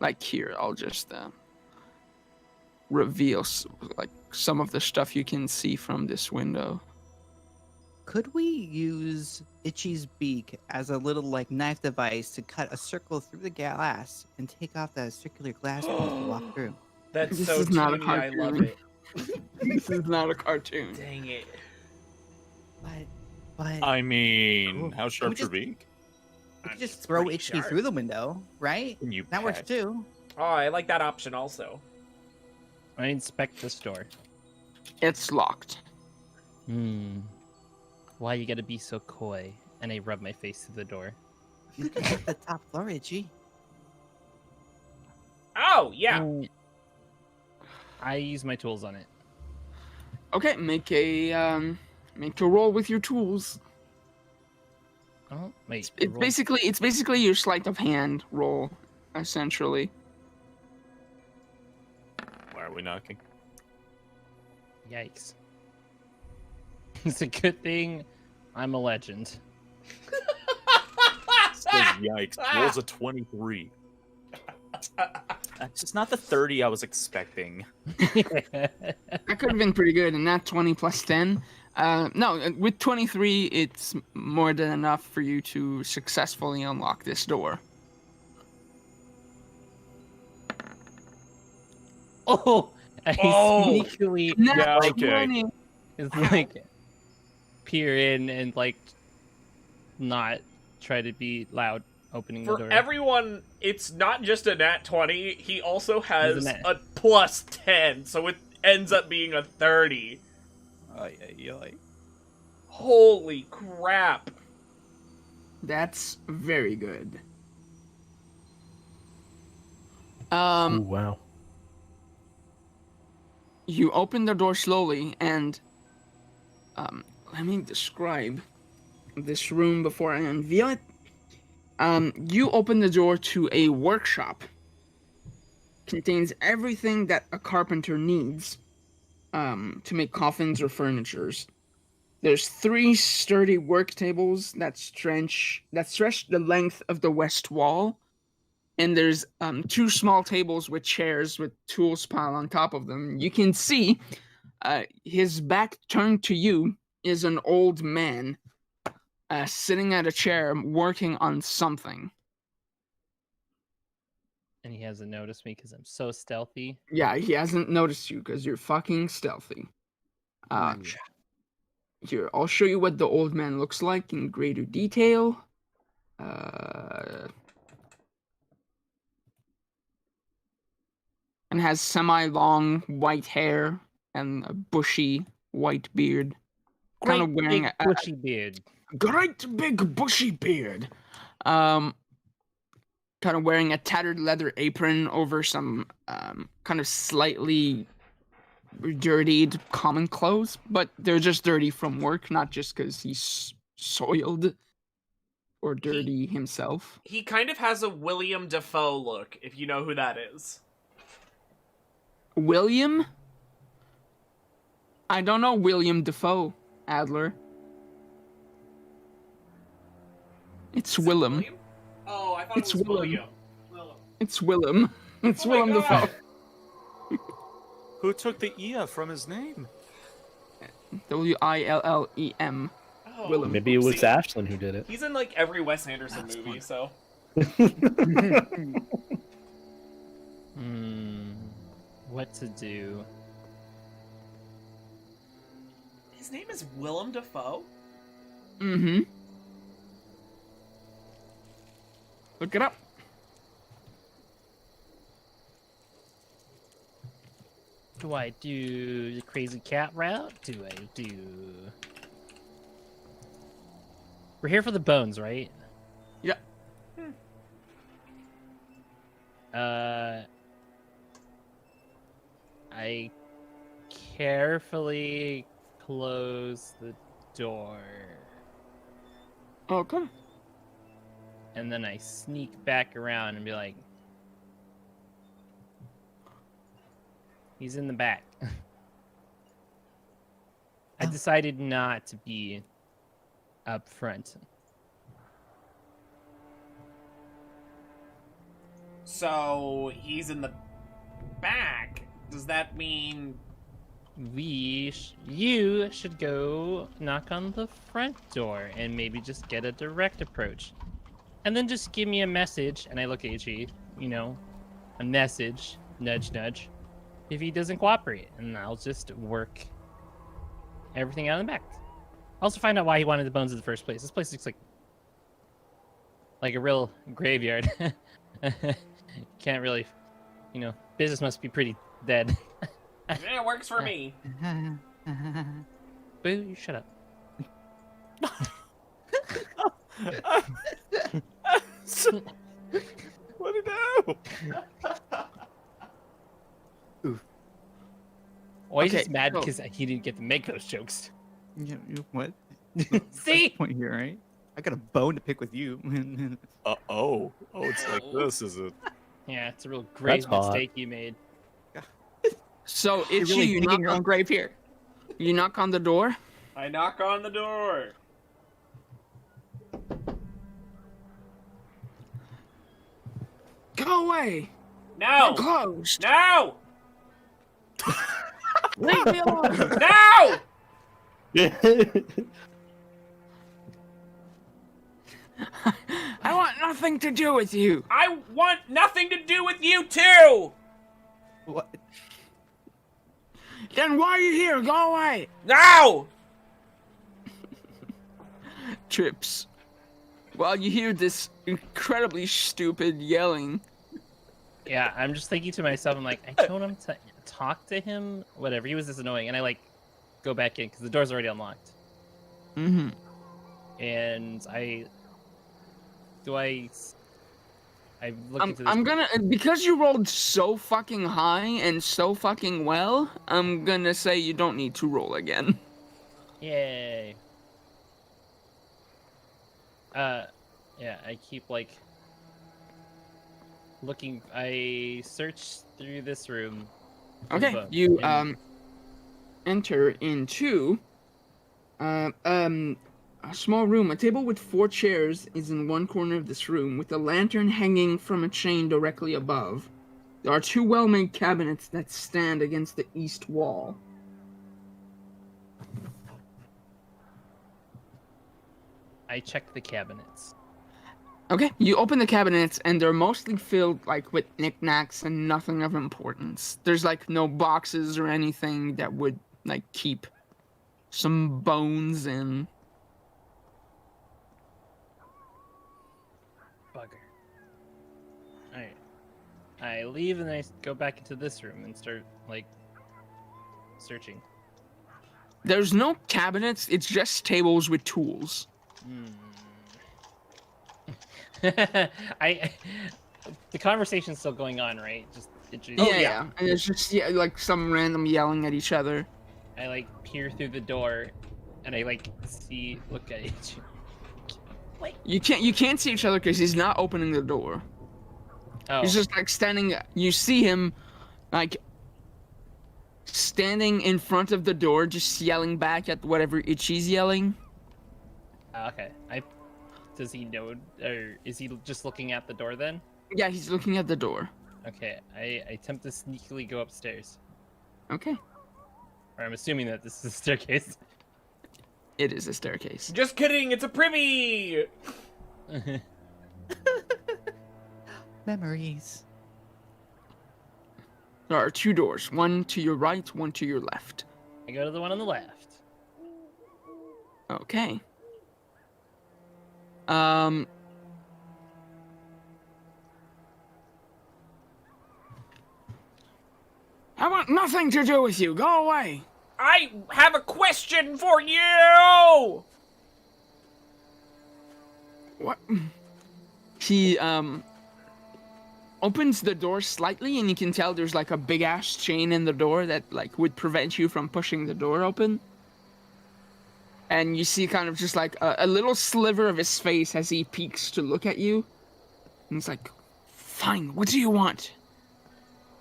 Like here, I'll just, reveal, like, some of the stuff you can see from this window. Could we use Itchy's beak as a little like knife device to cut a circle through the glass and take off that circular glass piece to walk through? That's This so is not a toony, I love cartoon. it. This is not a cartoon. Dang it. But I mean, Cool. how sharp's your just- beak? we could just It's throw pretty Itchy sharp. through the window, right? Can you That works peck? too. Oh, I like that option also. I inspect this door. It's locked. Why you gotta be so coy? And I rub my face through the door. You can hit the top floor, Itchy. Oh yeah. I use my tools on it. Okay, make a roll with your tools. Oh wait. It's basically your sleight of hand roll, essentially. Why are we knocking? Yikes. It's a good thing I'm a legend. Says yikes. Rolls a 23. That's just not the 30 I was expecting. That could have been pretty good, and that 20 plus 10. No, with 23, it's more than enough for you to successfully unlock this door. Oh! I Oh! sneakily Yeah, okay. 20. is like peer in and like not try to be loud opening the For door. everyone, it's not just a nat 20. He also has nat. a plus 10, so it ends up being a 30. Holy crap. That's very good. Ooh, wow. You open the door slowly, and let me describe this room before I unveil it. You open the door to a workshop. Contains everything that a carpenter needs to make coffins or furnitures. There's 3 sturdy work tables that stretch the length of the west wall. And there's 2 small tables with chairs with tools piled on top of them. You can see his back turned to you is an old man sitting at a chair working on something. And he hasn't noticed me because I'm so stealthy. Yeah, he hasn't noticed you because you're fucking stealthy. Here, I'll show you what the old man looks like in greater detail. And has semi-long white hair and a bushy white beard. Kind of Great wearing big a bushy beard. great big bushy beard. Kind of wearing a tattered leather apron over some kind of slightly dirtied common clothes, but they're just dirty from work, not just because he's soiled or dirty himself. He kind of has a William Dafoe look, if you know who that is. William? I don't know William Dafoe, Adler. It's Willem. William? Oh, I thought It's it was Willem. William. It's Willem. It's Oh my Willem God. Dafoe. Who took the Ia from his name? Willem. Oh, Willem. Maybe it was oopsie. Ashlyn who did it. He's in like every Wes Anderson That's movie, fun. so. What to do? His name is Willem Dafoe? Mm-hmm. Look it up. Do I do the crazy cat route? Do I do... We're here for the bones, right? Yeah. I carefully close the door. Okay. And then I sneak back around and be like, he's in the back. I decided not to be up front. So, he's in the back. Does that mean... You should go knock on the front door and maybe just get a direct approach. And then just give me a message, and I look at Ichi, you know, a message, nudge, nudge, if he doesn't cooperate, and I'll just work everything out in the back. Also find out why he wanted the bones in the first place. This place looks like a real graveyard. Can't really, you know, business must be pretty dead. Yeah, it works for me. Boo, you shut up. What did I do? Why is Okay, he mad so- because he didn't get to make those jokes? What? See? Point here, right? I got a bone to pick with you. Oh, it's like this, is it? Yeah, it's a real grave hot. mistake you made. So You're Itchy, really you digging knock your own on, grave here. you knock on the door. I knock on the door. Go away. No! We're closed. No! Leave me alone. No! I want nothing to do with you. I want nothing to do with you too! What? Then why are you here? Go away. No! Trips. While you hear this incredibly stupid yelling. Yeah, I'm just thinking to myself, I'm like, I told him to talk to him, whatever. He was this annoying, and I like go back in because the door's already unlocked. Mm-hmm. And I look into this. I'm gonna, because you rolled so fucking high and so fucking well, I'm gonna say you don't need to roll again. Yay. Yeah, I keep like looking. I search through this room. for the Okay, book, you and- enter into a small room. A table with 4 chairs is in one corner of this room, with a lantern hanging from a chain directly above. There are 2 well-made cabinets that stand against the east wall. I check the cabinets. Okay, you open the cabinets and they're mostly filled like with knickknacks and nothing of importance. There's like no boxes or anything that would like keep some bones in. Bugger. Alright. I leave and then I go back into this room and start like searching. There's no cabinets, it's just tables with tools. The conversation's still going on, right? Just Yeah. And there's just like some random yelling at each other. I like peer through the door, and I like look at each. You can't see each other because he's not opening the door. Oh, He's just like standing. You see him, like standing in front of the door, just yelling back at whatever Itchy's yelling. okay. Does he know, or is he just looking at the door then? Yeah, he's looking at the door. Okay, I attempt to sneakily go upstairs. Okay. Or I'm assuming that this is a staircase. It is a staircase. Just kidding, it's a privy! Memories. There are 2 doors, one to your right, one to your left. I go to the one on the left. Okay. I want nothing to do with you. Go away. I have a question for you! What? He opens the door slightly, and you can tell there's like a big ass chain in the door that like would prevent you from pushing the door open. And you see kind of just like a little sliver of his face as he peeks to look at you. And he's like, "Fine, what do you want?"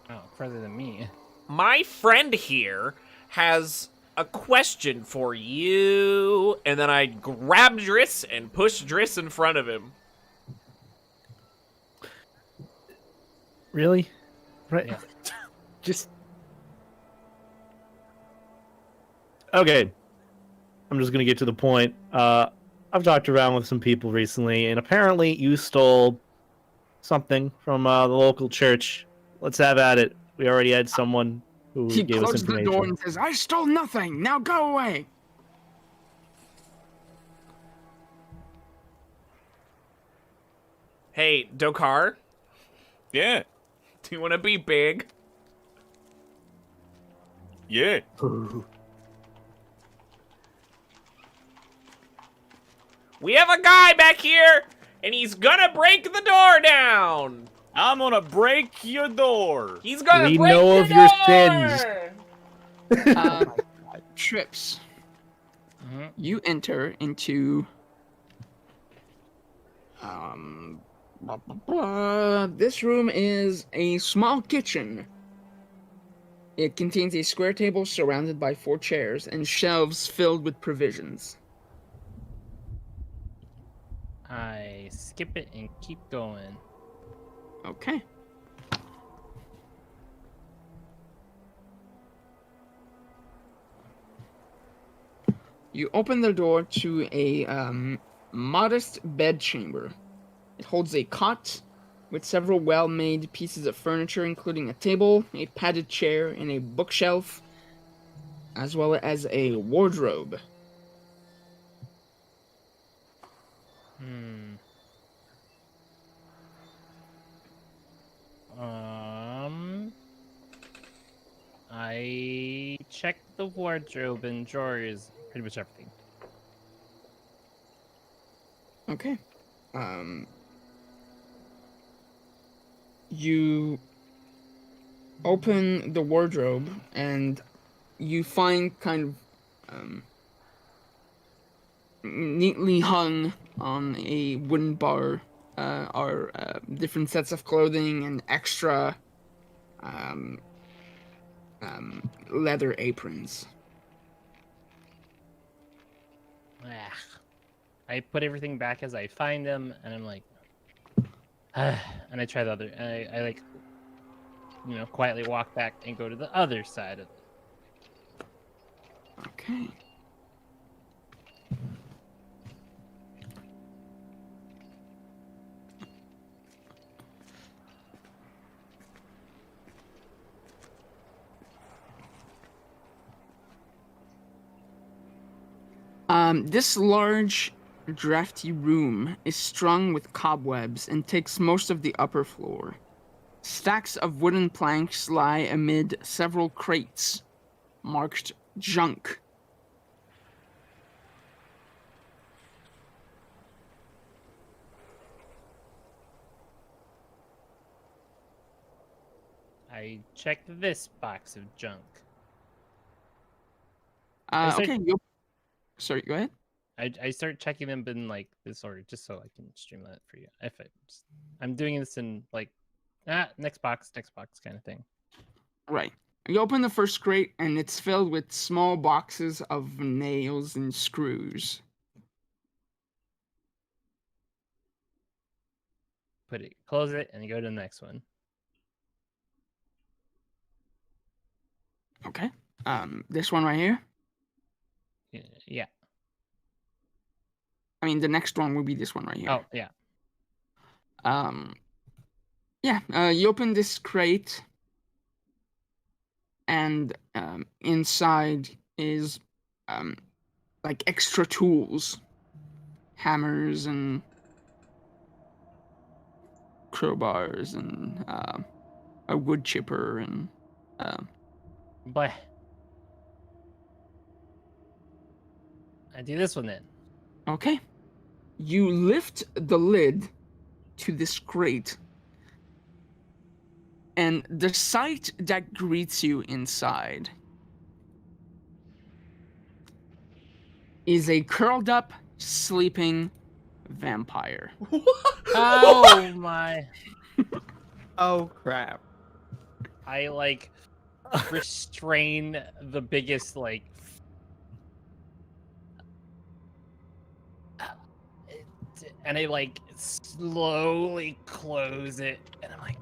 Oh, further than me. My friend here has a question for you. And then I grab Driss and push Driss in front of him. Really? Right. Yeah. Just. Okay. I'm just gonna get to the point. I've talked around with some people recently, and apparently you stole something from the local church. Let's have at it. We already had someone who He gave us closes the information. door and says, "I stole nothing. Now go away." Hey, Dokar, Yeah. do you want to be big? Yeah. We have a guy back here, and he's gonna break the door down. I'm gonna break your door. He's gonna We break know your of your door! sins. Trips. Mhm. You enter into this room is a small kitchen. It contains a square table surrounded by 4 chairs and shelves filled with provisions. I skip it and keep going. Okay. You open the door to a modest bedchamber. It holds a cot with several well-made pieces of furniture, including a table, a padded chair, and a bookshelf, as well as a wardrobe. I check the wardrobe and drawers, pretty much everything. Okay. You open the wardrobe and you find kind of neatly hung on a wooden bar are different sets of clothing and extra leather aprons. I put everything back as I find them, and I'm like, and I try the other. I like, quietly walk back and go to the other side of it. Okay. This large, drafty room is strung with cobwebs and takes most of the upper floor. Stacks of wooden planks lie amid several crates marked junk. I check this box of junk. Okay, sorry, go ahead. I start checking them in like this order, just so I can streamline it for you. I'm doing this in like, next box kind of thing. Right. You open the first crate, and it's filled with small boxes of nails and screws. Close it, and go to the next one. Okay. This one right here. Yeah. I mean, the next one will be this one right here. Oh, yeah. You open this crate, and inside is like extra tools, hammers and crowbars and a wood chipper and But I do this one then. okay. You lift the lid to this crate, and the sight that greets you inside is a curled up, sleeping vampire. Oh my! Oh crap. I like restrain the biggest like. And I like slowly close it, and I'm like,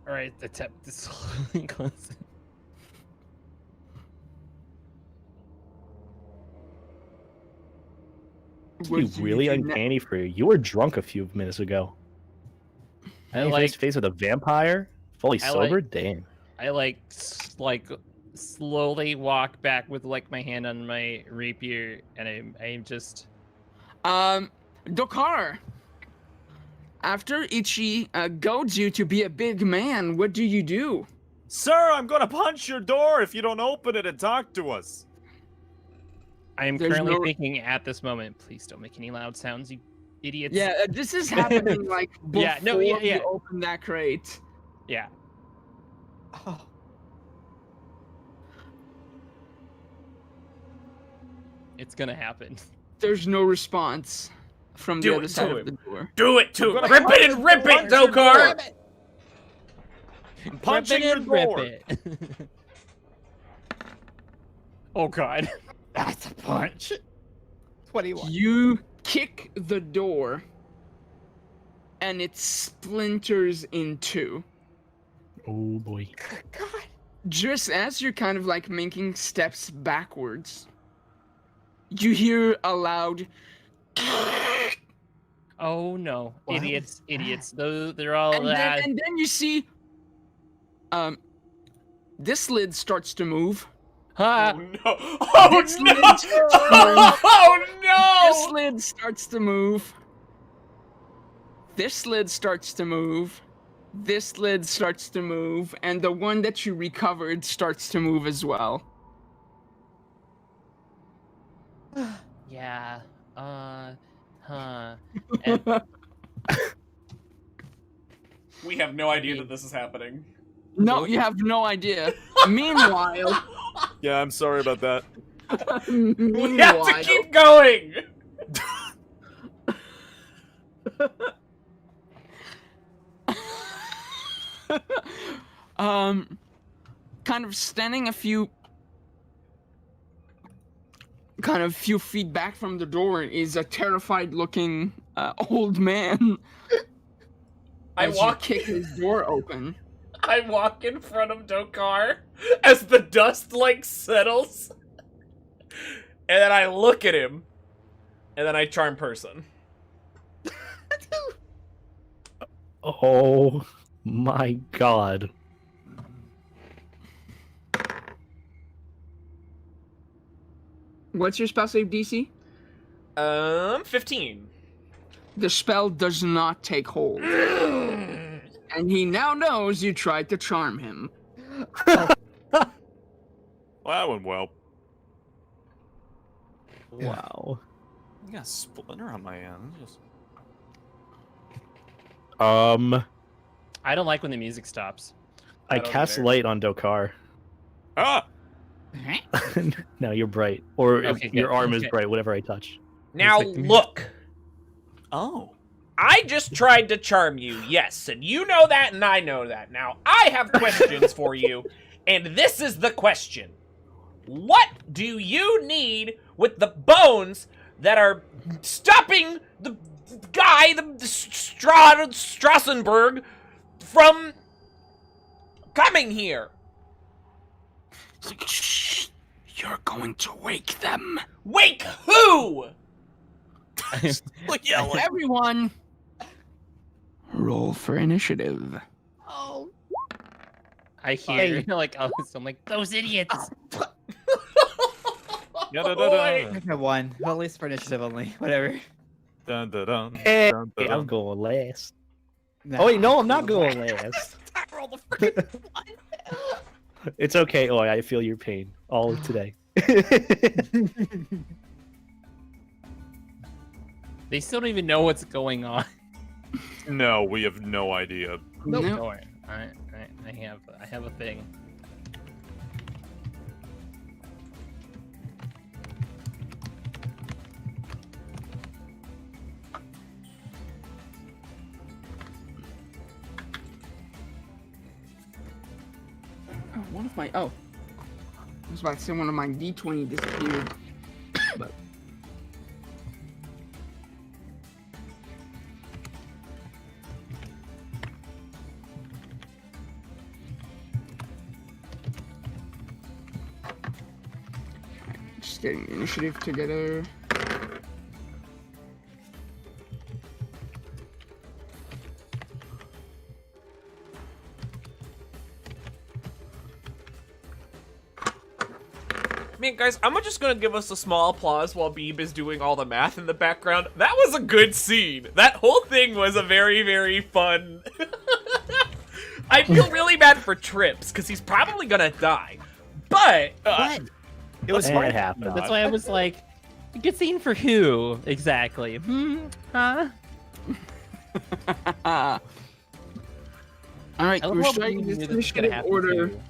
all right, the tap to slowly close it. It's really uncanny for you. You were drunk a few minutes ago. And face to face with a vampire, fully sober. Damn. I like slowly walk back with like my hand on my rapier, and I'm just. Dokar. After Ichi goads you to be a big man, what do you do? Sir, I'm gonna punch your door if you don't open it and talk to us. I am currently thinking at this moment, please don't make any loud sounds, you idiots. Yeah, this is happening like before you open that crate. Yeah. Oh. It's gonna happen. There's no response from the other side of the door. Do it to it! Rip it and rip it, Dokar! I'm punching your door! Oh god. That's a punch. 21. You kick the door, and it splinters in two. Oh boy. God. Just as you're kind of like making steps backwards, you hear a loud. Oh no. What Idiots. was Idiots. They're all And then you see. This lid starts to move. Ha! Oh no! Oh This no! lid starts to move. Oh no! This lid starts to move. This lid starts to move. This lid starts to move. And the one that you recovered starts to move as well. Yeah. Huh. We have no idea that this is happening. No, you have no idea. Meanwhile. Yeah, I'm sorry about that. We have to keep going! Kind of standing a few feet back from the door is a terrified looking old man. I kick his door open. I walk in front of Dokar as the dust like settles. And then I look at him. And then I charm person. Oh my god. What's your spell save DC? 15. The spell does not take hold. And he now knows you tried to charm him. Well, that went well. Wow. I got a splinter on my end. I don't like when the music stops. I don't cast either. light on Dokar. Ah! No, you're bright. Or Okay, your good. arm is Okay. bright, whatever I touch. Now like the music. look. Oh. I just tried to charm you, yes, and you know that and I know that. Now, I have questions for you, and this is the question. What do you need with the bones that are stopping the guy, the Strassenberg, from coming here. It's like, shh, you're going to wake them. Wake who? Like yelling. Everyone, roll for initiative. Oh. I hear like, oh, so I'm like, those idiots. Yada-da-da. I got one. Well, at least for initiative only. Whatever. Dun, dun, dun, Hey, dun, dun, I'm dun. going last. Nah. Oh wait, no, I'm not going last. It's okay. Oh, I feel your pain all of today. They still don't even know what's going on. No, we have no idea. Nope. Nope. Don't worry. I have a thing. Oh, one of my I was about to say one of my D20 disappeared. But just getting the initiative together. Man, guys, I'm just gonna give us a small applause while Beeb is doing all the math in the background. That was a good scene. That whole thing was a very, very fun. I feel really bad for Trips because he's probably gonna die, but What? it was It smart. happened. That's why I was like, good scene for who exactly? Huh? All right, I love we're how starting we this knew this was gonna initiative happen order. too.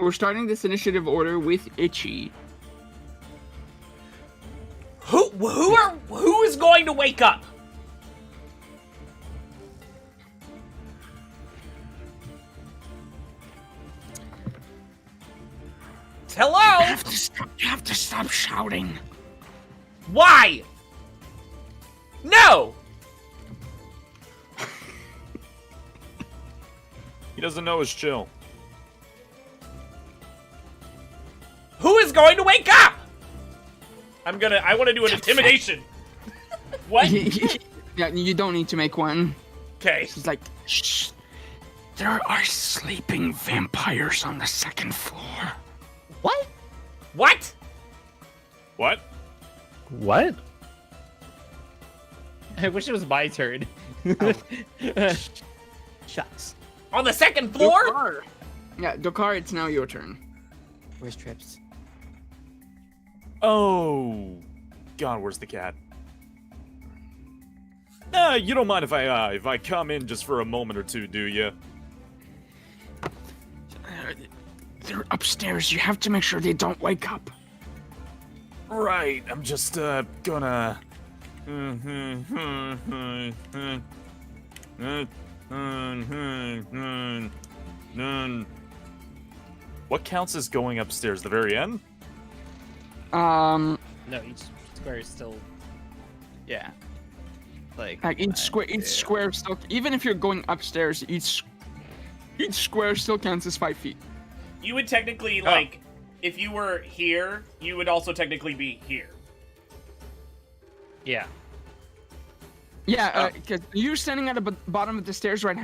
We're starting this initiative order with Itchy. Who is going to wake up? Hello? You have to stop shouting. Why? No! He doesn't know his chill. Who is going to wake up? I want to do an intimidation. What? Yeah, you don't need to make one. Okay. He's like, shh. There are sleeping vampires on the second floor. What? What? What? What? I wish it was my turn. Shucks. On the second floor? Dokar. Yeah, Dokar, it's now your turn. Where's Trips? Oh, God, where's the cat? You don't mind if I come in just for a moment or two, do you? They're upstairs. You have to make sure they don't wake up. Right, I'm just gonna. What counts as going upstairs? The very end? No, each square is still. Yeah. Like each square still. Even if you're going upstairs, each square still counts as 5 feet. You would technically, like, if you were here, you would also technically be here. Yeah. Yeah, because you're standing at the bottom of the stairs right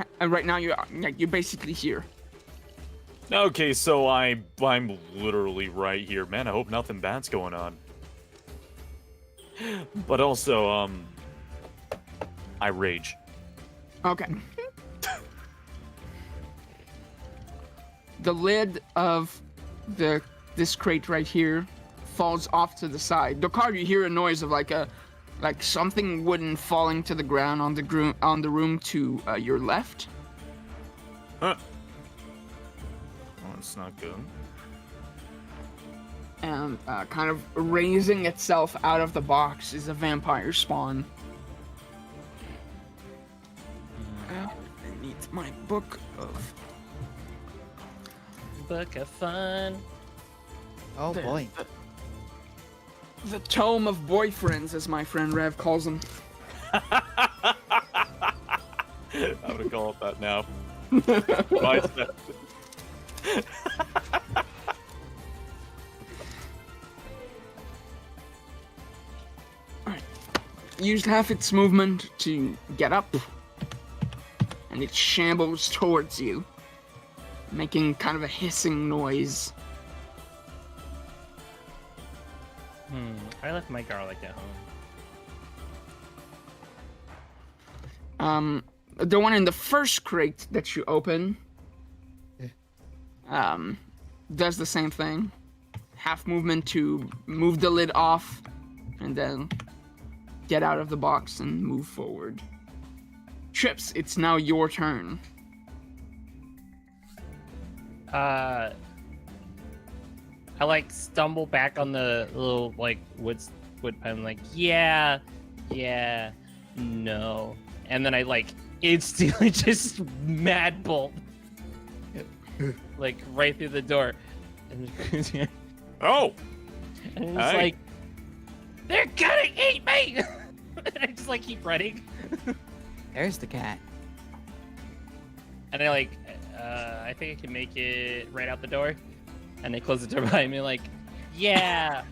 now. You're basically here. Okay, so I'm literally right here. Man, I hope nothing bad's going on. But also, I rage. Okay. The lid of this crate right here falls off to the side. Dokar, you hear a noise of like something wooden falling to the ground on the room to your left. Huh. Oh, it's not good. And kind of raising itself out of the box is a vampire spawn. I need my book of Fun. Oh boy. the tome of boyfriends, as my friend Rev calls them. I'm gonna call it that now. Bye, Steph. Used half its movement to get up, and it shambles towards you, making kind of a hissing noise. I left my garlic at home. The one in the first crate that you open, does the same thing. Half movement to move the lid off, and then get out of the box and move forward. Trips, it's now your turn. I like stumble back on the little like wood pen, like yeah, no, and then I like instantly just mad bolt, like right through the door, and Oh, and it's Hey. like they're gonna eat me. And I just like keep running, There's the cat. and I like I think I can make it right out the door. And they close the door behind me, like, yeah,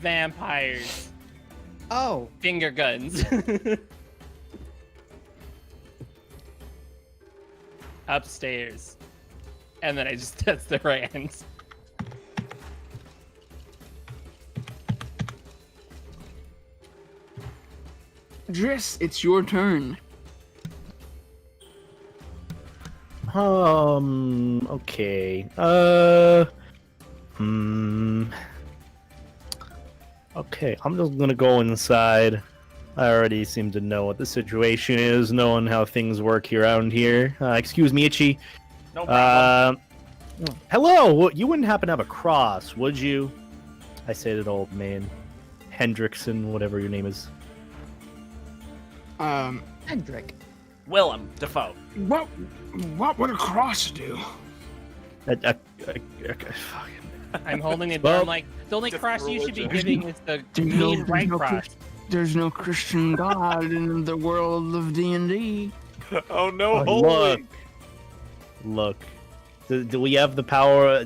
vampires, Oh, finger guns. Upstairs. And then I just test the right hands. Driss, it's your turn. Okay. Okay, I'm just gonna go inside. I already seem to know what the situation is, knowing how things work around here. Excuse me, Itchy. No problem. Hello, you wouldn't happen to have a cross, would you? I say to the old man. Hendrickson, whatever your name is. Hendrick. Willem Dafoe. What would a cross do? I'm holding it Well, down like, the only just cross you should be religion. giving is the There's green no- right no cross. There's no Christian God in the world of D&D. oh no, Oh, holy! Look. Do we have the power?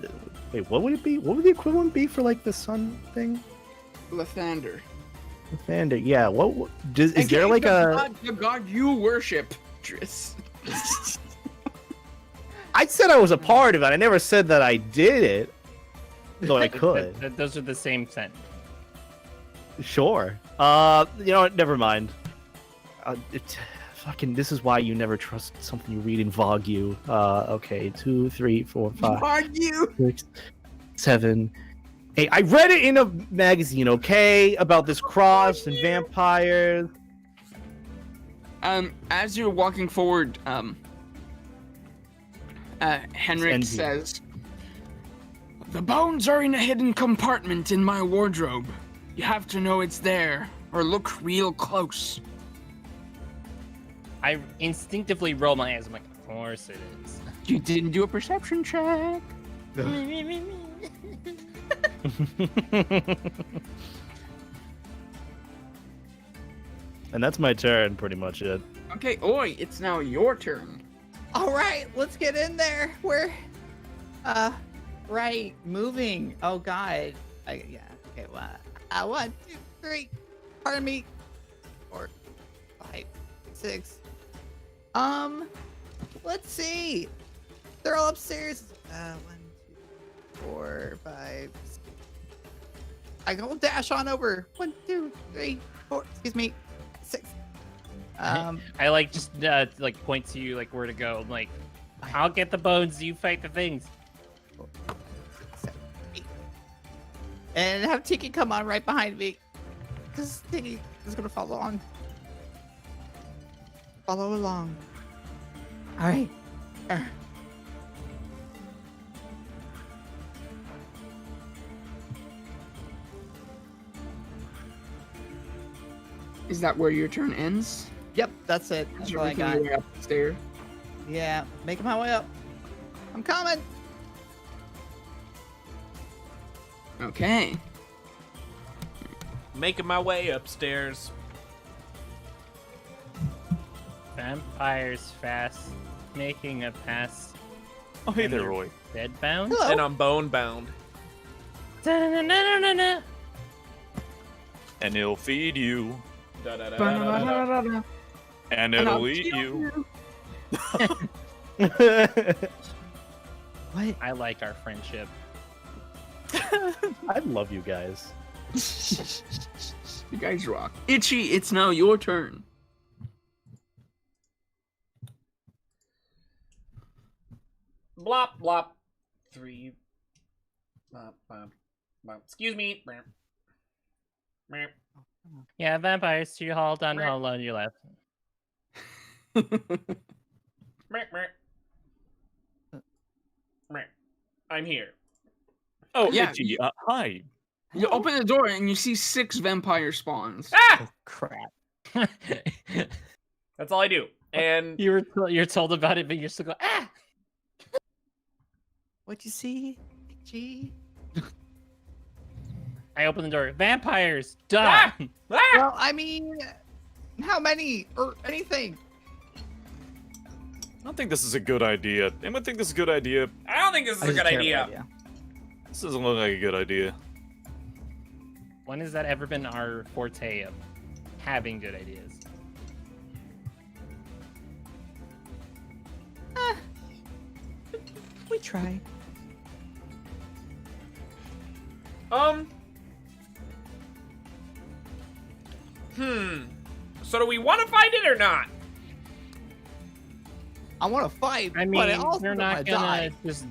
Wait, what would it be? What would the equivalent be for like the sun thing? Lathander. Lathander, yeah. Is there like the god you worship, Driss? I said I was a part of it. I never said that I did it. Though I could. Those are the same sentence. Sure. You know what? Never mind. This is why you never trust something you read in Vogue. Okay, 2, 3, 4, 5, Argue. 6, 7. Hey, I read it in a magazine, okay? About this cross and vampires. As you're walking forward, Henrik Envy. says, "The bones are in a hidden compartment in my wardrobe. You have to know it's there, or look real close." I instinctively roll my eyes. I'm like, of course it is. You didn't do a perception check. And that's my turn, pretty much it. Okay, Oi, it's now your turn. All right, let's get in there. We're, right, moving. Oh God. Yeah. Okay. What? 1, 2, 3. Pardon me. 4, 5, 6. Let's see. They're all upstairs. 1, 2, 4, 5. 6. I go dash on over. 1, 2, 3, 4. Excuse me. 6. I like just like point to you like where to go. I'm like, I'll get the bones. You fight the things. 7, 8. And have Tiki come on right behind me. Because Tiki is going to follow on. Follow along. All right. Is that where your turn ends? Yep, that's it. That's You're all I making got. your way up the stair. Yeah, making my way up. I'm coming. Okay. Making my way upstairs. Vampires fast, making a pass. Oh, hey And there, you're Roy. Dead bound. Hello. And I'm bone bound. Da-na-na-na-na-na. And it'll feed you. Da-da-da-da-da-da. And And it'll I'll eat kill you. What? I like our friendship. I love you guys. You guys rock. Itchy, it's now your turn. Blop, blop. 3. Bop, bop, bop. Excuse me. Meow. Meow. Yeah, vampires to your hall down the hall on your left. Meow, meow. Meow. I'm here. Oh, Yeah, Itchy, you- hi. You open the door and you see 6 vampire spawns. Ah! Crap. That's all I do. And You're told about it, but you're still going, ah! What'd you see? Gee. I open the door. Vampires! Duh! Ah! Ah! Well, I mean, how many or anything? I don't think this is a good idea. Anyone think this is a good idea? I don't think this is a good idea. This doesn't look like a good idea. When has that ever been our forte of having good ideas? We try. So do we want to fight it or not? I want to fight, I but mean, I also they're don't not wanna gonna die. just,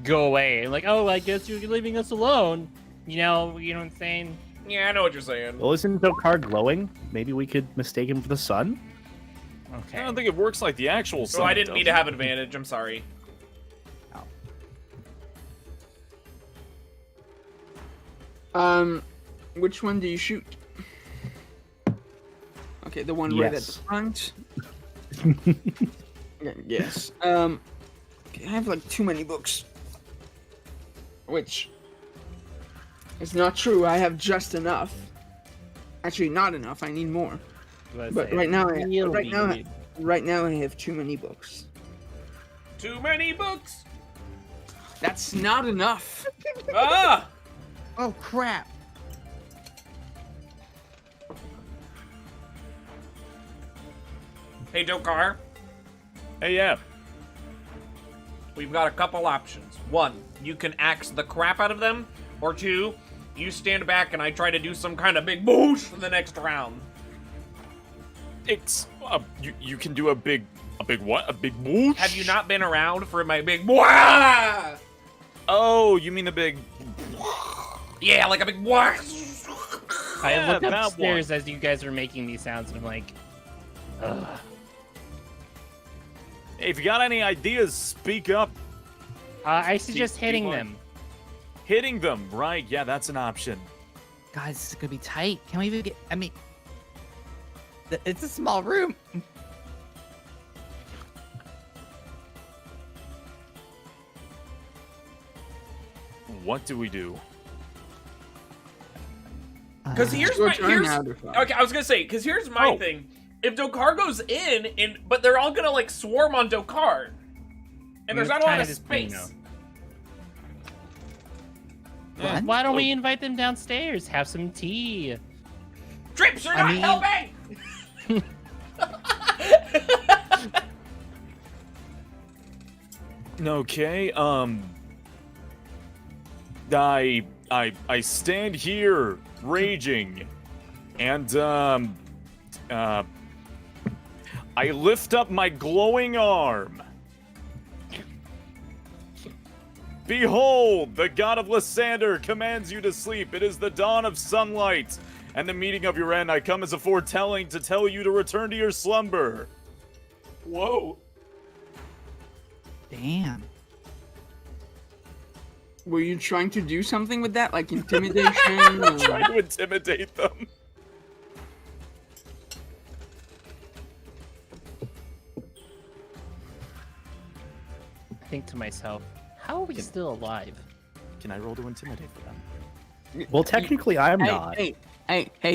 go away. Like, oh, I guess you're leaving us alone. You know what I'm saying? Yeah, I know what you're saying. Well, isn't Dokar glowing? Maybe we could mistake him for the sun? Okay. I don't think it works like the actual So sun. I didn't mean to have advantage. I'm sorry. Which one do you shoot? Okay, the one right at the Yes. front. Yeah, yes. Okay, I have like too many books. Which is not true. I have just enough. Actually, not enough. I need more. But right now, right now I have too many books. Too many books. That's not enough. Ah! Oh crap! Hey, Dokar. Hey, yeah. We've got a couple options. 1, you can axe the crap out of them. Or 2, you stand back and I try to do some kind of big boosh for the next round. It's you can do a big what? A big whoosh? Have you not been around for my big bwah? Oh, you mean the big? Yeah, like a big bwah. I look that upstairs as you guys are making these sounds, and I'm like, ugh. Hey, if you got any ideas, speak up. I suggest hitting Speak them. Hitting them, right? Yeah, that's an option. Guys, this is gonna be tight. Can we even get? I mean, it's a small room. What do we do? Because here's Your my turn now, Defy. okay. I was gonna say because here's my thing. If Dokar goes in, but they're all gonna like swarm on Dokar, and there's not a lot of space. What? Why don't we invite them downstairs? Have some tea. Trips, you're I not mean- helping. Okay, I stand here raging, and I lift up my glowing arm. Behold, the god of Lysander commands you to sleep. It is the dawn of sunlight, and the meeting of your end. I come as a foretelling to tell you to return to your slumber. Whoa. Damn. Were you trying to do something with that, like intimidation? or... Trying to intimidate them. I think to myself, how are we still alive? Can I roll to intimidate them? Well, technically, I'm Hey, not. hey,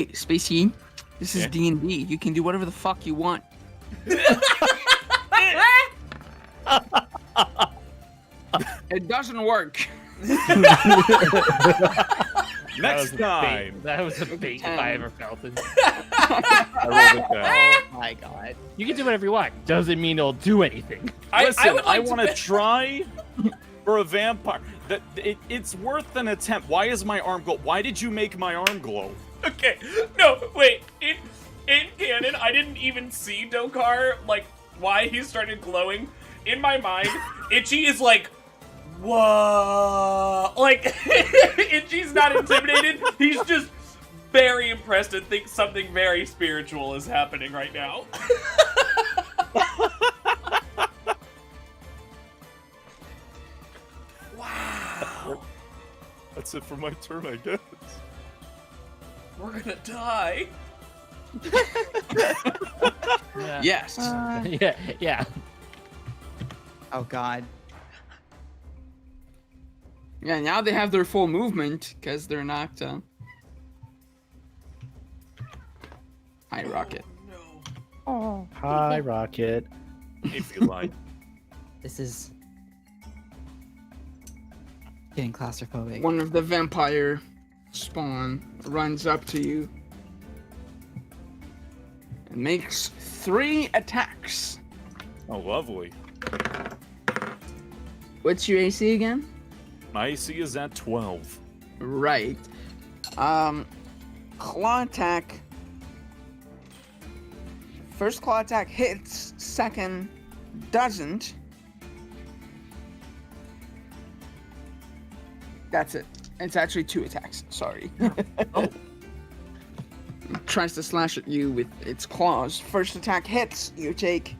Spacey. This is Yeah? D&D. You can do whatever the fuck you want. It doesn't work. Next time. That was a bait if I ever felt it. I rolled it down. Oh my god. You can do whatever you want. Doesn't mean it'll do anything. Listen, would I like want to try for a vampire. It's worth an attempt. Why is my arm glow? Why did you make my arm glow? Okay, no, wait. In canon, I didn't even see Dokar, like, why he started glowing. In my mind, Itchy is like, whoa. Like, Itchy's not intimidated. He's just very impressed and thinks something very spiritual is happening right now. Wow. That's it for my turn, I guess. We're gonna die. Yeah. Yes. yeah. Oh god. Yeah, now they have their full movement because they're not. Hi, Rocket. No. Hi, Rocket. If you like. This is getting claustrophobic. One of the vampire spawn runs up to you and makes 3 attacks. Oh, lovely. What's your AC again? My AC is at 12. Right. Claw attack. First claw attack hits, second doesn't. That's it. It's actually 2 attacks. Sorry. Oh. Tries to slash at you with its claws. First attack hits. You take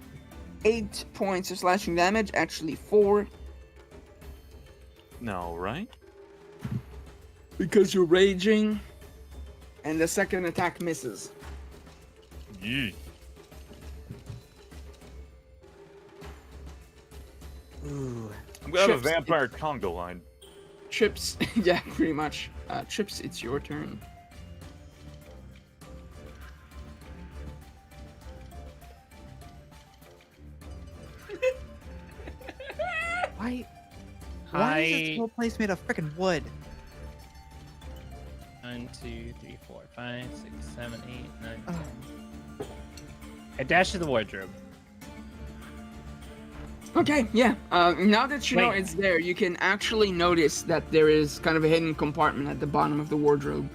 8 points of slashing damage. Actually 4. No, right? Because you're raging. And the second attack misses. Yeah. Ooh. I'm gonna have a Chips, vampire conga line. Chips, yeah, pretty much. Chips, it's your turn. Why is this whole place made of freaking wood? 1, 2, 3, 4, 5, 6, 7, 8, 9, Ugh. 10. I dash to the wardrobe. Okay, yeah. Now that you know Wait. it's there, you can actually notice that there is kind of a hidden compartment at the bottom of the wardrobe.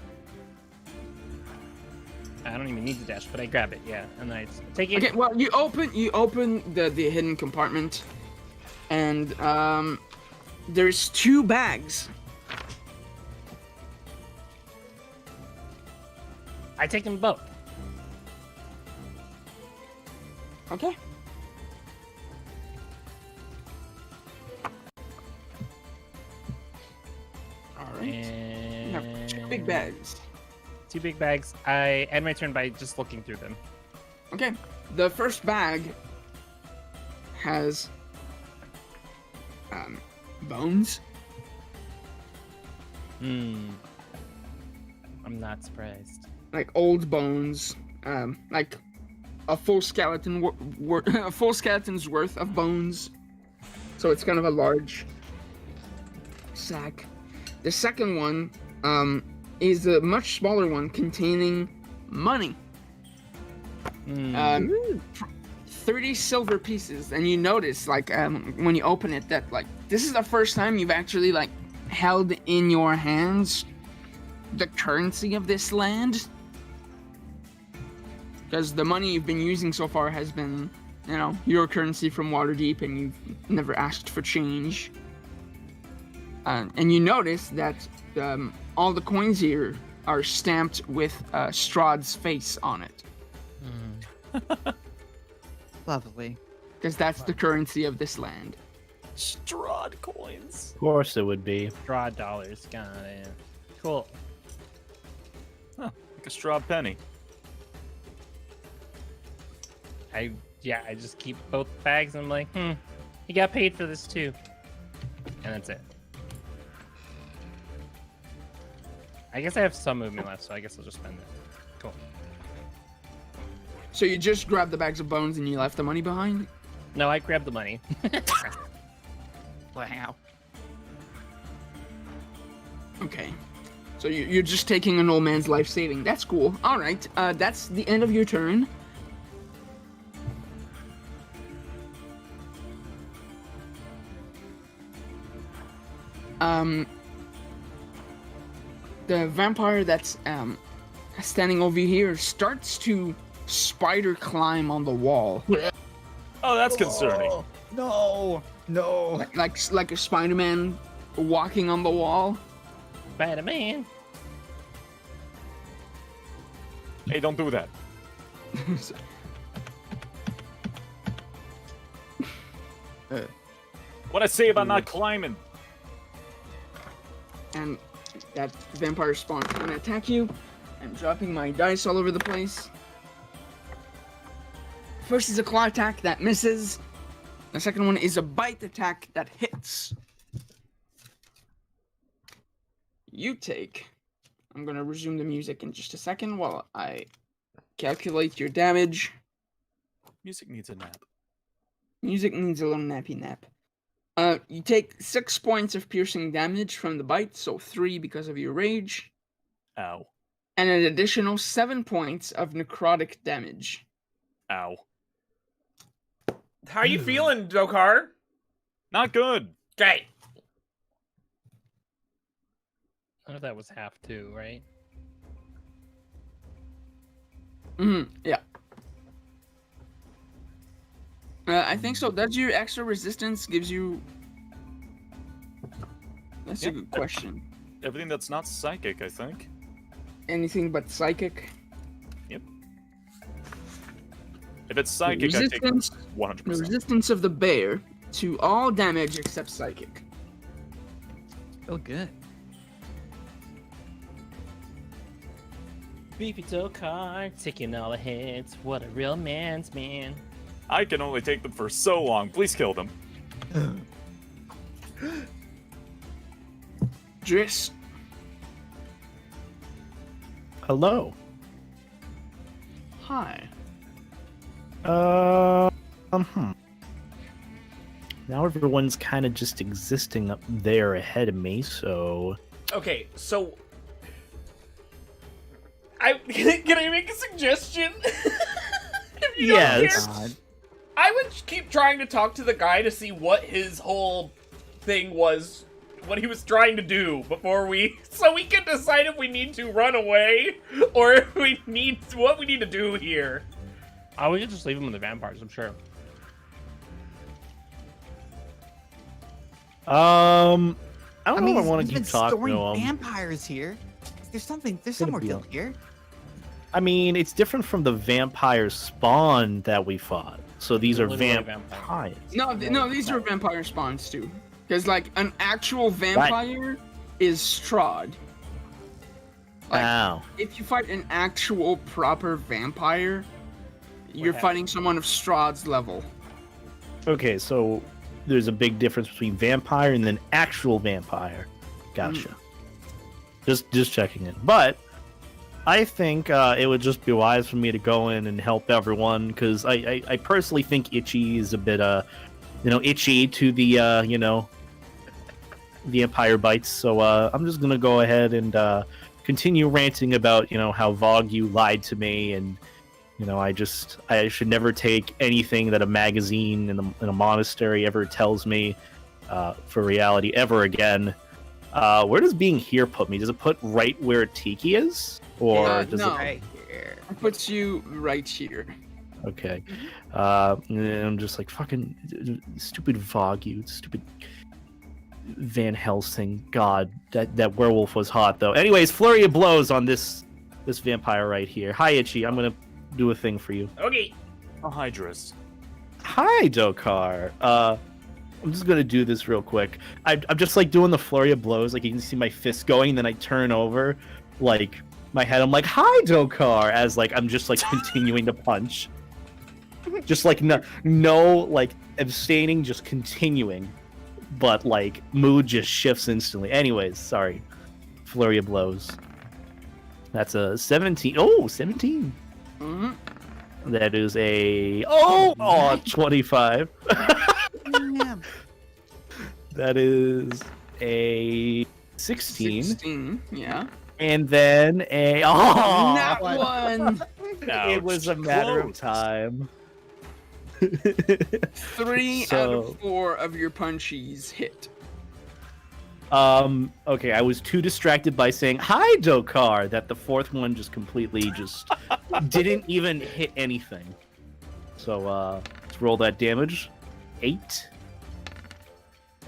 I don't even need to dash, but I grab it, yeah. And I take it. Okay, well, you open the hidden compartment, and there's 2 bags. I take them both. Okay. All right. You have 2 big And bags. 2 big bags. I end my turn by just looking through them. Okay. The first bag has bones. I'm not surprised. Like old bones, like a full skeleton, a full skeleton's worth of bones. So it's kind of a large sack. The second one is a much smaller one containing money. 30 silver pieces, and you notice, like, when you open it, that, like, this is the first time you've actually, like, held in your hands the currency of this land. Because the money you've been using so far has been, you know, your currency from Waterdeep, and you've never asked for change. And you notice that all the coins here are stamped with Strahd's face on it. Lovely. Because that's the currency of this land. Strahd coins. Of course it would be. Draw dollars. Got it. Cool. Huh, like a straw penny. I just keep both bags. And I'm like, you got paid for this too. And that's it. I guess I have some movement left, so I guess I'll just spend it. Cool. So you just grabbed the bags of bones and you left the money behind? No, I grabbed the money. Wow. Okay. So you're just taking an old man's life saving. That's cool. All right. That's the end of your turn. The vampire that's standing over here starts to spider climb on the wall, Oh, that's concerning. No, no. like a Spider-Man walking on the wall. Spider-Man. Hey, don't do that. What I say about not climbing? And that vampire spawn is gonna attack you. I'm dropping my dice all over the place. First is a claw attack that misses. The second one is a bite attack that hits. You take. I'm gonna resume the music in just a second while I calculate your damage. Music needs a nap. Music needs a little nappy nap. You take 6 points of piercing damage from the bite, so 3 because of your rage, Ow. and an additional 7 points of necrotic damage. Ow. How you feeling, Dokar? Not good. Okay. I know that was half too, right? Yeah. I think so. That's your extra resistance gives you. That's a Yep. good question. Everything that's not psychic, I think. Anything but psychic. If it's psychic, I take Resistance. The 100%. resistance of the bear to all damage except psychic. Feel good. Beefy Dokar, taking all the hits. What a real man's man. I can only take them for so long. Please kill them. Driss. Hello. Hi. Now everyone's kind of just existing up there ahead of me, so Okay, so can I make a suggestion? If you don't yes. care, I would keep trying to talk to the guy to see what his whole thing was, what he was trying to do so we can decide if we need to run away or if what we need to do here. I would just leave him with the vampires, I'm sure. I don't know if I he's want to been keep talking storing to him. vampires here. There's some more be guilt here. I mean, it's different from the vampire spawn that we fought. So these are Literally vampires. No, these are vampire spawns too. Because like an actual vampire is Strahd. Like, Ow. if you fight an actual proper vampire, you're fighting someone of Strahd's level. Okay, so there's a big difference between vampire and then actual vampire. Gotcha. Just checking in. But I think it would just be wise for me to go in and help everyone, because I personally think Itchy is a bit itchy to the the Empire bites. So I'm just gonna go ahead and continue ranting about how Vogue you lied to me, and I should never take anything that a magazine in a monastery ever tells me for reality ever again. Where does being here put me? Does it put right where Tiki is? Or does no. it... Right here. It puts you right here. Okay. And I'm just like, fucking stupid Vogue, you stupid Van Helsing. God, that werewolf was hot, though. Anyways, flurry of blows on this vampire right here. Hi, Itchy. I'm gonna do a thing for you. Okay. Oh, hi, Driss. Hi, Dokar. I'm just gonna do this real quick. I'm just like doing the flurry of blows. Like you can see my fist going, then I turn over, like my head. I'm like, "Hi, Dokar," as like I'm just like continuing to punch. Just like no like abstaining, just continuing. But like mood just shifts instantly. Anyways, sorry. Flurry of blows. That's a 17. Oh, 17. Mm-hmm. That is a 25. Damn. That is a 16. 16, yeah. And then a... Oh! Not one! It was a matter of Close. time. 3 out So- of 4 of your punchies hit. Okay, I was too distracted by saying hi, Dokar, that the fourth one just completely just didn't even hit anything. So, let's roll that damage. 8.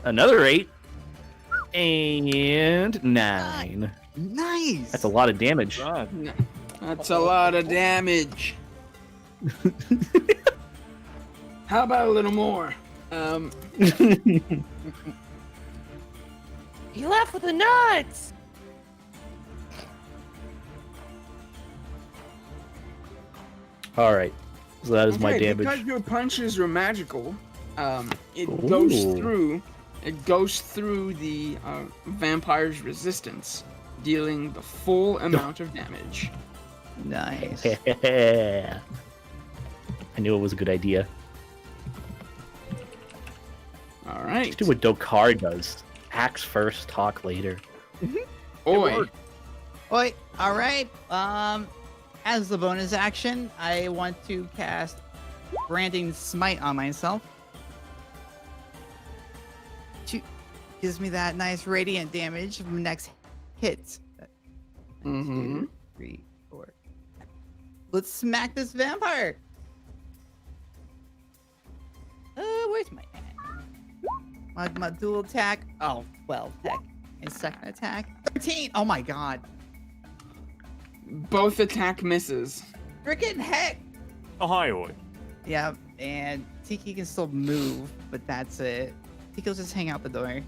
Another 8. And 9. Nice. That's a lot of damage. God. No, that's a lot of damage. How about a little more? He left with the nuts. All right. So that is my okay, damage. because your punches are magical, it Ooh. goes through the vampire's resistance, dealing the full amount of damage. Nice. I knew it was a good idea. All right. Let's do what Dokar does. Axe first, talk later. Oi. Oi, all right. As the bonus action, I want to cast Branding Smite on myself. Gives me that nice radiant damage from the next hit. Mm-hmm. 2, 3, 4. Let's smack this vampire. Where's my hand? My dual attack. Oh, 12. Heck. And second attack. 13. Oh my god. Both attack misses. Frickin' heck. Oh, hi, Oi. Yeah, and Tiki can still move, but that's it. Tiki will just hang out the door.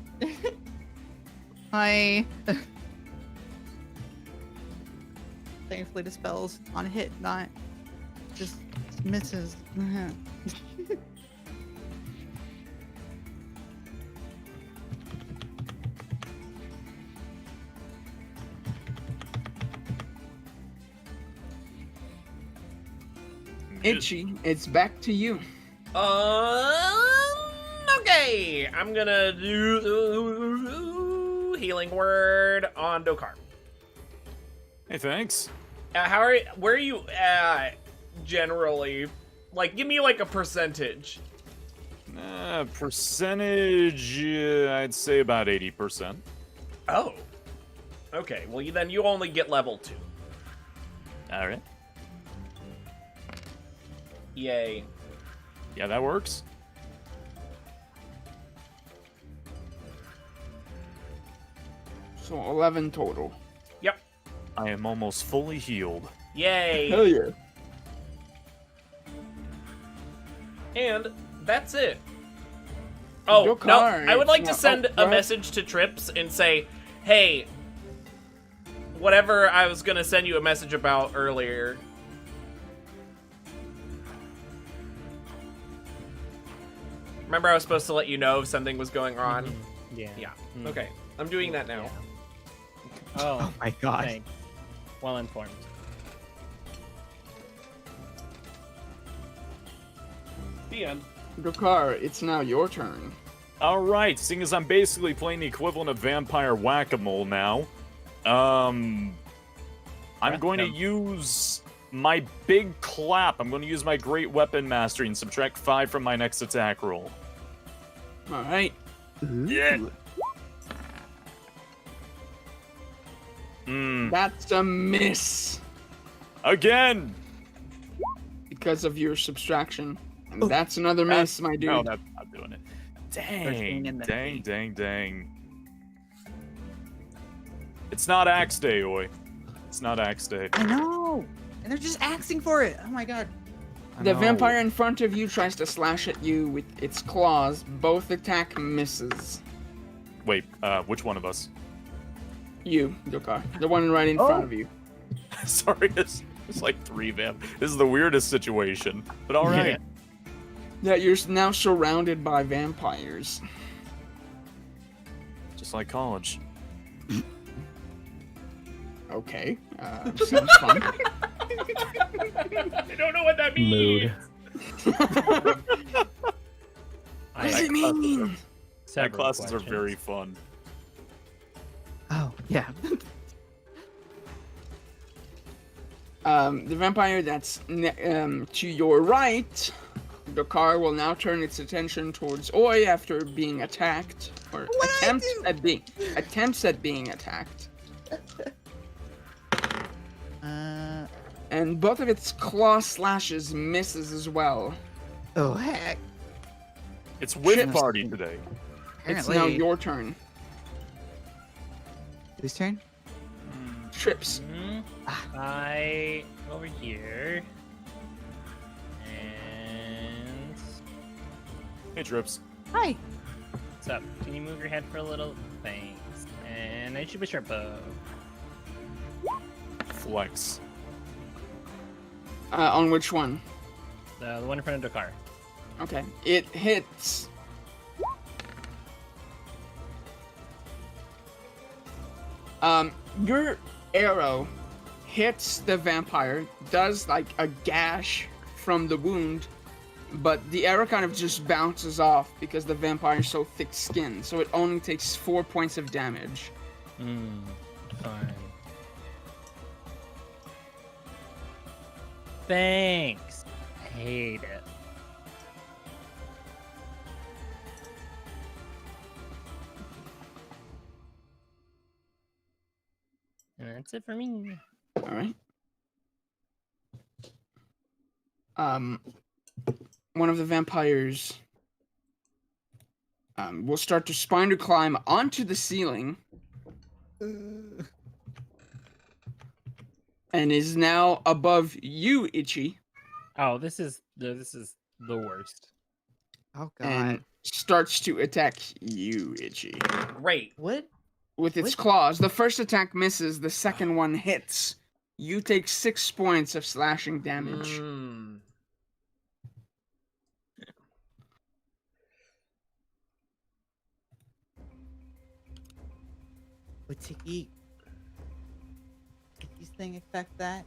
Hi. Thankfully, the spell's on hit, not just misses. Itchy, it's back to you. Okay, I'm gonna do healing word on Dokar. Hey, thanks. Where are you generally? Like, give me like a percentage. Percentage, I'd say about 80%. Oh. Okay, well then you only get level 2. All right. Yay. Yeah, that works. So 11 total. Yep. I am almost fully healed. Yay. Hell yeah. And that's it. Oh, Your no, car, I would like to it's send not- a what? message to Trips and say, hey, whatever I was going to send you a message about earlier. Remember I was supposed to let you know if something was going on? Yeah. Yeah. Mm. Okay, I'm doing that now. Oh, my god. thanks. Well informed. The end. Dokar, it's now your turn. All right, seeing as I'm basically playing the equivalent of vampire whack-a-mole now, I'm going to use my big clap. I'm going to use my great weapon mastery and subtract 5 from my next attack roll. All right. Yeah. That's a miss Again. because of your subtraction. And that's another miss, my dude. No, that's not doing it. 13 Dang, and then dang, 8. dang, dang. It's not Axe Day, Oi. It's not Axe Day. I know. And they're just axing for it. Oh my god. The vampire in front of you tries to slash at you with its claws. Both attack misses. Wait, which one of us? You, Dokar. The one right in front of you. Sorry, it's like 3 vamp. This is the weirdest situation. But all right. Yeah, you're now surrounded by vampires. Just like college. Okay. Sounds fun. I don't know what that means. Mood. What does it mean? That Several classes are questions. very fun. Oh Yeah. The vampire that's to your right, the car will now turn its attention towards Oi after being attacked, or attempts at being attacked. And both of its claw slashes misses as well. Oh heck. It's whip Chips. party today. It's Apparently. now your turn. Whose turn? Trips. I over here. And Hey, Trips. Hi. what's up? Can you move your head for a little? Thanks. And I shoot a sharp bow. Flex. On which one? The one in front of the car. Okay. It hits. Your arrow hits the vampire, does like a gash from the wound, but the arrow kind of just bounces off because the vampire is so thick-skinned, so it only takes 4 points of damage. Fine. Thanks. I hate it. And that's it for me. All right. One of the vampires will start to spider climb onto the ceiling and is now above you, Itchy, Oh, this is the worst. Oh god. and starts to attack you, Itchy, Great. What? with its What? claws. The first attack misses, the second one hits. You take 6 points of slashing damage. Would Tiki's thing affect that?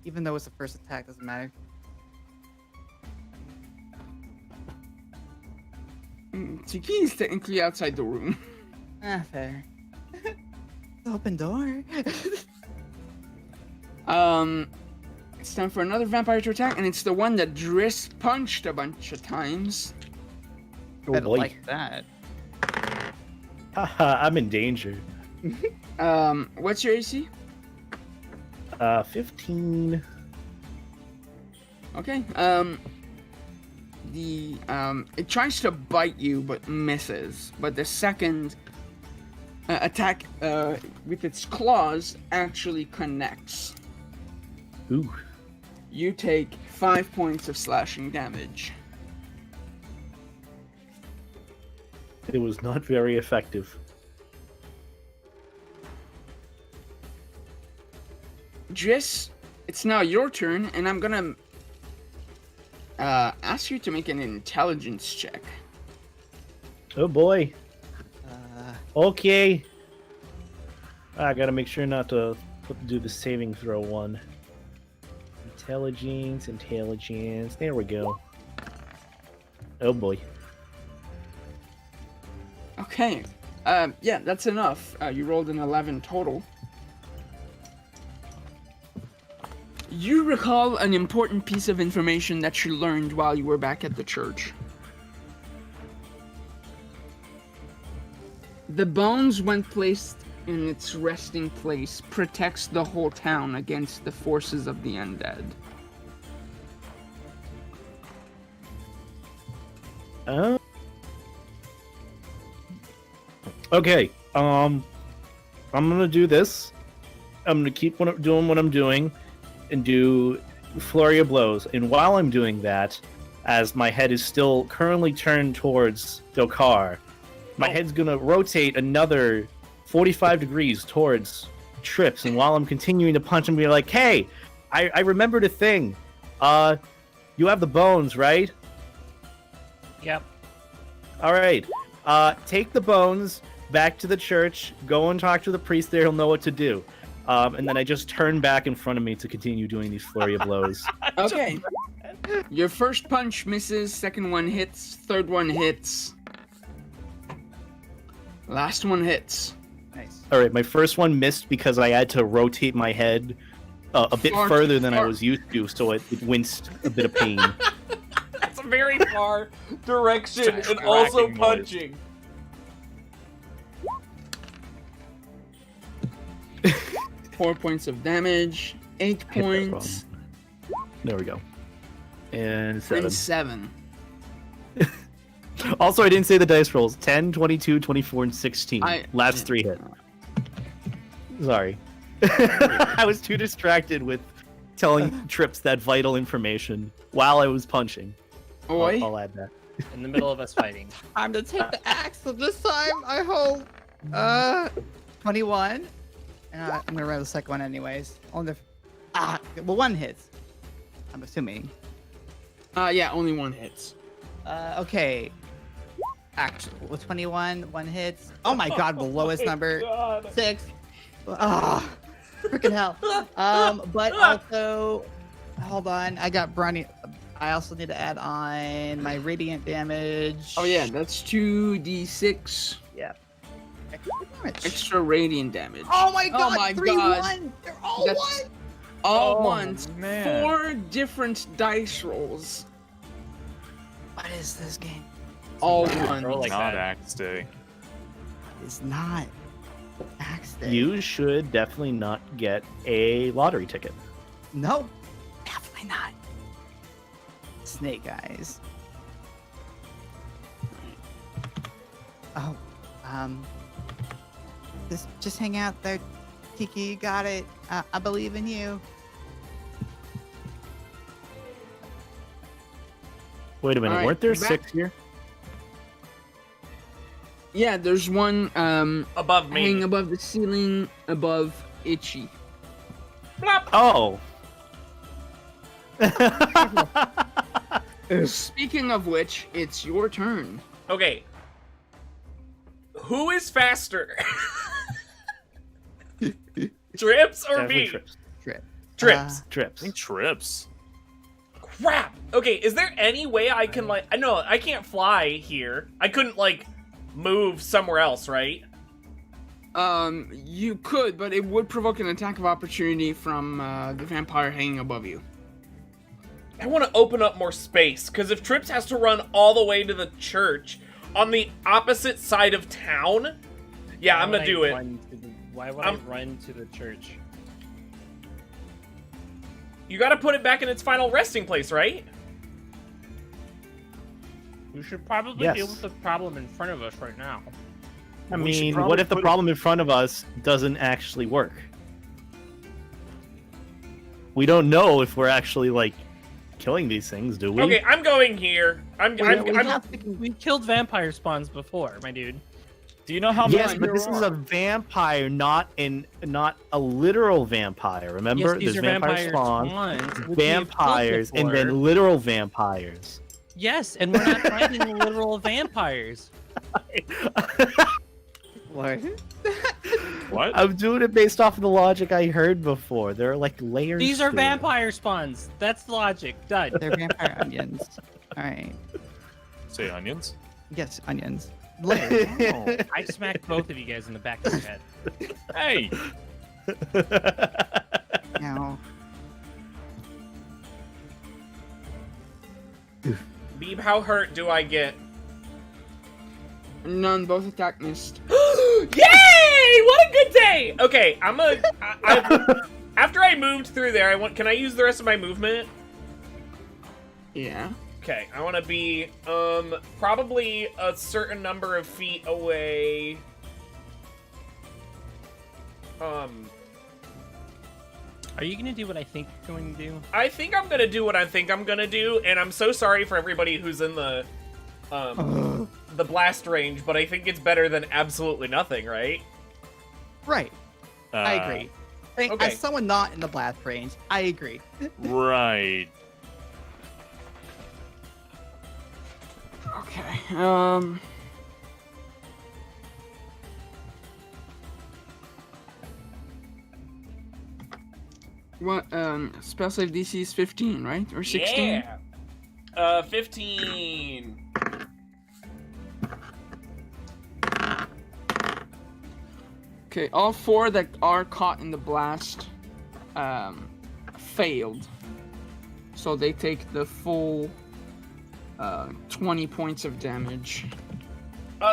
Even though it's the first attack, doesn't matter. Tiki is technically outside the room. Ah, fair. Open door. It's time for another vampire to attack, and it's the one that Driss punched a bunch of times. Oh Better boy. like that. Haha, I'm in danger. What's your AC? 15. Okay. It tries to bite you but misses. But the second attack with its claws actually connects. Ooh. You take 5 points of slashing damage. It was not very effective. Driss, it's now your turn, and I'm gonna ask you to make an intelligence check. Oh boy. Uh, Okay. I gotta make sure not to do the saving throw one. Intelligence. There we go. Oh boy. Okay. Yeah, that's enough. You rolled an 11 total. You recall an important piece of information that you learned while you were back at the church. The bones, when placed in its resting place, protects the whole town against the forces of the undead. Okay. I'm gonna do this. I'm gonna keep doing what I'm doing, and do flurry of blows. And while I'm doing that, as my head is still currently turned towards Dokar, my head's gonna rotate another 45 degrees towards Trips. And while I'm continuing to punch him, be like, "Hey, I remembered a thing. You have the bones, right? Yep. All right. Take the bones back to the church. Go and talk to the priest there. He'll know what to do." And then I just turn back in front of me to continue doing these flurry of blows. Okay. Your first punch misses, second one hits, third one hits. Last one hits. nice. All right, my first one missed because I had to rotate my head a bit Far further too than I far. was used to, so it winced a bit of pain. That's a very far direction It's a and also cracking noise. punching. Four points of damage. 8 Hit that points. There we go. And And 7. 7. Also, I didn't say the dice rolls. 10, 22, 24, and 16. Last 3 hit. Sorry. I was too distracted with telling Trips that vital information while I was punching. Oi. I'll add that. In the middle of us fighting. I'm to take the axe this time, I hope. 21. I'm gonna roll the second one anyways. Only well, one hits. I'm assuming. Yeah, only one hits. Okay. Actually, with 21, one hits. Oh my god, the lowest number. 6. Ah, freaking hell. But also, hold on. I got Brownie. I also need to add on my radiant damage. Oh yeah, that's 2d6 Extra damage. extra radiant damage. Oh my god, my 3 God. 1. They're all That's- 1. All Oh, ones. man. 4 different dice rolls. What is this game? All Roll ones. like Not that. Axe Day. It's not axe day. You should definitely not get a lottery ticket. No, definitely not. Snake eyes. Oh, just hang out there, Kiki. You got it. I believe in you. Wait a minute, Alright, weren't there back- 6 here? Yeah, there's one Above me. hanging above the ceiling above Itchy. Blop. Oh. Speaking of which, it's your turn. Okay. Who is faster? Trips or Definitely me? Trips. Trip. Trips. I Trips. think Trips. Crap. Okay, is there any way I can like? I know I can't fly here. I couldn't like move somewhere else, right? You could, but it would provoke an attack of opportunity from the vampire hanging above you. I want to open up more space because if Trips has to run all the way to the church on the opposite side of town, yeah, I'm gonna do it. Why would I'm- I run to the church? You got to put it back in its final resting place, right? We should probably Yes. deal with the problem in front of us right now. I We should mean, probably what if the put it- problem in front of us doesn't actually work? We don't know if we're actually, like, killing these things, do we? Okay, I'm going here. I'm We killed vampire spawns before, my dude. Do you know how Yes, many? but this is a vampire, not a literal vampire. Remember, Yes, these there's are vampire vampire spawns, spawns. which we have killed vampires, and then before. literal vampires. Yes, and we're not fighting literal vampires. What? What? I'm doing it based off of the logic I heard before. There are like layers. These are to it. vampire spawns. That's logic. Done. They're vampire onions. All right. Say onions. Yes, onions. Layers. Oh. I smacked both of you guys in the back of the head. Hey, Now, Beeb, how hurt do I get? None, both attack missed. Yay! What a good day! Okay, after I moved through there, can I use the rest of my movement? Yeah. Okay, I want to be, probably a certain number of feet away. Are you gonna do what I think you're going to do? I think I'm gonna do what I think I'm gonna do, and I'm so sorry for everybody who's in the blast range, but I think it's better than absolutely nothing, right? right. I agree. okay. As someone not in the blast range, I agree. right. Okay. What? Spell save DC is 15, right? Or 16? Yeah. 15. Okay, all 4 that are caught in the blast failed. So they take the full 20 points of damage.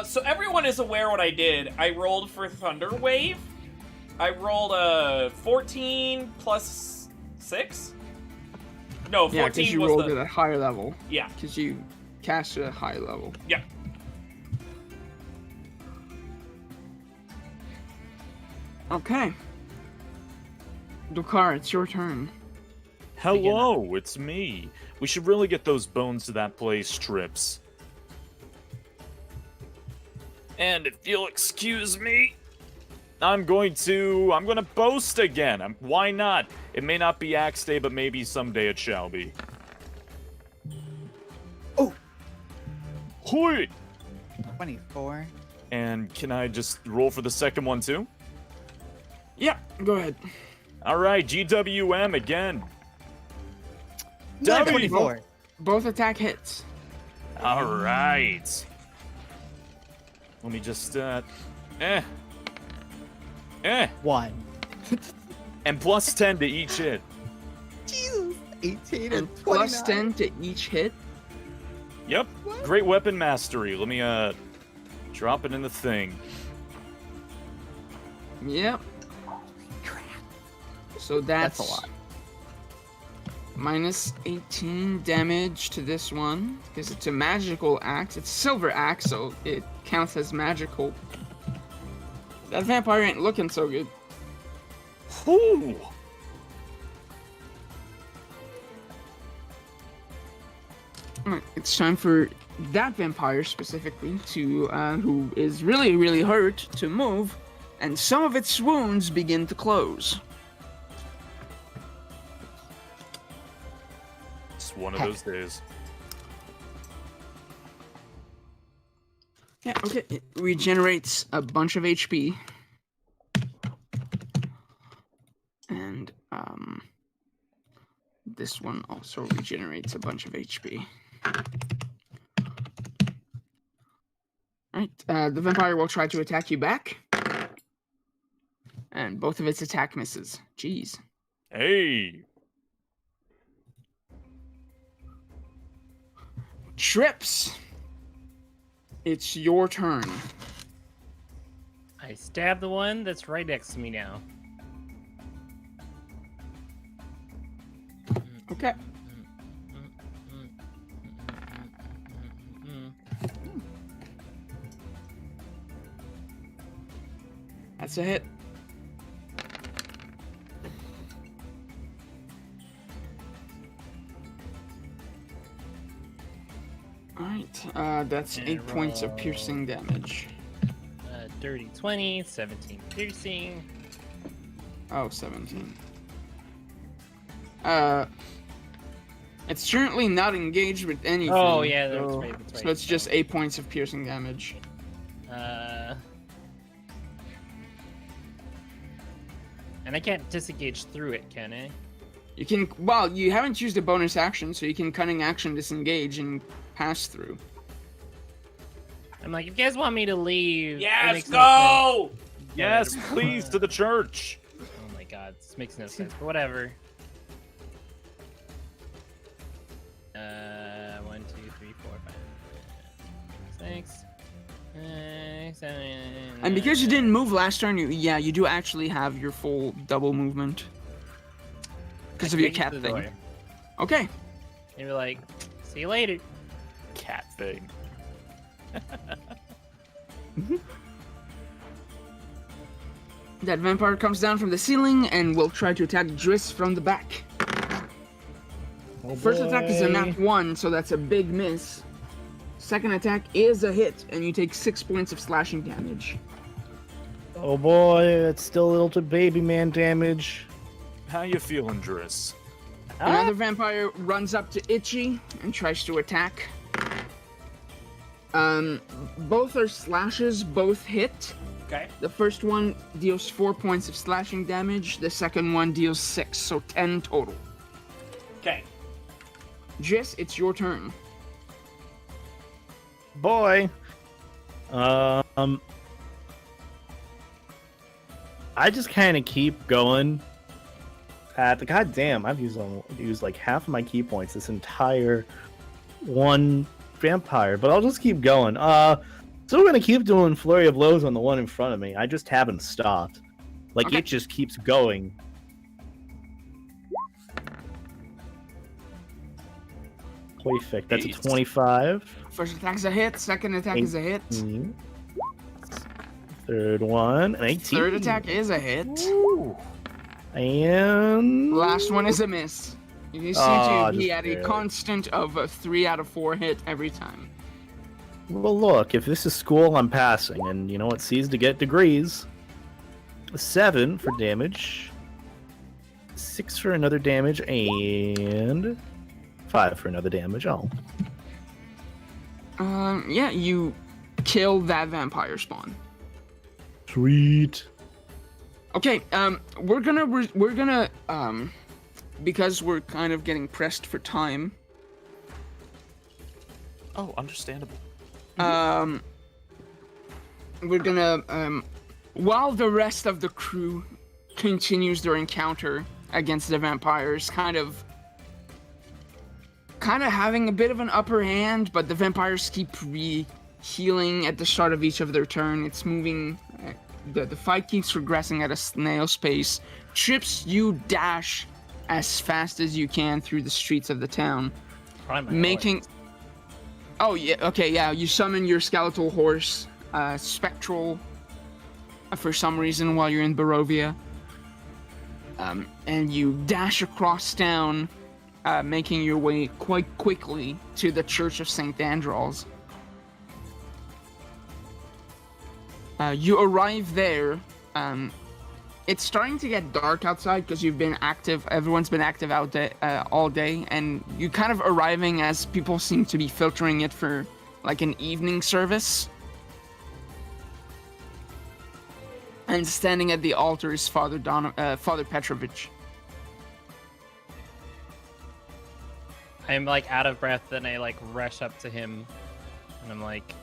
So everyone is aware what I did. I rolled for Thunder Wave. I rolled a 14 plus 6. No, 14 Yeah, because you was rolled the... at a higher level. Yeah. Because you cast at a high level. Yeah. Okay. Dokar, it's your turn. Hello, it's me. We should really get those bones to that place, Trips. And if you'll excuse me, I'm gonna boast again. Why not? It may not be Axe Day, but maybe someday it shall be. Oh! Hui! 24. And can I just roll for the second one too? Yeah, go ahead. Alright, GWM again. No, W. 24. Both attack hits. Alright. Let me just, 1. And plus 10 to each hit. Jesus. 18 And plus 10 to each hit. Yep. What? Great weapon mastery. Let me, drop it in the thing. Yep. So that's a lot. Minus 18 damage to this one, because it's a magical axe. It's a silver axe, so it counts as magical. That vampire ain't looking so good. Whew. Alright, it's time for that vampire specifically to, who is really, really hurt, to move, and some of its wounds begin to close. It's one of those days. Yeah, okay. It regenerates a bunch of HP. And, this one also regenerates a bunch of HP. Alright, the vampire will try to attack you back. And both of its attack misses. Jeez. Hey. Trips! It's your turn. I stab the one that's right next to me now. Okay. That's a hit. Alright, that's And 8 points of roll. piercing damage. Dirty 20, 17 piercing. Oh, 17. It's currently not engaged with anything. Oh, yeah, that's so, right, that's right. So it's just 8 points of piercing damage. And I can't disengage through it, can I? You can, well, you haven't used a bonus action, so you can cunning action disengage and pass through. I'm like, if you guys want me to leave, it Yes, makes go! Yes, please, to the church. Oh my god, this makes no sense, but whatever. 1, 2, 3, 4, 5, 6, 7. And because you didn't move last turn, you do actually have your full double movement. Because of your cat thing. Okay. They were like, see you later. Cat thing. That vampire comes down from the ceiling and will try to attack Driss from the back. Oh, First attack is a boy. nat 1, so that's a big miss. Second attack is a hit, and you take 6 points of slashing damage. Oh boy, it's still a little to baby man damage. How you feeling, Driss? Another vampire runs up to Itchy and tries to attack. Both are slashes, both hit. Okay. The first one deals 4 points of slashing damage. The second one deals 6, so 10 total. Okay. Jess, it's your turn. Boy. I just kind of keep going. God damn, I've used like half of my key points this entire one vampire, but I'll just keep going. Still gonna keep doing flurry of blows on the one in front of me. I just haven't stopped. Like Okay. it just keeps going. Perfect. That's a Jeez. 25. First attack is a hit. Second attack is a hit. 18. Third one, an 18. Third attack is a hit. And Last one is a miss. You see Oh, to be just at a barely. constant of a 3 out of 4 hit every time. well, look, if this is school, I'm passing, and you know what? C's to get degrees. 7 for damage, 6 for another damage, and 5 for another damage. Oh, Yeah, you kill that vampire spawn. sweet. Okay, we're gonna because we're kind of getting pressed for time. Oh, understandable. We're gonna while the rest of the crew continues their encounter against the vampires, kind of having a bit of an upper hand, but the vampires keep healing at the start of each of their turn. It's moving. The fight keeps progressing at a snail's pace. Trips, you dash as fast as you can through the streets of the town, making. Oh yeah, okay, yeah. You summon your skeletal horse, Spectral, for some reason while you're in Barovia, and you dash across town, making your way quite quickly to the Church of St. Andrew's. You arrive there. It's starting to get dark outside because you've been active. Everyone's been active out all day, and you kind of arriving as people seem to be filtering it for like an evening service. And standing at the altar is Father Petrovich. I'm like out of breath, then I like rush up to him, and I'm like,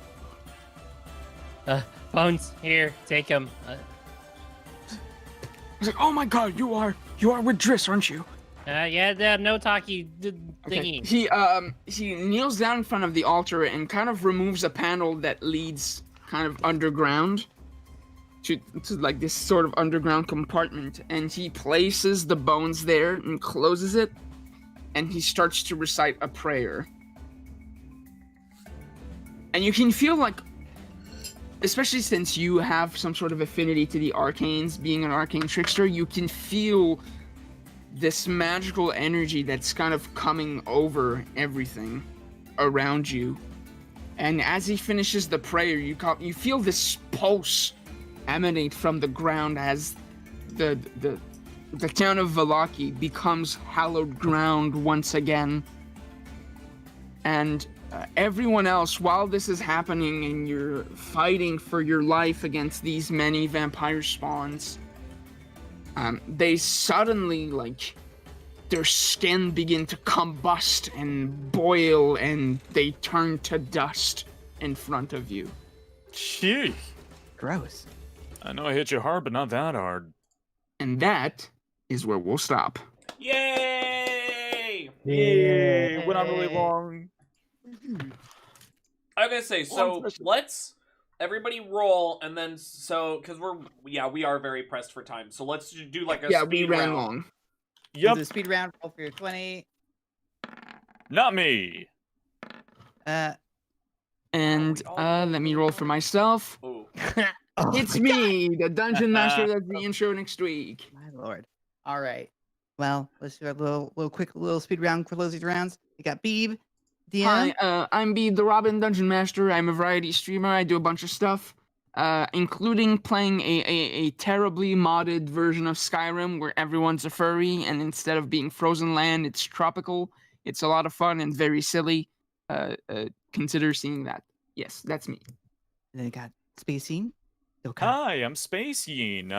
Bones, here, take him. He's like, "Oh my God, you are with Driss, aren't you?" Yeah, no talkie Okay. thingy. He kneels down in front of the altar and kind of removes a panel that leads kind of underground to like this sort of underground compartment, and he places the bones there and closes it, and he starts to recite a prayer. And you can feel like, especially since you have some sort of affinity to the arcanes, being an arcane trickster, you can feel this magical energy that's kind of coming over everything around you. And as he finishes the prayer, you feel this pulse emanate from the ground as the town of Valaki becomes hallowed ground once again. And everyone else, while this is happening and you're fighting for your life against these many vampire spawns, they suddenly, like, their skin begin to combust and boil, and they turn to dust in front of you. Sheesh. Gross. I know I hit you hard, but not that hard. And that is where we'll stop. Yay! Yay! Went on really long. I gotta say, so especially- let's everybody roll, and then because we are very pressed for time, so let's do like a Yeah, speed we ran round. long. Yep. Yep, Speed round, roll for your 20. not me. And let me roll for myself. Ooh. It's me, the Dungeon Master. That's the intro next week. My lord. All right. Well, let's do a quick speed round for those rounds. We got Beeb, DM. Hi, I'm Beeb, the Robin Dungeon Master. I'm a variety streamer. I do a bunch of stuff, including playing a terribly modded version of Skyrim where everyone's a furry, and instead of being frozen land, it's tropical. It's a lot of fun and very silly. Consider seeing that. Yes, that's me. And then we got Spacing. Okay. Hi, I'm Space Yeen.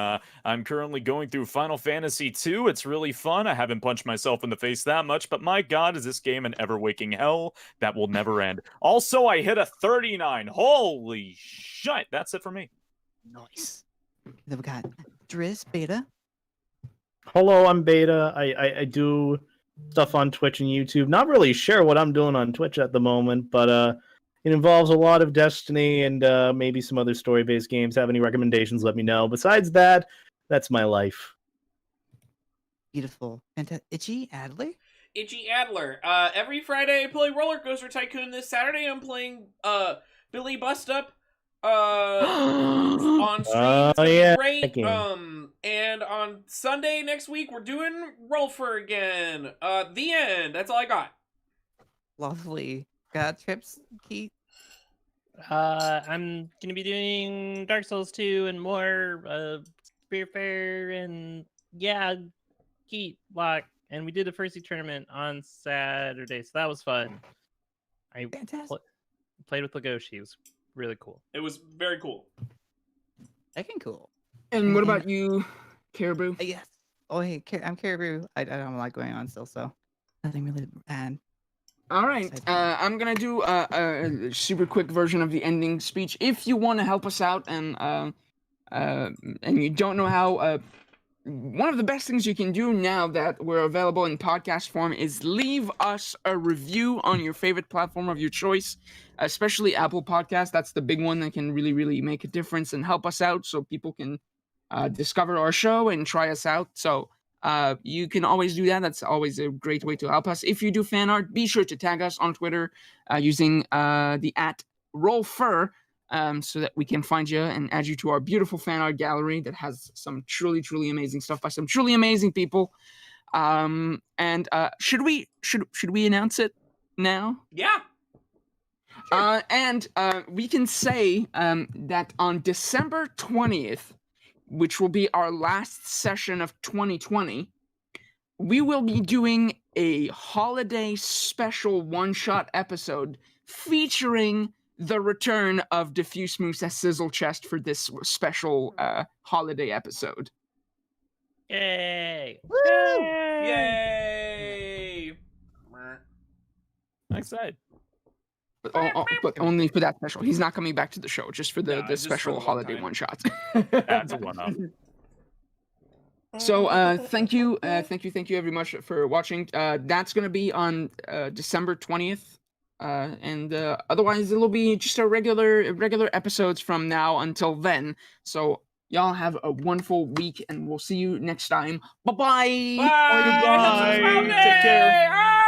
I'm currently going through Final Fantasy II. It's really fun. I haven't punched myself in the face that much, but my god, is this game an ever-waking hell that will never end. Also, I hit a 39. Holy shit. That's it for me. Nice. Then we got Driz, Beta. Hello, I'm Beta. I do stuff on Twitch and YouTube. Not really sure what I'm doing on Twitch at the moment, but it involves a lot of Destiny and maybe some other story-based games. Have any recommendations, let me know. Besides that, that's my life. Beautiful. Itchy Adler? Itchy Adler. Every Friday I play Roller Coaster Tycoon. This Saturday I'm playing Billy Bust Up on stream. It's gonna be great. game. And on Sunday next week we're doing Rolfer again. The end. That's all I got. Lovely. Got trips, Keith? I'm gonna be doing Dark Souls 2 and more Spear Fair and Keat Lock, and we did a First tournament on Saturday, so that was fun. I played with Legoshi. It was really cool. It was very cool. Freaking cool. And what about you, Caribou? Yes. Oh, hey, I'm Caribou. I don't have a lot going on still, so nothing really bad. All right, I'm gonna do a super quick version of the ending speech. If you want to help us out and you don't know how, one of the best things you can do now that we're available in podcast form is leave us a review on your favorite platform of your choice, especially Apple Podcasts. That's the big one that can really, really make a difference and help us out so people can discover our show and try us out. So you can always do that. That's always a great way to help us. If you do fan art, be sure to tag us on Twitter using the @Rollfur. So that we can find you and add you to our beautiful fan art gallery that has some truly, truly amazing stuff by some truly amazing people. And should we announce it now? Yeah. Sure. And we can say that on December 20th, which will be our last session of 2020, we will be doing a holiday special one-shot episode featuring the return of Diffuse Moose as Sizzle Chest for this special holiday episode. Yay! Woo! Yay! I'm excited. But only for that special. He's not coming back to the show, just for the just special for the holiday one-shot. That's a one-up. So thank you very much for watching. That's gonna be on December 20th. And otherwise it'll be just a regular episodes from now until then. So y'all have a wonderful week and we'll see you next time. Bye-bye. Bye. Bye. Take Take care. Ah!